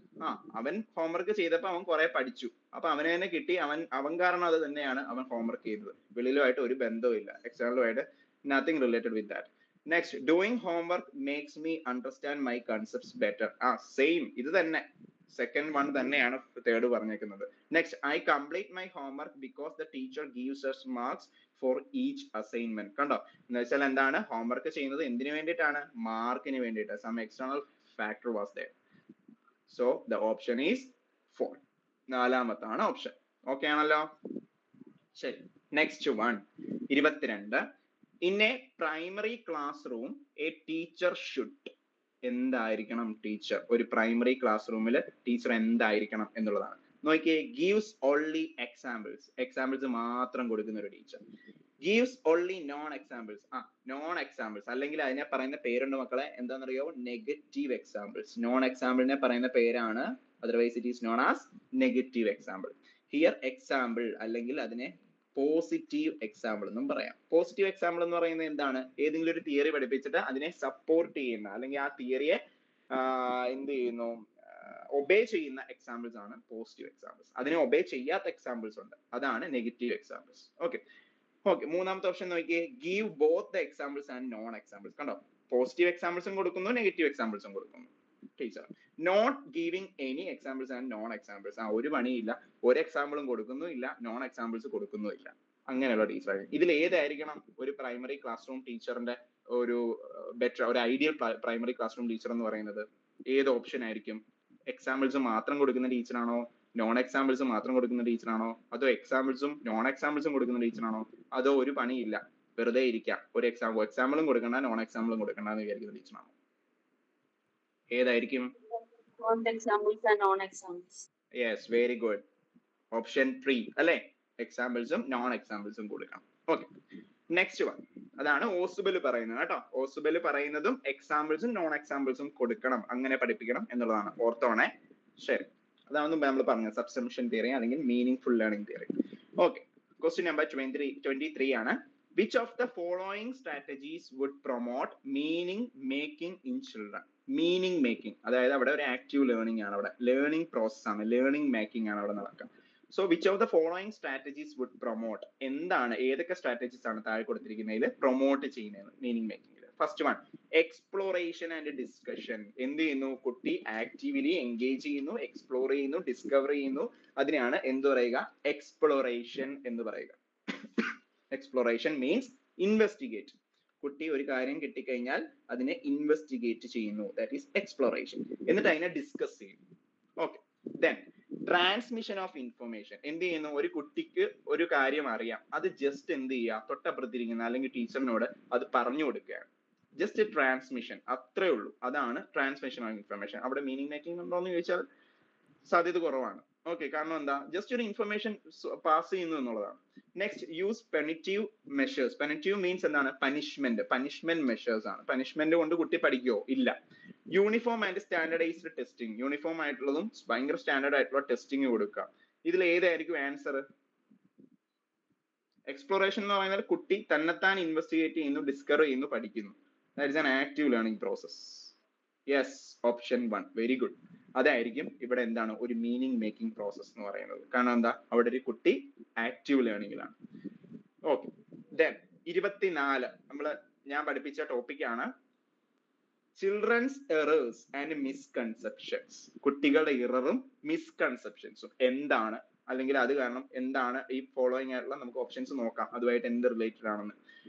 അവൻ ഹോംവർക്ക് ചെയ്തപ്പോൾ അവൻ കുറെ പഠിച്ചു, അപ്പൊ അവന് തന്നെ കിട്ടി. അവൻ കാരണം അത് തന്നെയാണ് അവൻ ഹോംവർക്ക് ചെയ്തത്. വെളിയിലുമായിട്ട് ഒരു ബന്ധവും ഇല്ല, എക്സ്റ്റേണലുമായിട്ട് nothing related with that. Next, doing homework makes me understand my concepts better. Same, ഇത് തന്നെ സെക്കൻഡ് വൺ തന്നെയാണ് തേർഡ് പറഞ്ഞേക്കുന്നത്. Next, I complete my homework because the teacher gives us marks for each assignment. കണ്ടോ, എന്ന് വെച്ചാൽ എന്താണ്, homework ചെയ്യുന്നത് എന്തിനു വേണ്ടിയിട്ടാണ്? മാർക്കിന് വേണ്ടിയിട്ട്. Some external factor was there. So the option is 4. നാലാമത്താണ് ഓപ്ഷൻ. ഓക്കെ ആണല്ലോ. ശരി, next one 22. In a primary classroom a teacher should. എന്തായിരിക്കണം ടീച്ചർ? ഒരു പ്രൈമറി ക്ലാസ് റൂമിൽ ടീച്ചർ എന്തായിരിക്കണം എന്നുള്ളതാണ്. നോക്കിയേ, ഗീവ്സ് ഓൺലി എക്സാമ്പിൾസ് മാത്രം കൊടുക്കുന്ന ഒരു teacher. Gives only non examples അല്ലെങ്കിൽ അതിനെ പറയുന്ന പേരുണ്ട് മക്കളെ, എന്താണെന്നറിയോ? Negative examples. നോൺ എക്സാമ്പിളിനെ പറയുന്ന പേരാണ്, otherwise it is known as negative example. Here example അല്ലെങ്കിൽ അതിനെ പോസിറ്റീവ് എക്സാമ്പിൾ എന്നും പറയാം. പോസിറ്റീവ് എക്സാമ്പിൾ എന്ന് പറയുന്നത് എന്താണ്? ഏതെങ്കിലും ഒരു തിയറി പഠിപ്പിച്ചിട്ട് അതിനെ സപ്പോർട്ട് ചെയ്യുന്ന അല്ലെങ്കിൽ ആ തിയറിയെ എന്ത് ചെയ്യുന്നു, ഒബേ ചെയ്യുന്ന എക്സാമ്പിൾസ് ആണ് പോസിറ്റീവ് എക്സാമ്പിൾസ്. അതിനെ ഒബേ ചെയ്യാത്ത എക്സാമ്പിൾസ് ഉണ്ട്, അതാണ് നെഗറ്റീവ് എക്സാമ്പിൾസ്. ഓക്കെ, മൂന്നാമത്തെ ഓപ്ഷൻ നോക്കിയേ, give both the examples and non examples. കണ്ടോ, പോസിറ്റീവ് എക്സാമ്പിൾസും കൊടുക്കുന്നു, നെഗറ്റീവ് എക്സാമ്പിൾസും കൊടുക്കുന്നു teacher. Not giving any examples and non examples. ഒരു പണിയില്ല, ഒരു എക്സാമ്പിളും കൊടുക്കുന്നുമില്ല, നോൺ എക്സാമ്പിൾസ് കൊടുക്കുന്നുമില്ല. അങ്ങനെയുള്ള ടീച്ചർ. ഇതിൽ ഏതായിരിക്കണം ഒരു പ്രൈമറി ക്ലാസ് റൂം ടീച്ചറിന്റെ ഒരു ബെറ്റർ, ഒരു ideal primary class room teacher എന്ന് പറയുന്നത്? ഏത് ഓപ്ഷൻ ആയിരിക്കും? എക്സാമ്പിൾസ് മാത്രം കൊടുക്കുന്ന ടീച്ചറാണോ, നോൺ എക്സാമ്പിൾസ് മാത്രം കൊടുക്കുന്ന ടീച്ചറാണോ, അതോ എക്സാമ്പിൾസും നോൺ എക്സാമ്പിൾസും കൊടുക്കുന്ന ടീച്ചറാണോ, അതോ ഒരു പണിയില്ല വെറുതെ ഇരിക്കാം, ഒരു എക്സാമ്പിളും കൊടുക്കണ്ട നോൺ എക്സാമ്പിളും കൊടുക്കണ്ട എന്ന് വിചാരിക്കുന്ന ടീച്ചറാണോ? ഏതായിരിക്കും? Yes, very good. ഓപ്ഷൻ 3 അല്ലെ, എക്സാമ്പിൾസും നോൺ എക്സാമ്പിൾസും കൊടുക്കണം. ഓക്കെ, നെക്സ്റ്റ് വൺ, അതാണ് ഓസുബൽ പറയുന്നത് കേട്ടോ. ഓസുബൽ പറയുന്നതും എക്സാമ്പിൾസും നോൺ എക്സാമ്പിൾസും കൊടുക്കണം, അങ്ങനെ പഠിപ്പിക്കണം എന്നുള്ളതാണ്. ഓർത്തോണേ. ശരി, അതാണ് നമ്മൾ പറഞ്ഞത് സബ്സംഷൻ തിയറി അല്ലെങ്കിൽ meaningful learning theory. Okay, question number 23 ആണ്. Which of the following strategies would promote meaning making in children? Meaning making, അതായത് അവിടെ ഒരു ആക്റ്റീവ് ലേണിംഗ് ആണ്, അവിടെ ലേണിംഗ് പ്രോസസ് ആണ്, ലേണിംഗ് മേക്കിംഗ് ആണ് അവിടെ നടക്കുക. So which of the following strategies would promote? എന്താണ്, ഏതൊക്കെ സ്ട്രാറ്റജീസ് ആണ് താഴെ കൊടുത്തിരിക്കുന്നതിൽ പ്രൊമോട്ട് ചെയ്യുന്നത് മീനിങ് മേക്കിംഗിൽ? First one, exploration and discussion. എന്ത് ചെയ്യുന്നു? കുട്ടി ആക്റ്റീവ്ലി എൻഗേജ് ചെയ്യുന്നു, എക്സ്പ്ലോർ ചെയ്യുന്നു, ഡിസ്കവർ ചെയ്യുന്നു. അതിനെയാണ് എന്ത് പറയുക? എക്സ്പ്ലോറേഷൻ എന്ന് പറയുക. Exploration means investigate. കുട്ടി ഒരു കാര്യം കിട്ടിക്കഴിഞ്ഞാൽ അതിനെ ഇൻവെസ്റ്റിഗേറ്റ് ചെയ്യുന്നു, ദാറ്റ് ഈസ് എക്സ്പ്ലോറേഷൻ. എന്നിട്ട് അതിനെ ഡിസ്കസ് ചെയ്യുന്നു. Okay, then transmission of information. എന്ത് ചെയ്യുന്നു? ഒരു കുട്ടിക്ക് ഒരു കാര്യം അറിയാം, അത് ജസ്റ്റ് എന്ത് ചെയ്യുക? തൊട്ടപ്പുറത്തിരിക്കുന്ന അല്ലെങ്കിൽ ടീച്ചറിനോട് അത് പറഞ്ഞു കൊടുക്കുകയാണ്. ജസ്റ്റ് ട്രാൻസ്മിഷൻ, അത്രേ ഉള്ളൂ. അതാണ് ട്രാൻസ്മിഷൻ ഓഫ് ഇൻഫർമേഷൻ. അവിടെ മീനിങ് മേക്കിംഗ് ഉണ്ടോ എന്ന് ചോദിച്ചാൽ സാധ്യത കുറവാണ്. ഓക്കെ, കാരണം എന്താ, ജസ്റ്റ് ഒരു ഇൻഫർമേഷൻ പാസ് ചെയ്യുന്നു എന്നുള്ളതാണ്. Next, use punitive measures. Punitive means എന്താണ്? പനിഷ്മെന്റ് മെഷേഴ്സ് ആണ്. പനിഷ്മെന്റ് കൊണ്ട് കുട്ടി പഠിക്കുവോ? ഇല്ല. Uniform and standardised testing. Uniform ആയിട്ടുള്ളതും ഭയങ്കര സ്റ്റാൻഡേർഡ് ആയിട്ടുള്ള ടെസ്റ്റിംഗ് കൊടുക്കുക. ഇതിൽ ഏതായിരിക്കും ആൻസർ? എക്സ്പ്ലോറേഷൻ എന്ന് പറയുന്നത് കുട്ടി തന്നെത്താൻ ഇൻവെസ്റ്റിഗേറ്റ് ചെയ്യുന്നു, ഡിസ്കവർ ചെയ്യുന്നു, പഠിക്കുന്നു. That is an active learning process. Yes, option 1, very good. അതായിരിക്കും ഇവിടെ എന്താണ് ഒരു മീനിങ് മേക്കിംഗ് പ്രോസസ് എന്ന് പറയുന്നത്. കാരണം എന്താ, അവിടെ ഒരു കുട്ടി ആക്റ്റീവ് ലേണിംഗിലാണ്. ഓക്കെ, ദെൻ 24 ഞാൻ പഠിപ്പിച്ച ടോപ്പിക്കാണ് ചിൽഡ്രൻസ് എറേഴ്സ് ആൻഡ് മിസ്കൺസെപ്ഷൻസ്. കുട്ടികളുടെ ഇററും മിസ്കൺസെപ്ഷൻസും എന്താണ്, അല്ലെങ്കിൽ അത് കാരണം എന്താണ് ഈ ഫോളോയിങ് ആയിട്ടുള്ള നമുക്ക് ഓപ്ഷൻസ് നോക്കാം, അതുമായിട്ട് എന്ത് റിലേറ്റഡ് ആണെന്ന്.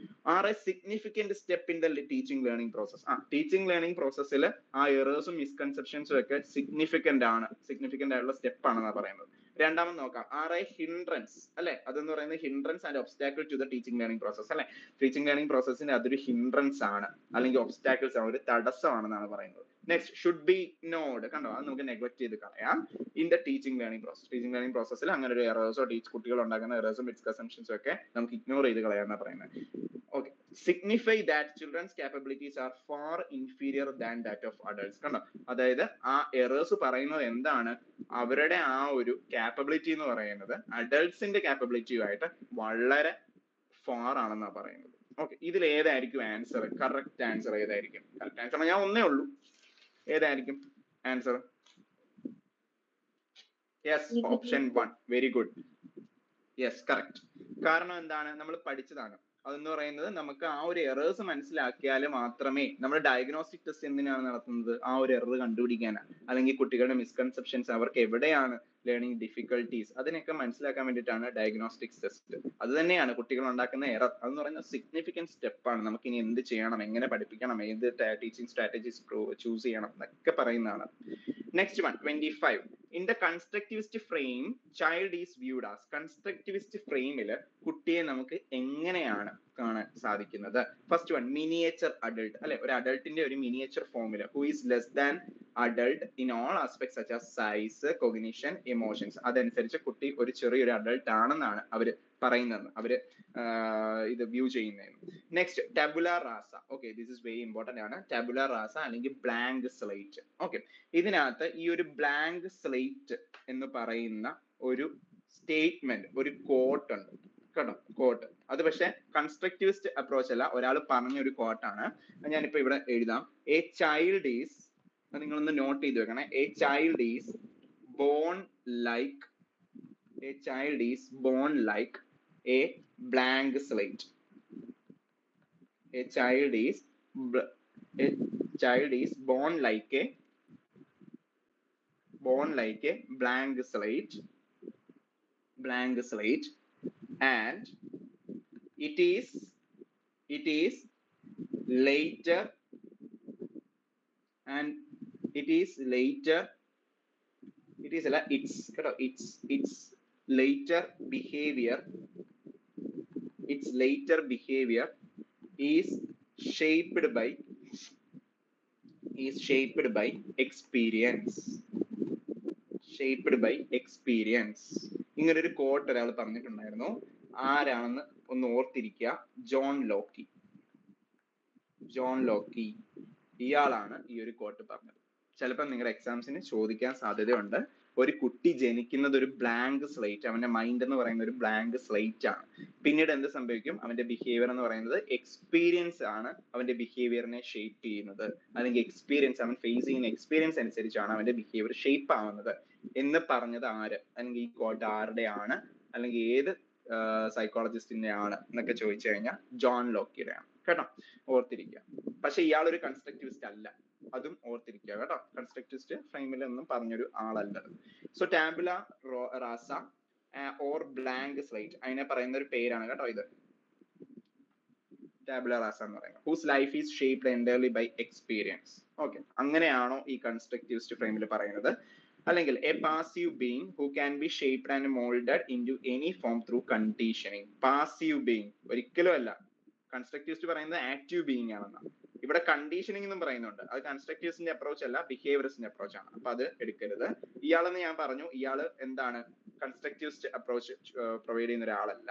Are a significant step in the teaching learning process. Teaching learning പ്രോസസ്സിൽ ആ എറേഴ്സും മിസ്കൺസെപ്ഷൻസും ഒക്കെ സിഗ്നിഫിക്കന്റ് ആയിട്ടുള്ള സ്റ്റെപ്പ് ആണെന്നാണ് പറയുന്നത്. രണ്ടാമത് നോക്കാം, ആർ എ ഹിൻഡ്രൻസ്, അല്ലെ, അതെന്ന് പറയുന്നത് hindrance and obstacle to the teaching learning process, അല്ലെ. ടീച്ചിങ് ലേണിംഗ് പ്രോസസ്സിന് അതൊരു ഹിൻഡ്രൻസ് ആണ്, അല്ലെങ്കിൽ ഒബ്സ്റ്റാക്കിൾസ് ആണ്, ഒരു തടസ്സമാണെന്നാണ് പറയുന്നത്. Next, should be ignored. കണ്ടോ, അത് നമുക്ക് നെഗ്ലക്ട് ചെയ്ത് കളയാം in the teaching learning process. Teaching learning പ്രോസസ്സിൽ അങ്ങനെ ഒരു എറേഴ്സോ കുട്ടികൾ ഉണ്ടാക്കുന്ന എറേഴ്സും മിസ്കൺസെപ്ഷൻസും ഒക്കെ നമുക്ക് ഇഗ്നോർ ചെയ്ത് കളയാന്നാണ് പറയുന്നത്. Okay, signify that children's capabilities are far inferior than that of adults. കണ്ടോ, അതായത് ആ എറേഴ്സ് പറയുന്നത് എന്താണ്, അവരുടെ ആ ഒരു കാപ്പബിലിറ്റി എന്ന് പറയുന്നത് അഡൾട്ട്സിന്റെ കാപ്പബിലിറ്റിയുമായിട്ട് വളരെ ഫാർ ആണെന്നാണ് പറയുന്നത്. ഓക്കെ, ഇതിൽ ഏതായിരിക്കും ആൻസർ? കറക്റ്റ് ആൻസർ ഏതായിരിക്കും? കറക്റ്റ് ആൻസർ ഞാൻ ഒന്നേ ഉള്ളൂ. ഏതായിരിക്കും answer? Yes, option 1, very good. Yes, correct. കാരണം എന്താണ്, നമ്മൾ പഠിച്ചതാണ്. അതെന്ന് പറയുന്നത് നമുക്ക് ആ ഒരു എറേഴ്സ് മനസ്സിലാക്കിയാൽ മാത്രമേ, നമ്മൾ ഡയഗ്നോസ്റ്റിക് ടെസ്റ്റ് എന്തിനാണ് നടത്തുന്നത്? ആ ഒരു എറർ കണ്ടുപിടിക്കാനാണ്, അല്ലെങ്കിൽ കുട്ടികളുടെ മിസ്കൺസെപ്ഷൻസ്, അവർക്ക് എവിടെയാണ് ലേണിംഗ് ഡിഫിക്കൽട്ടീസ്, അതിനൊക്കെ മനസ്സിലാക്കാൻ വേണ്ടിയിട്ടാണ് ഡയഗ്നോസ്റ്റിക്സ് ടെസ്റ്റ്. അത് തന്നെയാണ് കുട്ടികൾ ഉണ്ടാക്കുന്ന എറർ. അതെന്ന് പറയുന്ന സിഗ്നിഫിക്കന്റ് സ്റ്റെപ്പാണ്. നമുക്ക് ഇനി എന്ത് ചെയ്യണം, എങ്ങനെ പഠിപ്പിക്കണം, ഏത് ടീച്ചിങ് സ്ട്രാറ്റജീസ് ചൂസ് ചെയ്യണം എന്നൊക്കെ പറയുന്നതാണ്. Next one, 25. In the constructivist frame child is viewed as. Constructivist ഫ്രെയിമില് കുട്ടിയെ നമുക്ക് എങ്ങനെയാണ് കാണാൻ സാധിക്കുന്നത്? ഫസ്റ്റ് വൺ, മിനിയേച്ചർ അഡൾട്ട്, അല്ലെ, ഒരു അഡൾട്ടിന്റെ ഒരു മിനിയേച്ചർ ഫോമില്, who is less than adult in all aspects such as size, cognition, emotions. അതനുസരിച്ച് കുട്ടി ഒരു ചെറിയൊരു അഡൾട്ട് ആണെന്നാണ് അവര് പറയുന്നത്, അവര് ഇത് വ്യൂ ചെയ്യുന്നതിന്. Next, tabula rasa. Okay, this is very important ആണ്. ടാബുലാ റാസ അല്ലെങ്കിൽ ബ്ലാങ്ക് സ്ലേറ്റ്. ഓക്കെ, ഇതിനകത്ത് ഈ ഒരു ബ്ലാങ്ക് സ്ലേറ്റ് എന്ന് പറയുന്ന ഒരു സ്റ്റേറ്റ്മെന്റ്, ഒരു കോട്ട് ഉണ്ട് കേട്ടോ, കോട്ട്. അത് പക്ഷെ കൺസ്ട്രക്റ്റിവിസ്റ്റ് അപ്രോച്ച് അല്ല, ഒരാൾ പറഞ്ഞ ഒരു കോട്ടാണ്. ഞാനിപ്പോ ഇവിടെ എഴുതാം. എ ചൈൽഡ് ഈസ്, നിങ്ങളൊന്ന് നോട്ട് ചെയ്ത് വെക്കണേ. A child is born like, a child is born like a blank slate. A child is born like a blank slate, and it is later its later behavior is shaped by experience. ഇങ്ങനൊരു quote ഒരാൾ പറഞ്ഞിട്ടുണ്ടായിരുന്നു. ആരാണെന്ന് ഒന്ന് ഓർത്തിരിക്കുക. John Locke. ഇയാളാണ് ഈ ഒരു coat പറഞ്ഞത്. ചിലപ്പോൾ നിങ്ങളുടെ എക്സാംസിന് ചോദിക്കാൻ സാധ്യതയുണ്ട്. ഒരു കുട്ടി ജനിക്കുന്നത് ഒരു ബ്ലാങ്ക് സ്ലേറ്റ്, അവന്റെ മൈൻഡ് എന്ന് പറയുന്ന ഒരു ബ്ലാങ്ക് സ്ലേറ്റ് ആണ്. പിന്നീട് എന്ത് സംഭവിക്കും? അവന്റെ ബിഹേവിയർ എന്ന് പറയുന്നത് എക്സ്പീരിയൻസ് ആണ് അവന്റെ ബിഹേവിയറിനെ ഷേപ്പ് ചെയ്യുന്നത്, അല്ലെങ്കിൽ എക്സ്പീരിയൻസ്, അവൻ ഫേസ് ചെയ്യുന്ന എക്സ്പീരിയൻസ് അനുസരിച്ചാണ് അവന്റെ ബിഹേവിയർ ഷേപ്പ് ആവുന്നത് എന്ന് പറഞ്ഞത് ആര്, അല്ലെങ്കിൽ ഈ കോട്ട് ആരുടെയാണ്, അല്ലെങ്കിൽ ഏത് സൈക്കോളജിസ്റ്റിന്റെ ആണ് എന്നൊക്കെ ചോദിച്ചു കഴിഞ്ഞാൽ ജോൺ ലോക്കിയുടെ ആണ് കേട്ടോ, ഓർത്തിരിക്കുക. പക്ഷെ ഇയാൾ ഒരു കൺസ്ട്രക്റ്റിവിസ്റ്റ് അല്ല, അതും ഓർത്തിരിക്കുക കേട്ടോ. കൺസ്ട്രക്റ്റിവിസ്റ്റ് ഫ്രെയിമിൽ ഒന്നും പറഞ്ഞൊരു ആളല്ല. So Tabula Raza or blank slate, അതിനെ പറയുന്ന ഒരു പേരാണ് കേട്ടോ ഇത്, ടാബുല റാസ എന്ന് പറയുന്നത്. Whose life is shaped entirely by experience. Okay, അങ്ങനെയാണോ ഈ കൺസ്ട്രക്റ്റിവിസ്റ്റ് ഫ്രെയിമിൽ പറയുന്നത്? അല്ലെങ്കിൽ a passive being who can be shaped and moulded into any form through conditioning. Passive being ഒരിക്കലും അല്ല. കൺസ്ട്രക്റ്റിവിസ്റ്റ് പറയുന്നത് ആക്റ്റീവ് ബീയിങ് ആണെന്നാണ്. ഇവിടെ കണ്ടീഷനിങ് എന്നും പറയുന്നുണ്ട്. അത് കൺസ്ട്രക്റ്റീവ്സിന്റെ അപ്രോച്ച് അല്ല, ബിഹേവിയറിസ്റ്റിന്റെ അപ്രോച്ച് ആണ്. അപ്പൊ അത് എടുക്കരുത്. ഇയാളെന്ന് ഞാൻ പറഞ്ഞു, ഇയാള് എന്താണ് കൺസ്ട്രക്റ്റീവ്സ്റ്റ് അപ്രോച്ച് പ്രൊവൈഡ് ചെയ്യുന്ന ഒരാളല്ല.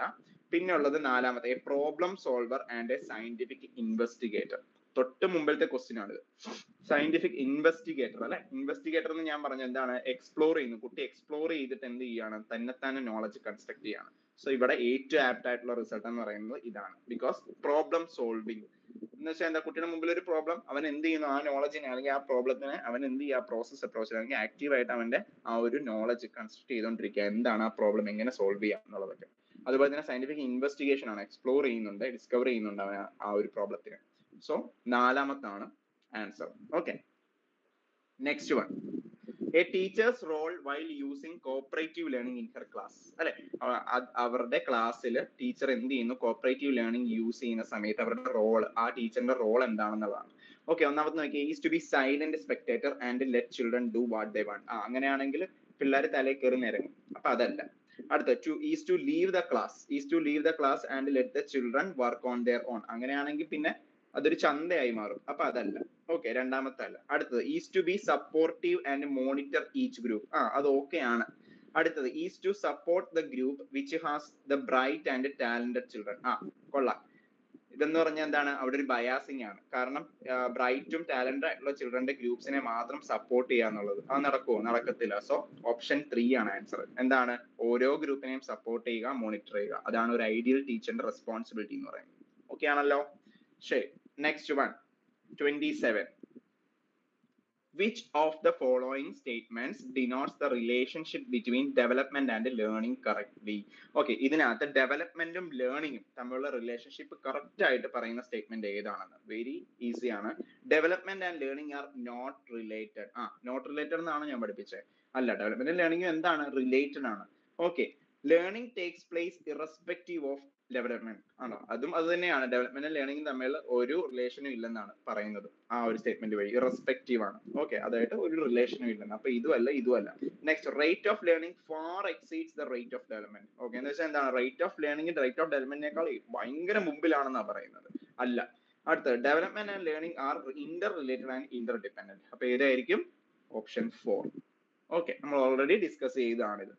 പിന്നെ ഉള്ളത് നാലാമത്തെ, A problem solver and A scientific investigator. തൊട്ട് മുമ്പിലത്തെ ക്വസ്റ്റ്യൻ ആണ് ഇത്. സയന്റിഫിക് ഇൻവെസ്റ്റിഗേറ്റർ അല്ലെ. ഇൻവെസ്റ്റിഗേറ്റർ എന്ന് ഞാൻ പറഞ്ഞു എന്താണ്, എക്സ്പ്ലോർ ചെയ്യുന്നു. കുട്ടി എക്സ്പ്ലോർ ചെയ്തിട്ട് എന്ത് ചെയ്യാണ്, തന്നെത്താനെ നോളജ് കൺസ്ട്രക്ട് ചെയ്യാണ്. സോ ഇവിടെ ഏറ്റവും ആപ്റ്റ് ആയിട്ടുള്ള റിസൾട്ട് എന്ന് പറയുന്നത് ഇതാണ്. ബിക്കോസ് പ്രോബ്ലം സോൾവിങ് എന്ന് വെച്ചാൽ എന്താ, കുട്ടിയുടെ മുമ്പിൽ ഒരു പ്രോബ്ലം, അവൻ എന്ത് ചെയ്യുന്നു, ആ നോളജിനെ അല്ലെങ്കിൽ ആ പ്രോബ്ലത്തിനെ അവൻ എന്ത് ചെയ്യുക, പ്രോസസ് അപ്രോച്ച് അല്ലെങ്കിൽ ആക്റ്റീവായിട്ട് അവന്റെ ആ ഒരു നോളജ് കൺസ്ട്രക്ട് ചെയ്തുകൊണ്ടിരിക്കുക, എന്താണ് ആ പ്രോബ്ലം എങ്ങനെ സോൾവ് ചെയ്യാം എന്നുള്ളതൊക്കെ. അതുപോലെ തന്നെ സയന്റിഫിക് ഇൻവെസ്റ്റിഗേഷൻ ആണ്, എക്സ്പ്ലോർ ചെയ്യുന്നുണ്ട്, ഡിസ്കവർ ചെയ്യുന്നുണ്ട് അവൻ ആ ഒരു പ്രോബ്ലത്തിന്. സോ നാലാമത്താണ് answer. Okay, next one, a teacher's role while using cooperative learning in her class അല്ലെ. അവരുടെ ക്ലാസ്സിൽ ടീച്ചർ എന്ത് ചെയ്യുന്നു, കോപ്പറേറ്റീവ് ലേണിംഗ് യൂസ് ചെയ്യുന്ന സമയത്ത് അവരുടെ റോൾ, ആ ടീച്ചറിന്റെ റോൾ എന്താണെന്നുള്ളതാണ്. ഓക്കെ, ഒന്നാമത് നോക്കിയാൽ is to be silent spectator and let children do what they want. അങ്ങനെയാണെങ്കിൽ പിള്ളേർ തലയിൽ കയറി നിരങ്ങും. അപ്പൊ അതല്ല. അടുത്ത is to leave the class, is to leave the class and let the children work on their own. അങ്ങനെയാണെങ്കിൽ പിന്നെ അതൊരു ചന്തയായി മാറും. അപ്പൊ അതല്ല. ഓക്കെ, രണ്ടാമത്തെ അല്ല. അടുത്തത് is to be supportive and monitor each group. അത് ഓക്കെ ആണ്. അടുത്തത് is to support the group which has the bright and talented children. കൊള്ളാം. ഇതെന്ന് പറഞ്ഞാൽ എന്താണ്, അവിടെ ഒരു ബയാസിങ് ആണ്. കാരണം ബ്രൈറ്റും ടാലന്റഡ് ആയിട്ടുള്ള ചിൽഡ്രന്റെ ഗ്രൂപ്പ്സിനെ മാത്രം സപ്പോർട്ട് ചെയ്യുക എന്നുള്ളത് അത് നടക്കുമോ? നടക്കത്തില്ല. സോ ഓപ്ഷൻ 3 ആണ് ആൻസർ. എന്താണ്, ഓരോ ഗ്രൂപ്പിനെയും സപ്പോർട്ട് ചെയ്യുക, മോണിറ്റർ ചെയ്യുക. അതാണ് ഒരു ഐഡിയൽ ടീച്ചറിന്റെ റെസ്പോൺസിബിലിറ്റി എന്ന് പറയുന്നത്. ഓക്കെ ആണല്ലോ. ശരി, next one, 27. Which of the following statements denotes the relationship between development and learning correctly? Okay, ഇതിനകത്ത് ഡെവലപ്മെന്റും ലേണിംഗും തമ്മിലുള്ള റിലേഷൻഷിപ്പ് കറക്റ്റ് ആയിട്ട് പറയുന്ന സ്റ്റേറ്റ്മെന്റ് ഏതാണെന്ന്. വെരി ഈസി ആണ്. Development and learning are not related. Not related എന്നാണ് ഞാൻ പഠിപ്പിച്ചത്. അല്ല, ഡെവലപ്മെന്റും ലേണിംഗും എന്താണ്, റിലേറ്റഡ് ആണ്. Okay, learning takes place irrespective of development ആണോ? അതും അത് തന്നെയാണ്. ഡെവലപ്മെന്റും ലേണിംഗും തമ്മിൽ ഒരു റിലേഷനും ഇല്ലെന്നാണ് പറയുന്നത് ആ ഒരു സ്റ്റേറ്റ്മെന്റ് വഴി. ഇറസ്പെക്റ്റീവ് ആണ്. ഓക്കെ, അതായിട്ട് ഒരു റിലേഷനും ഇല്ലെന്ന്. അപ്പൊ ഇതുമല്ല ഇതുമല്ല. Next, rate of learning far exceeds the rate of development. Okay, എന്ന് വെച്ചാൽ എന്താണ്, rate of learning rate of ഡെവലപ്മെന്റിനേക്കാൾ ഭയങ്കര മുമ്പിലാണെന്നാണ് പറയുന്നത്. അല്ല. അടുത്തത്, development and learning are interrelated and interdependent. അപ്പൊ ഏതായിരിക്കും? ഓപ്ഷൻ 4. ഓക്കെ, നമ്മൾ ഓൾറെഡി ഡിസ്കസ് ചെയ്തതാണിത്.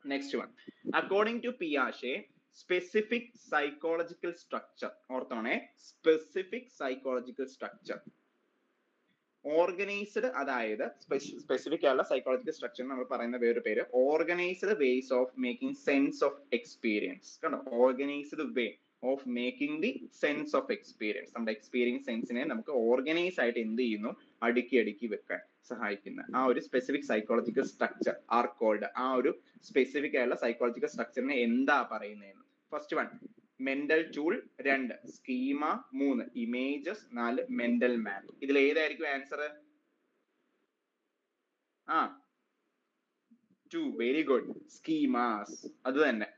നെക്സ്റ്റ് വൺ, അക്കോർഡിംഗ് ടു പിയാഷെ സ്പെസിഫിക് സൈക്കോളജിക്കൽ സ്ട്രക്ചർ. ഓർത്തോണേ, സ്പെസിഫിക് സൈക്കോളജിക്കൽ സ്ട്രക്ചർ. ഓർഗനൈസ്ഡ്, അതായത് സ്പെസിഫിക് ആയുള്ള സൈക്കോളജിക്കൽ സ്ട്രക്ചർ നമ്മൾ പറയുന്ന വേറൊരു പേര് organised ways of making sense of experience. കണ്ടോ, organised way of making the sense of experience. നമ്മുടെ എക്സ്പീരിയൻസ് സെൻസിനെ നമുക്ക് ഓർഗനൈസ് ആയിട്ട് എന്ത് ചെയ്യുന്നു, അടുക്കി അടുക്കി വെക്കാൻ സഹായിക്കുന്ന ആ ഒരു specific psychological structure are called. ആ ഒരു സ്പെസിഫിക് ആയുള്ള സൈക്കോളജിക്കൽ സ്ട്രക്ചറിനെ എന്താ പറയുന്നതെന്ന്. First one, mental tool. 2, schema. 3, images. 4, mental map. ഇതിൽ ഏതായിരിക്കും ആൻസർ? 2. Very good, schemas. അത് തന്നെ,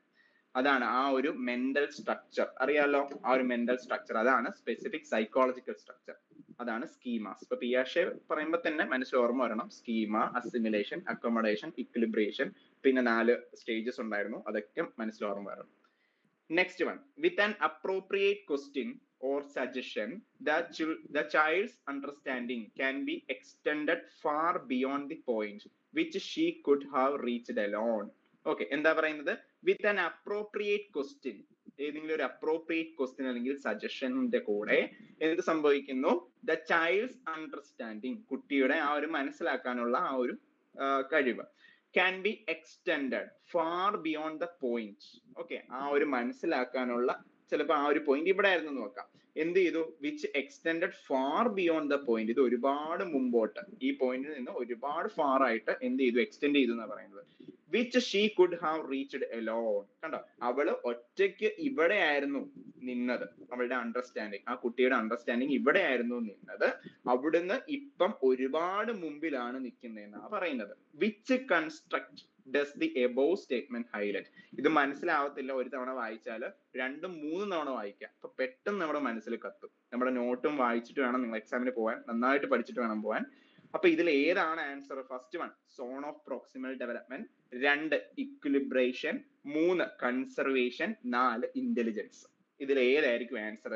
അതാണ് ആ ഒരു മെന്റൽ സ്ട്രക്ചർ. അറിയാലോ, ആ ഒരു മെന്റൽ സ്ട്രക്ചർ അതാണ് സ്പെസിഫിക് സൈക്കോളജിക്കൽ സ്ട്രക്ചർ. അതാണ് സ്കീമാസ്. ഇപ്പൊ പിയാഷെ പറയുമ്പോൾ തന്നെ മനസ്സിൽ ഓർമ്മ വരണം, സ്കീമ, അസിമിലേഷൻ, അക്കോമഡേഷൻ, ഇക്വിലിബ്രേഷൻ, പിന്നെ 4 സ്റ്റേജസ് ഉണ്ടായിരുന്നു. അതൊക്കെ മനസ്സിൽ ഓർമ്മ വരണം. Next one, with an appropriate question or suggestion, the child's understanding can be extended far beyond the point which she could have reached alone. Okay, എന്താ പറയുന്നത്? With an appropriate question, ഏതെങ്കിലും ഒരു appropriate question അല്ലെങ്കിൽ സജഷന്റെ കൂടെ എന്ത് സംഭവിക്കുന്നു? The child's understanding, കുട്ടിയുടെ ആ ഒരു മനസ്സിലാക്കാനുള്ള ആ ഒരു കഴിവ് can be extended far beyond the point. Okay, ആ ഒരു മനസ്സിലാക്കാനുള്ള ചിലപ്പോൾ ആ ഒരു പോയിന്റ് ഇവിടെ ആയിരുന്നു നോക്കാം. എന്ത് ചെയ്തു? Which extended far beyond the point. ഇത് ഒരുപാട് മുമ്പോട്ട്, ഈ പോയിന്റിൽ നിന്ന് ഒരുപാട് ഫാർ ആയിട്ട് എന്ത് ചെയ്തു? എക്സ്റ്റെൻഡ് ചെയ്തു എന്നാണ് പറയുന്നത്. Which she could have reached alone. കണ്ടോ, അവള് ഒറ്റയ്ക്ക് ഇവിടെ ആയിരുന്നു നിന്നത്. അവളുടെ അണ്ടർസ്റ്റാൻഡിങ്, ആ കുട്ടിയുടെ അണ്ടർസ്റ്റാൻഡിങ് ഇവിടെ ആയിരുന്നു നിന്നത്. അവിടുന്ന് ഇപ്പം ഒരുപാട് മുമ്പിലാണ് നിൽക്കുന്നതെന്നാണ് പറയുന്നത്. Which construct does the above statement highlight. ഇത് മനസ്സിലാവത്തില്ല ഒരു തവണ വായിച്ചാൽ, 2, 3 തവണ വായിക്കാം. അപ്പൊ പെട്ടെന്ന് നമ്മുടെ മനസ്സിൽ കത്തും. നമ്മുടെ നോട്ടും വായിച്ചിട്ട് വേണം നിങ്ങൾ എക്സാമിന് പോകാൻ, നന്നായിട്ട് പഠിച്ചിട്ട് വേണം പോകാൻ. അപ്പൊ ഇതിൽ ഏതാണ് answer? First one, zone of proximal development. 2, equilibration. 3, conservation. 4, intelligence. ഇതിൽ ഏതായിരിക്കും ആൻസർ?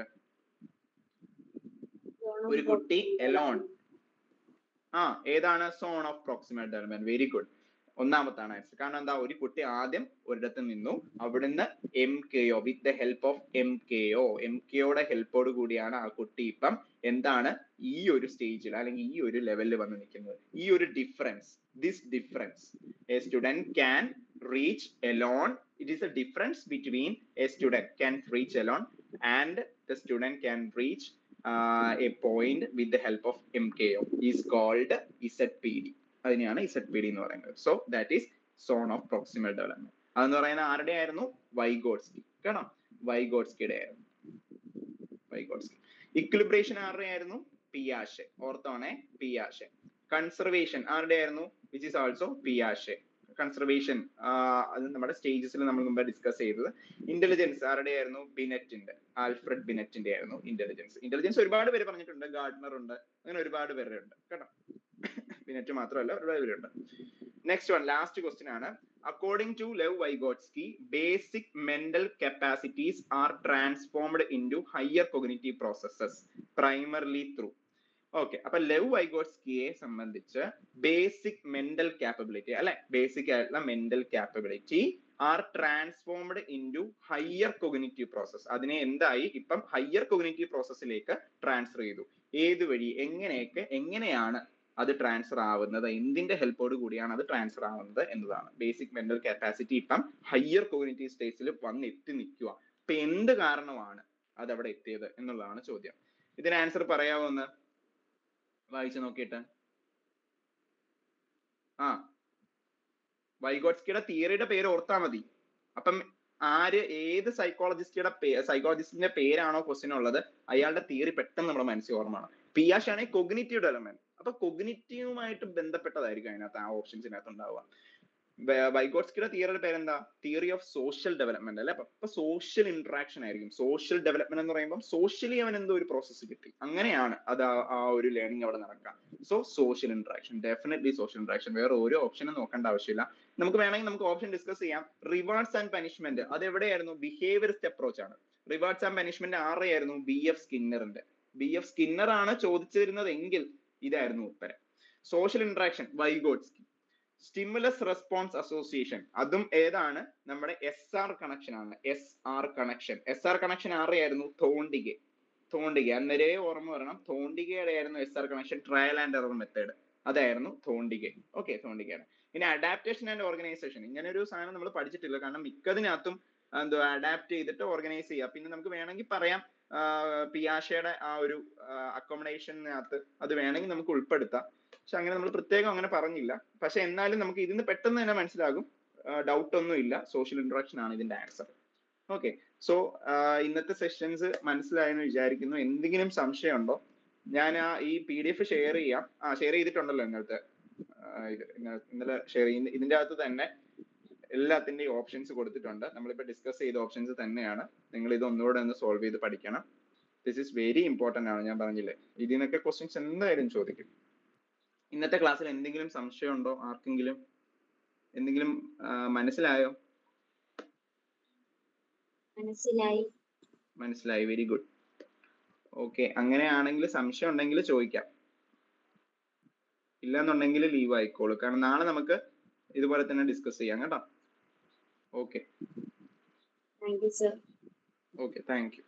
ഒരു കുട്ടി എലോൺ. ഏതാണ് zone of proximal development? Very good. ഒന്നാമത്താണ് ആൻസർ. കാരണം എന്താ, ഒരു കുട്ടി ആദ്യം ഒരിടത്ത് നിന്നു, അവിടുന്ന് MKO with the help of MKOയുടെ ഹെൽപ്പോട് കൂടിയാണ് ആ കുട്ടി ഇപ്പം എന്താണ് ഈ ഒരു സ്റ്റേജിൽ അല്ലെങ്കിൽ ഈ ഒരു ലെവലിൽ വന്ന് നിൽക്കുന്നത്. ഈ ഒരു difference, a student can reach alone. It is a difference between a student can reach alone and the student can reach a point with the help of MKO is called ZPD. അതിനെയാണ് ZPD എന്ന് പറയുന്നത്. So that is zone of proximal development. അതെന്ന് പറയുന്നത് ആരുടെ ആയിരുന്നു? Vygotsky. കേട്ടോ, വൈഗോട്സ്കിയുടെ ആയിരുന്നു. Equilibration ആരുടെ ആയിരുന്നു? പിയാഷെ. ഓർത്തോണേ, പിയാഷെ. കൺസർവേഷൻ ആരുടെ ആയിരുന്നു? വിച്ച് ഈസ് ആൾസോ പിയാഷെ. കൺസർവേഷൻ അത് നമ്മുടെ സ്റ്റേജസിൽ നമ്മൾ മുമ്പ് ഡിസ്കസ് ചെയ്തത്. ഇന്റലിജൻസ് ആരുടെ ആയിരുന്നു? ബിനെറ്റിന്റെ, ആൽഫ്രഡ് ബിനെറ്റിന്റെ ആയിരുന്നു ഇന്റലിജൻസ്. ഒരുപാട് പേര് പറഞ്ഞിട്ടുണ്ട്, ഗാർഡ്നർ ഉണ്ട്, അങ്ങനെ ഒരുപാട് പേരുണ്ട് കേട്ടോ. ബിനെറ്റ് മാത്രമല്ല, ഒരുപാട് പേരുണ്ട്. നെക്സ്റ്റ് വൺ, ലാസ്റ്റ് ക്വസ്റ്റ്യൻ ആണ്. According to Lev Vygotsky, basic mental capacities are transformed into higher cognitive processes primarily through. Okay, അപ്പൊ ലെവ് വൈഗോട്സ്കിയെ സംബന്ധിച്ച് ബേസിക് മെന്റൽ കാപ്പബിലിറ്റി അല്ലെ, ബേസിക് ആയിട്ടുള്ള mental capability are transformed into higher cognitive process. അതിനെ എന്തായി? ഇപ്പം higher cognitive പ്രോസസ്സിലേക്ക് transfer ചെയ്തു. ഏത് വഴി, എങ്ങനെയാണ് അത് ട്രാൻസ്ഫർ ആവുന്നത്? എന്തിന്റെ ഹെൽപ്പോട് കൂടിയാണ് അത് ട്രാൻസ്ഫർ ആവുന്നത് എന്നതാണ്. ബേസിക് മെന്റൽ കപ്പാസിറ്റി ഇപ്പം ഹയർ കോഗ്നിറ്റീവ് സ്റ്റേജിൽ വന്ന് എത്തി നിൽക്കുക. ഇപ്പൊ എന്ത് കാരണമാണ് അത് അവിടെ എത്തിയത് എന്നുള്ളതാണ് ചോദ്യം. ഇതിന് ആൻസർ പറയാവോ? ഒന്ന് വായിച്ചു നോക്കിയിട്ട്. വൈഗോട്സ്കിയുടെ തിയറിയുടെ പേര് ഓർത്താ മതി. അപ്പം ഏത് സൈക്കോളജിസ്റ്റിന്റെ പേരാണോ ക്വസ്റ്റ്യൻ ഉള്ളത്, അയാളുടെ തിയറി പെട്ടെന്ന് നമ്മുടെ മനസ്സിൽ ഓർമ്മയാണ്. പിയാഷെ ആണെങ്കിൽ കൊഗ്നിറ്റീവ് ഡെവലപ്മെന്റ്. അപ്പൊ കൊഗ്നിറ്റീവുമായിട്ട് ബന്ധപ്പെട്ടതായിരിക്കും അതിനകത്ത്, ആ ഓപ്ഷൻസിനകത്ത് ഉണ്ടാവുക. വൈഗോട്സ്കിയുടെ തിയറിയുടെ പേരെന്താ? തിയറി ഓഫ് സോഷ്യൽ ഡെവലപ്മെന്റ് അല്ലെ. അപ്പൊ സോഷ്യൽ ഇന്ററാക്ഷൻ ആയിരിക്കും. സോഷ്യൽ ഡെവലപ്മെന്റ് എന്ന് പറയുമ്പോൾ സോഷ്യലി അവൻ എന്തോ ഒരു പ്രോസസ്സ് കിട്ടി, അങ്ങനെയാണ് അത് ആ ഒരു ലേണിംഗ് അവിടെ നടക്കുക. So social interaction, definitely social interaction. വേറെ ഒരു ഓപ്ഷനും നോക്കേണ്ട ആവശ്യമില്ല. നമുക്ക് വേണമെങ്കിൽ നമുക്ക് ഓപ്ഷൻ ഡിസ്കസ് ചെയ്യാം. റിവാർഡ്സ് ആൻഡ് പനിഷ്മെന്റ്, അത് എവിടെയായിരുന്നു? ബിഹേവിയറിസ്റ്റ് അപ്രോച്ച് ആണ്. റിവാർഡ്സ് ആൻഡ് പനിഷ്മെന്റ് ആരെയായിരുന്നു? BF സ്കിന്നറിന്റെ. BF സ്കിന്നർ ആണ് ചോദിച്ചിരുന്നത് എങ്കിൽ ഇതായിരുന്നു ഉത്തരം. Social interaction Vygotsky. Stimulus response association, അതും ഏതാണ്? നമ്മുടെ SR കണക്ഷൻ ആണ്. SR കണക്ഷൻ ആരെയായിരുന്നു? തോണ്ടിഗെ. അന്നേരേ ഓർമ്മ വരണം, തോണ്ടിഗയുടെ ആയിരുന്നു SR connection. Trial and error method, അതായിരുന്നു തോണ്ടിഗെ. ഓക്കെ, തോണ്ടിഗയാണ്. ഇനി അഡാപ്റ്റേഷൻ ആൻഡ് ഓർഗനൈസേഷൻ, ഇങ്ങനെ ഒരു സാധനം നമ്മൾ പഠിച്ചിട്ടില്ല. കാരണം മിക്കതിനകത്തും എന്തോ അഡാപ്റ്റ് ചെയ്തിട്ട് ഓർഗനൈസ് ചെയ്യുക. പിന്നെ നമുക്ക് വേണമെങ്കിൽ പറയാം പിയാഷയുടെ ആ ഒരു അക്കോമഡേഷനകത്ത് അത് വേണമെങ്കിൽ നമുക്ക് ഉൾപ്പെടുത്താം. പക്ഷെ അങ്ങനെ നമ്മൾ പ്രത്യേകം അങ്ങനെ പറഞ്ഞില്ല. പക്ഷെ എന്നാലും നമുക്ക് ഇതിന് പെട്ടെന്ന് തന്നെ മനസ്സിലാകും, ഡൗട്ട് ഒന്നും ഇല്ല, സോഷ്യൽ ഇന്ററാക്ഷൻ ആണ് ഇതിന്റെ ആൻസർ. ഓക്കെ, സോ ഇന്നത്തെ സെഷൻസ് മനസ്സിലായെന്ന് വിചാരിക്കുന്നു. എന്തെങ്കിലും സംശയം ഉണ്ടോ? ഞാൻ ഈ PDF ഷെയർ ചെയ്യാം. ഷെയർ ചെയ്തിട്ടുണ്ടല്ലോ ഇന്നലത്തെ, ഇന്നലെ ഷെയർ ചെയ്യുന്ന ഇതിന്റെ അകത്ത് തന്നെ എല്ലാത്തിന്റെയും ഓപ്ഷൻസ് കൊടുത്തിട്ടുണ്ട്. നമ്മളിപ്പോ ഡിസ്കസ് ചെയ്ത ഓപ്ഷൻസ് തന്നെയാണ്. നിങ്ങൾ ഇത് ഒന്നുകൂടെ ഒന്ന് സോൾവ് ചെയ്ത് പഠിക്കണം. ദിസ് ഈസ് വെരി ഇമ്പോർട്ടന്റ് ആണ്. ഞാൻ പറഞ്ഞില്ലേ, ഇതിൽ നിന്നൊക്കെ ക്വസ്റ്റ്യൻസ് എന്തായാലും ചോദിക്കും. ഇന്നത്തെ ക്ലാസ്സിൽ എന്തെങ്കിലും സംശയം ഉണ്ടോ ആർക്കെങ്കിലും? എന്തെങ്കിലും മനസ്സിലായോ? മനസ്സിലായി, വെരി ഗുഡ്. ഓക്കെ, അങ്ങനെയാണെങ്കിൽ സംശയം ഉണ്ടെങ്കിൽ ചോദിക്കാം, ഇല്ലെന്നുണ്ടെങ്കിൽ ലീവ് ആയിക്കോളൂ. കാരണം നാളെ നമുക്ക് ഇതുപോലെ തന്നെ ഡിസ്കസ് ചെയ്യാം കേട്ടോ. Okay, thank you sir. Okay, thank you.